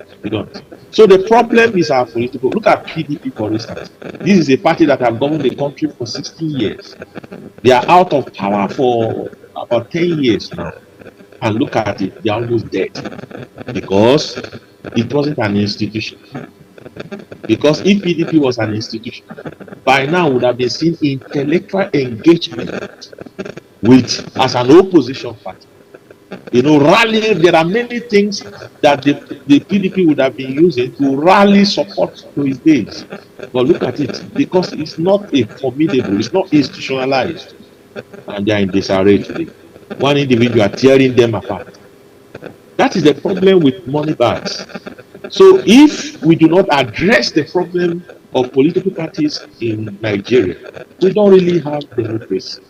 Speaker 17: So the problem is our political. Look at PDP, for instance. This is a party that has governed the country for 60 years. They are out of power for about 10 years now. And look at it, they are almost dead. Because it wasn't an institution. Because if PDP was an institution, by now would have been seen intellectual engagement with as an opposition party. Rally, there are many things that the PDP would have been using to rally support to his base. But look at it, because it's not a formidable, it's not institutionalized. And they are in disarray today. One individual tearing them apart. That is the problem with money bags. So if we do not address the problem of political parties in Nigeria, we don't really have democracy.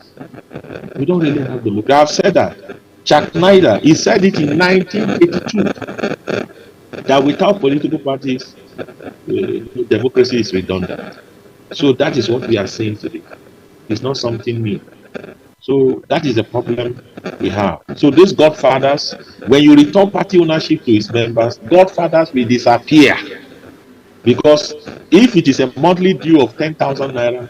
Speaker 17: We don't really have democracy. I've said that. Chuck Snyder, he said it in 1982, that without political parties, democracy is redundant. So that is what we are saying today. It's not something new. So that is the problem we have. So these godfathers, when you return party ownership to its members, godfathers will disappear. Because if it is a monthly due of 10,000 naira,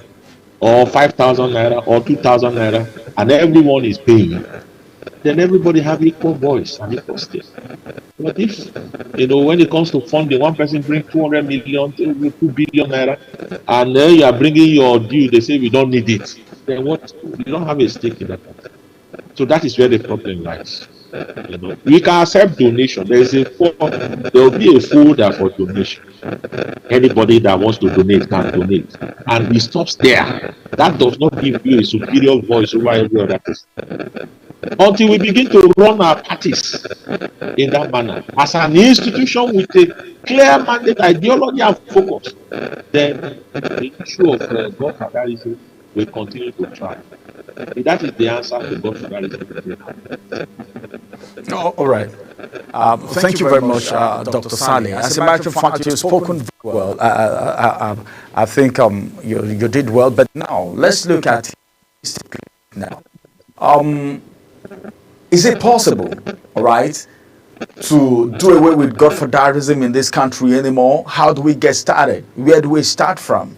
Speaker 17: or 5,000 naira, or 2,000 naira, and everyone is paying, then everybody have equal voice and equal stake. But if, when it comes to funding, one person brings 200 million, 2 billion naira, and then you are bringing your due, they say we don't need it. Then what? You don't have a stake in that. So that is where the problem lies. We can accept donation. There will be a folder for donation. Anybody that wants to donate can donate, and it stops there. That does not give you a superior voice over every other person. Until we begin to run our parties in that manner, as an institution with a clear mandate, ideology, and focus, then the issue of godfatherism will continue to thrive. That is the answer to godfatherism.
Speaker 1: All right. Thank you very much, Dr. Sani. As a matter of fact, you've spoken very well. I think you did well. But now, let's look at history now. Is it possible, all right, to do away with godfatherism in this country anymore? How do we get started? Where do we start from?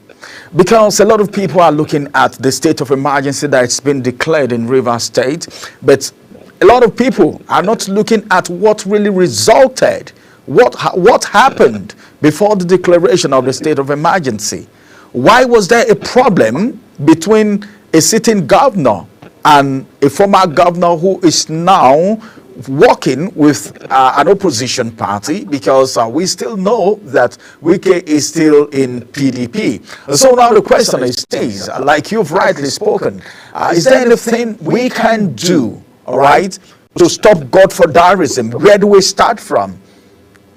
Speaker 1: Because a lot of people are looking at the state of emergency that's been declared in Rivers State, but a lot of people are not looking at what really resulted, what happened before the declaration of the state of emergency. Why was there a problem between a sitting governor and a former governor who is now working with an opposition party? Because we still know that Wike is still in PDP. So now the question is, like you've rightly spoken, is there anything we can do, all right, to stop godfatherism? Where do we start from?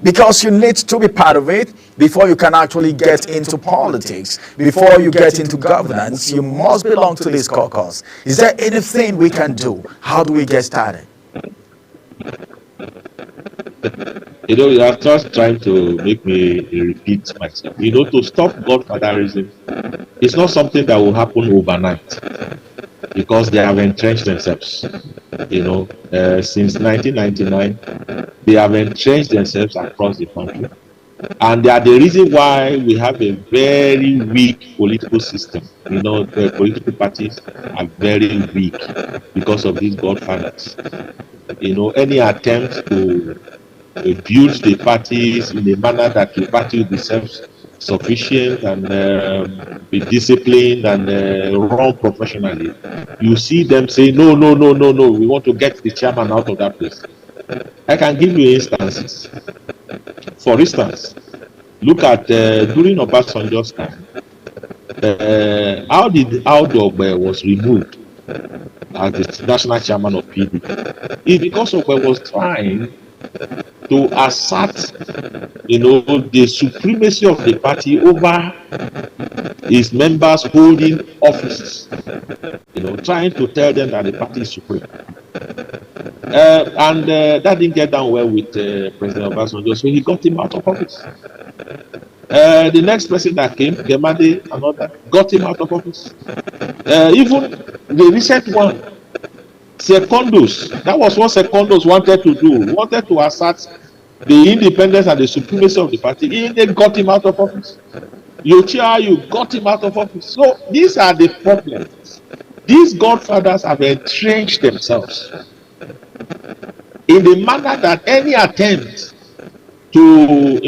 Speaker 1: Because you need to be part of it before you can actually get into politics. Before you get into governance, you must belong to this caucus. Is there anything we can do? How do we get started?
Speaker 17: You are just trying to make me repeat myself. To stop godfatherism, it's not something that will happen overnight because they have entrenched themselves. Since 1999, they have entrenched themselves across the country. And they are the reason why we have a very weak political system. The political parties are very weak because of these godfathers. Any attempt to build the parties in a manner that the party will be self-sufficient and be disciplined and run professionally, you see them say, no, we want to get the chairman out of that place. I can give you instances. For instance, look at during Obasanjo's time, how Ogbe was removed as the national chairman of PDP. It's because Ogbe was trying to assert, the supremacy of the party over its members holding offices. Trying to tell them that the party is supreme. And that didn't get down well with President Obasanjo, so he got him out of office. The next person that came, Gemade, another, got him out of office. Even the recent one, Secondus, that was what Secondus wanted to do. He wanted to assert the independence and the supremacy of the party. They got him out of office. You got him out of office. So these are the problems. These godfathers have entrenched themselves in the manner that any attempt to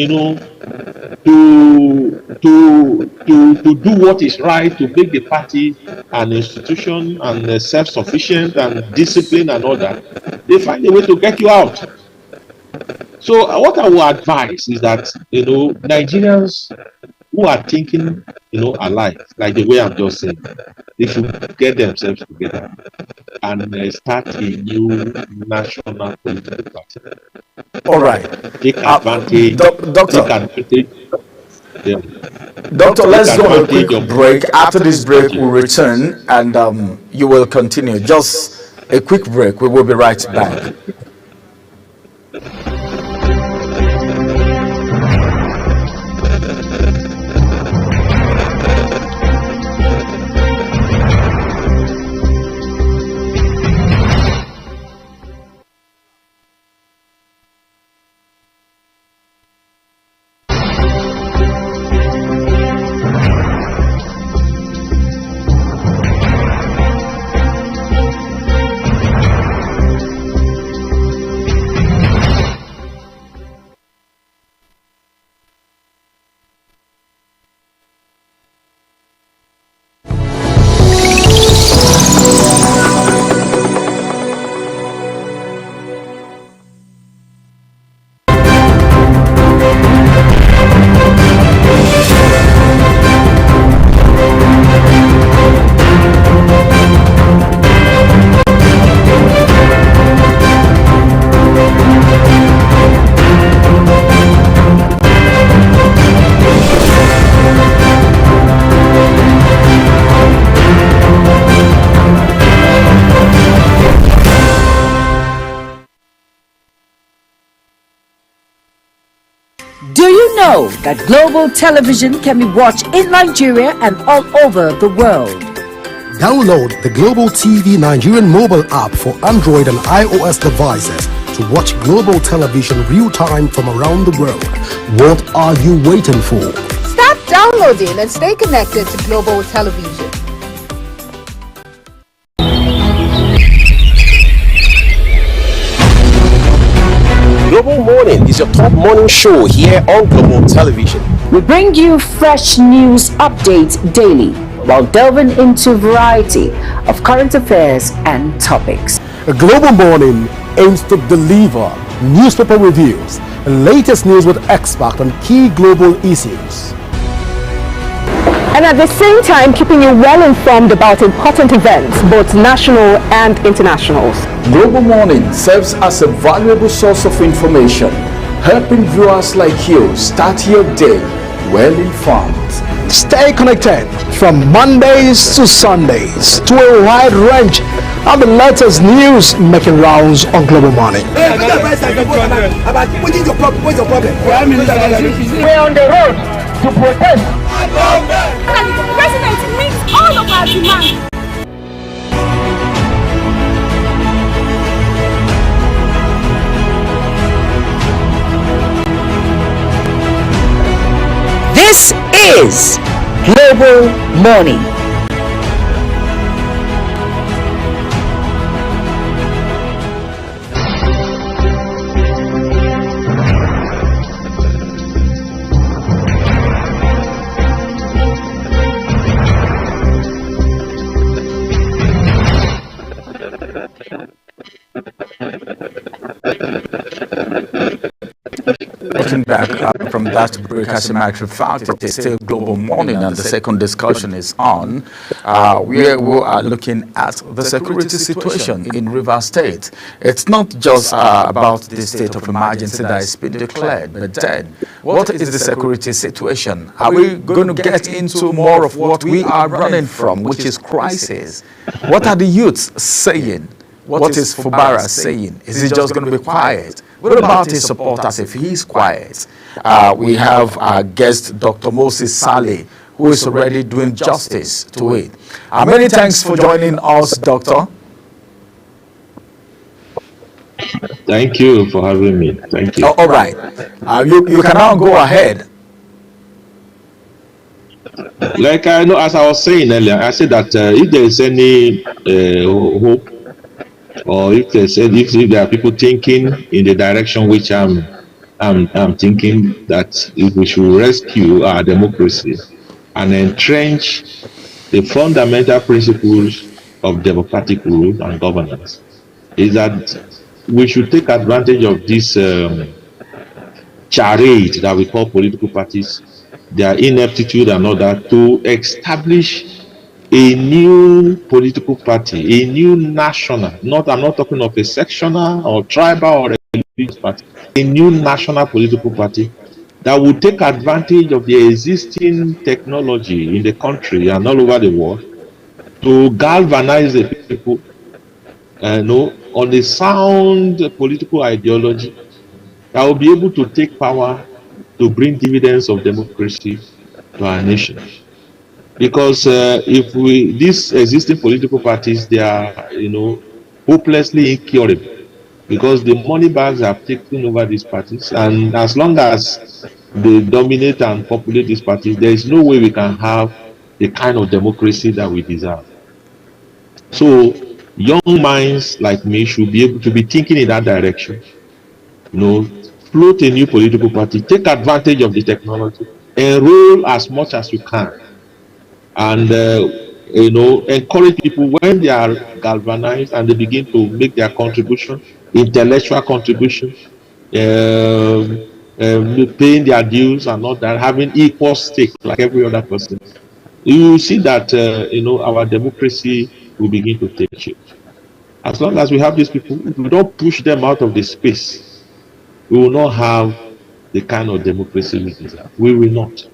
Speaker 17: do what is right, to make the party an institution and self-sufficient and disciplined and all that, they find a way to get you out. So what I would advise is that Nigerians who are thinking alike, like the way I'm just saying, they should get themselves together and start a new national political party.
Speaker 1: All right.
Speaker 17: Take advantage.
Speaker 1: Doctor, let's go on a quick break. After this break, we'll return and you will continue. Just a quick break. We will be right back.
Speaker 10: That global television can be watched in Nigeria and all over the world.
Speaker 4: Download the Global TV Nigerian mobile app for Android and iOS devices to watch global television real-time from around the world. What are you waiting for?
Speaker 5: Start downloading and stay connected to Global Television.
Speaker 6: Global Morning is your top morning show here on Global Television.
Speaker 10: We bring you fresh news updates daily while delving into a variety of current affairs and topics.
Speaker 4: A Global Morning aims to deliver newspaper reviews and latest news with experts on key global issues.
Speaker 7: And at the same time, keeping you well informed about important events, both national and international.
Speaker 1: Global Morning serves as a valuable source of information, helping viewers like you start your day well informed.
Speaker 4: Stay connected from Mondays to Sundays to a wide range and the latest news making rounds on Global Morning.
Speaker 8: We're on the road to protest.
Speaker 9: The president meets all of our demands.
Speaker 10: This is Global Morning.
Speaker 1: Looking back from that break, as a matter of fact, it is still Global Morning, and the second discussion is on, where we are looking at the security situation in Rivers State. It's not just about the state of emergency that has been declared, but then, what is the security situation? Are we going to get into more of what we are running from, which is crisis? What are the youths saying? What is Fubara saying? Is he just going to be quiet? What about his supporters if he's quiet? We have our guest, Dr. Moses Saleh, who is already doing justice to it. Many thanks for joining us, Doctor.
Speaker 17: Thank you for having me. Thank you.
Speaker 1: All right. You can now go ahead.
Speaker 17: Like I know, as I was saying earlier, I said that if there is any hope, or if there are people thinking in the direction which I'm thinking, that if we should rescue our democracy and entrench the fundamental principles of democratic rule and governance, is that we should take advantage of this charade that we call political parties, their ineptitude and all that, to establish a new political party, a new national, I'm not talking of a sectional or tribal or a religious party, a new national political party that will take advantage of the existing technology in the country and all over the world to galvanize the people on a sound political ideology that will be able to take power to bring dividends of democracy to our nation. Because if these existing political parties, they are, hopelessly incurable, because the money bags have taken over these parties, and as long as they dominate and populate these parties, there is no way we can have the kind of democracy that we deserve. So young minds like me should be able to be thinking in that direction, float a new political party, take advantage of the technology, enroll as much as you can, and encourage people when they are galvanized and they begin to make their contribution, intellectual contribution, paying their dues and all that, having equal stake like every other person. You will see that our democracy will begin to take shape. As long as we have these people, if we don't push them out of the space, we will not have the kind of democracy we deserve. We will not.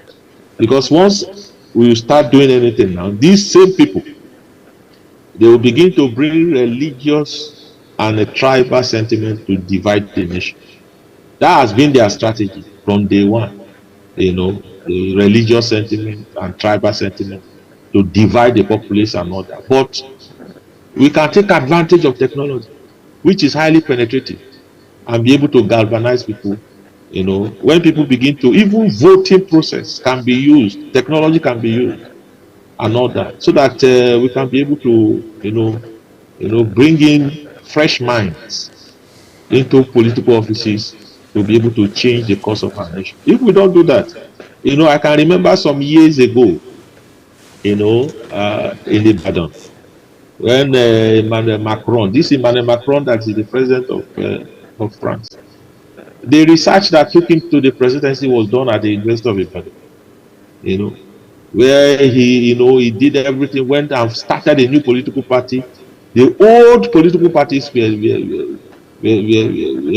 Speaker 17: Because once we will start doing anything now, these same people, they will begin to bring religious and a tribal sentiment to divide the nation. That has been their strategy from day one, the religious sentiment and tribal sentiment to divide the populace and all that. But we can take advantage of technology, which is highly penetrative, and be able to galvanize people. When people begin to, even voting process can be used, technology can be used, and all that, so that we can be able to, bring in fresh minds into political offices to be able to change the course of our nation. If we don't do that, I can remember some years ago, in Ibadan, when Emmanuel Macron, that is the president of France, the research that took him to the presidency was done at the University of Ibadan, where he did everything, went and started a new political party. The old political parties were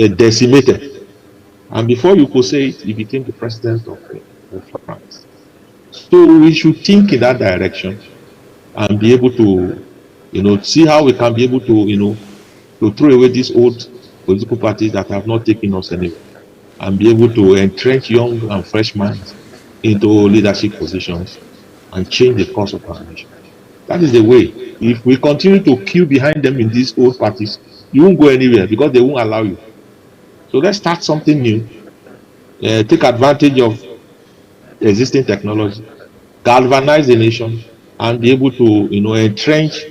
Speaker 17: decimated, and before you could say it, he became the president of France. So we should think in that direction and be able to see how we can be able to, to throw away these old political parties that have not taken us anywhere, and be able to entrench young and fresh minds into leadership positions and change the course of our nation. That is the way. If we continue to queue behind them in these old parties, you won't go anywhere because they won't allow you. So let's start something new. Take advantage of existing technology, galvanize the nation, and be able to, entrench,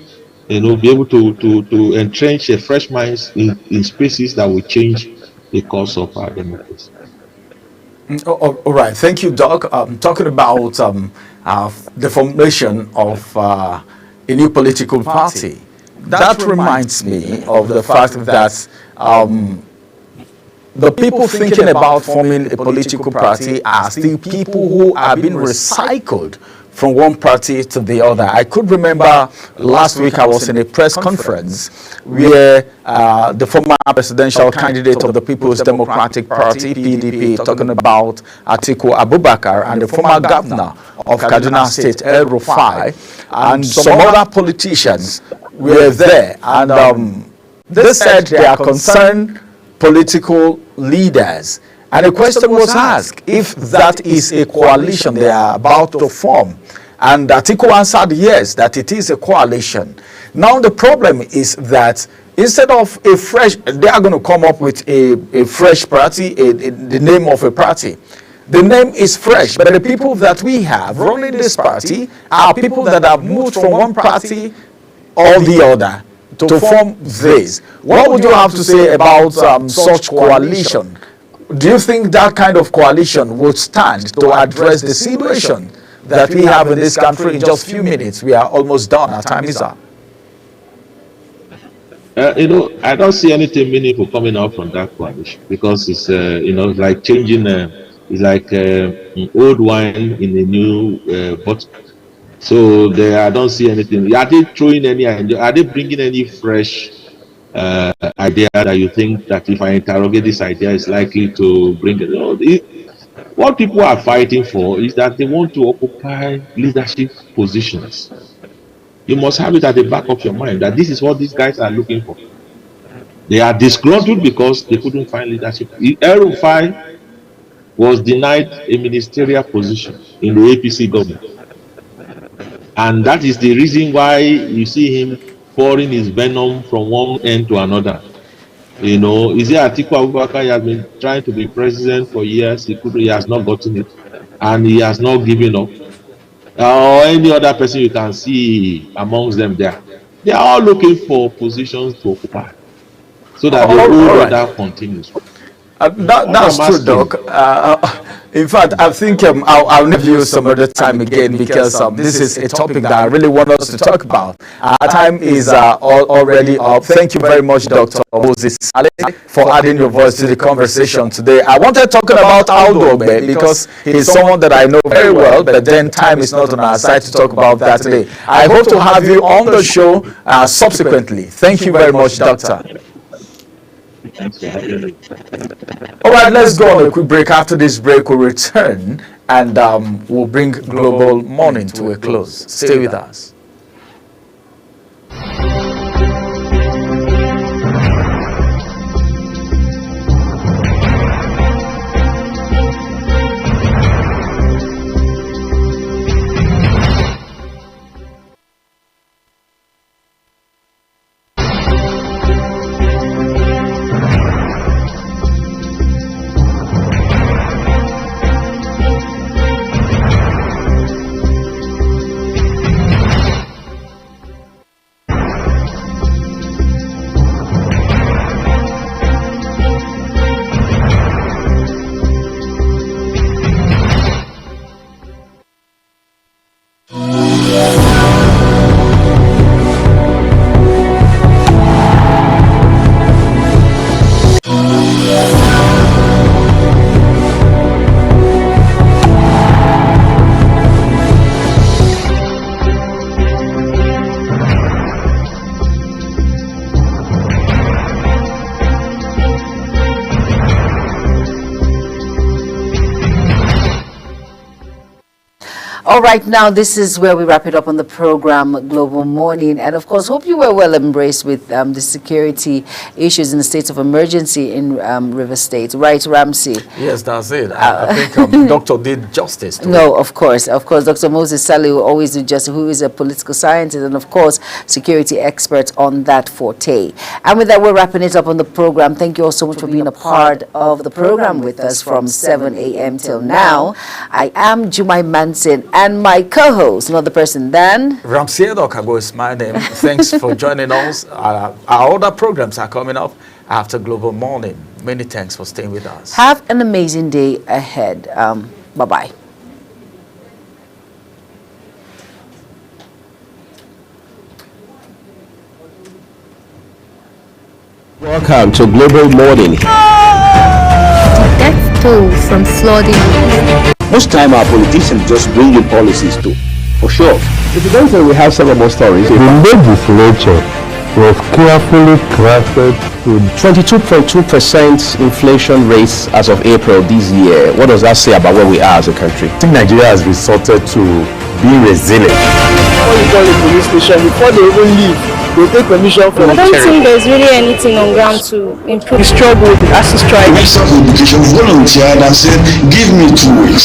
Speaker 17: be able to entrench fresh minds in spaces that will change the course of our democracy.
Speaker 1: All right, thank you, Doc. Talking about the formation of a new political party, that reminds me of the fact that the people thinking about forming a political party are still people who are being recycled from one party to the other. I could remember last week I was in a press conference where the former presidential candidate of the People's Democratic Party, PDP, talking about Atiku Abubakar, and the former governor of Kaduna State, El Rufai, and some other politicians were there. And they said they are concerned political leaders. And the question was asked if that is a coalition they are about to form. And Atiku answered yes, that it is a coalition. Now the problem is that instead of a fresh, they are going to come up with a fresh party, the name of a party. The name is fresh, but the people that we have running this party are people that have moved from one party or the other to form this. What would you have to say about such coalition? Do you think that kind of coalition would stand to address the situation that we have in this country? In just a few minutes, we are almost done. Our time is up.
Speaker 17: I don't see anything meaningful coming out from that coalition because it's, like changing, it's like old wine in a new bottle. So I don't see anything. Are they throwing any idea? Are they bringing any fresh idea that you think that if I interrogate this idea is likely to bring it? What people are fighting for is that they want to occupy leadership positions. You must have it at the back of your mind that this is what these guys are looking for. They are disgruntled because they couldn't find leadership. El Rufai was denied a ministerial position in the APC government. And that is the reason why you see him pouring his venom from one end to another. Is it Atiku Abubakar? He has been trying to be president for years. He has not gotten it, and he has not given up. Or any other person you can see amongst them there. They are all looking for positions to occupy, so that the whole order continues.
Speaker 1: That's true, Doc. In fact, I think I'll need you some other time again because this is a topic that I really want us to talk about. Our time is already up. Thank you very much, Dr. Moses Saleh, for adding your voice to the conversation today. I wanted talking about Aldo Ogbe because he's someone that I know very well, but then time is not on our side to talk about that today. I hope to have you on the show subsequently. Thank you very much, Doctor. All right, let's go on a quick break. After this break, we'll return and we'll bring Global Morning to a close. Stay with us.
Speaker 2: All right, now this is where we wrap it up on the program Global Morning, and of course hope you were well embraced with the security issues in the state of emergency in River State, right, Ramsey?
Speaker 1: Yes, that's it. I think Doctor did justice to
Speaker 2: No,
Speaker 1: it.
Speaker 2: of course, Dr. Moses Saleh will always do justice, who is a political scientist and of course security expert on that forte. And with that, we're wrapping it up on the program. Thank you all so much for being a part of the program with us from 7 a.m. till now. I am Jumai Manson, and my co-host, another person than
Speaker 1: Ramsey Okago is my name. Thanks for joining us. Our other programs are coming up after Global Morning. Many thanks for staying with us.
Speaker 2: Have an amazing day ahead. Bye-bye.
Speaker 6: Welcome to Global Morning.
Speaker 18: Death toll from flooding.
Speaker 6: Most time our politicians just bring in policies too, for sure. Incidentally, we have some more stories.
Speaker 19: The legislature was carefully crafted to
Speaker 6: 22.2% inflation rates as of April this year. What does that say about where we are as a country?
Speaker 19: I think Nigeria has resorted to being resilient.
Speaker 14: Before you call the police station, before they even leave, they take permission from
Speaker 9: I don't think there's really anything on ground to improve.
Speaker 14: The struggle with the ASU strike.
Speaker 20: Minister of Education volunteered and said, give me 2 weeks.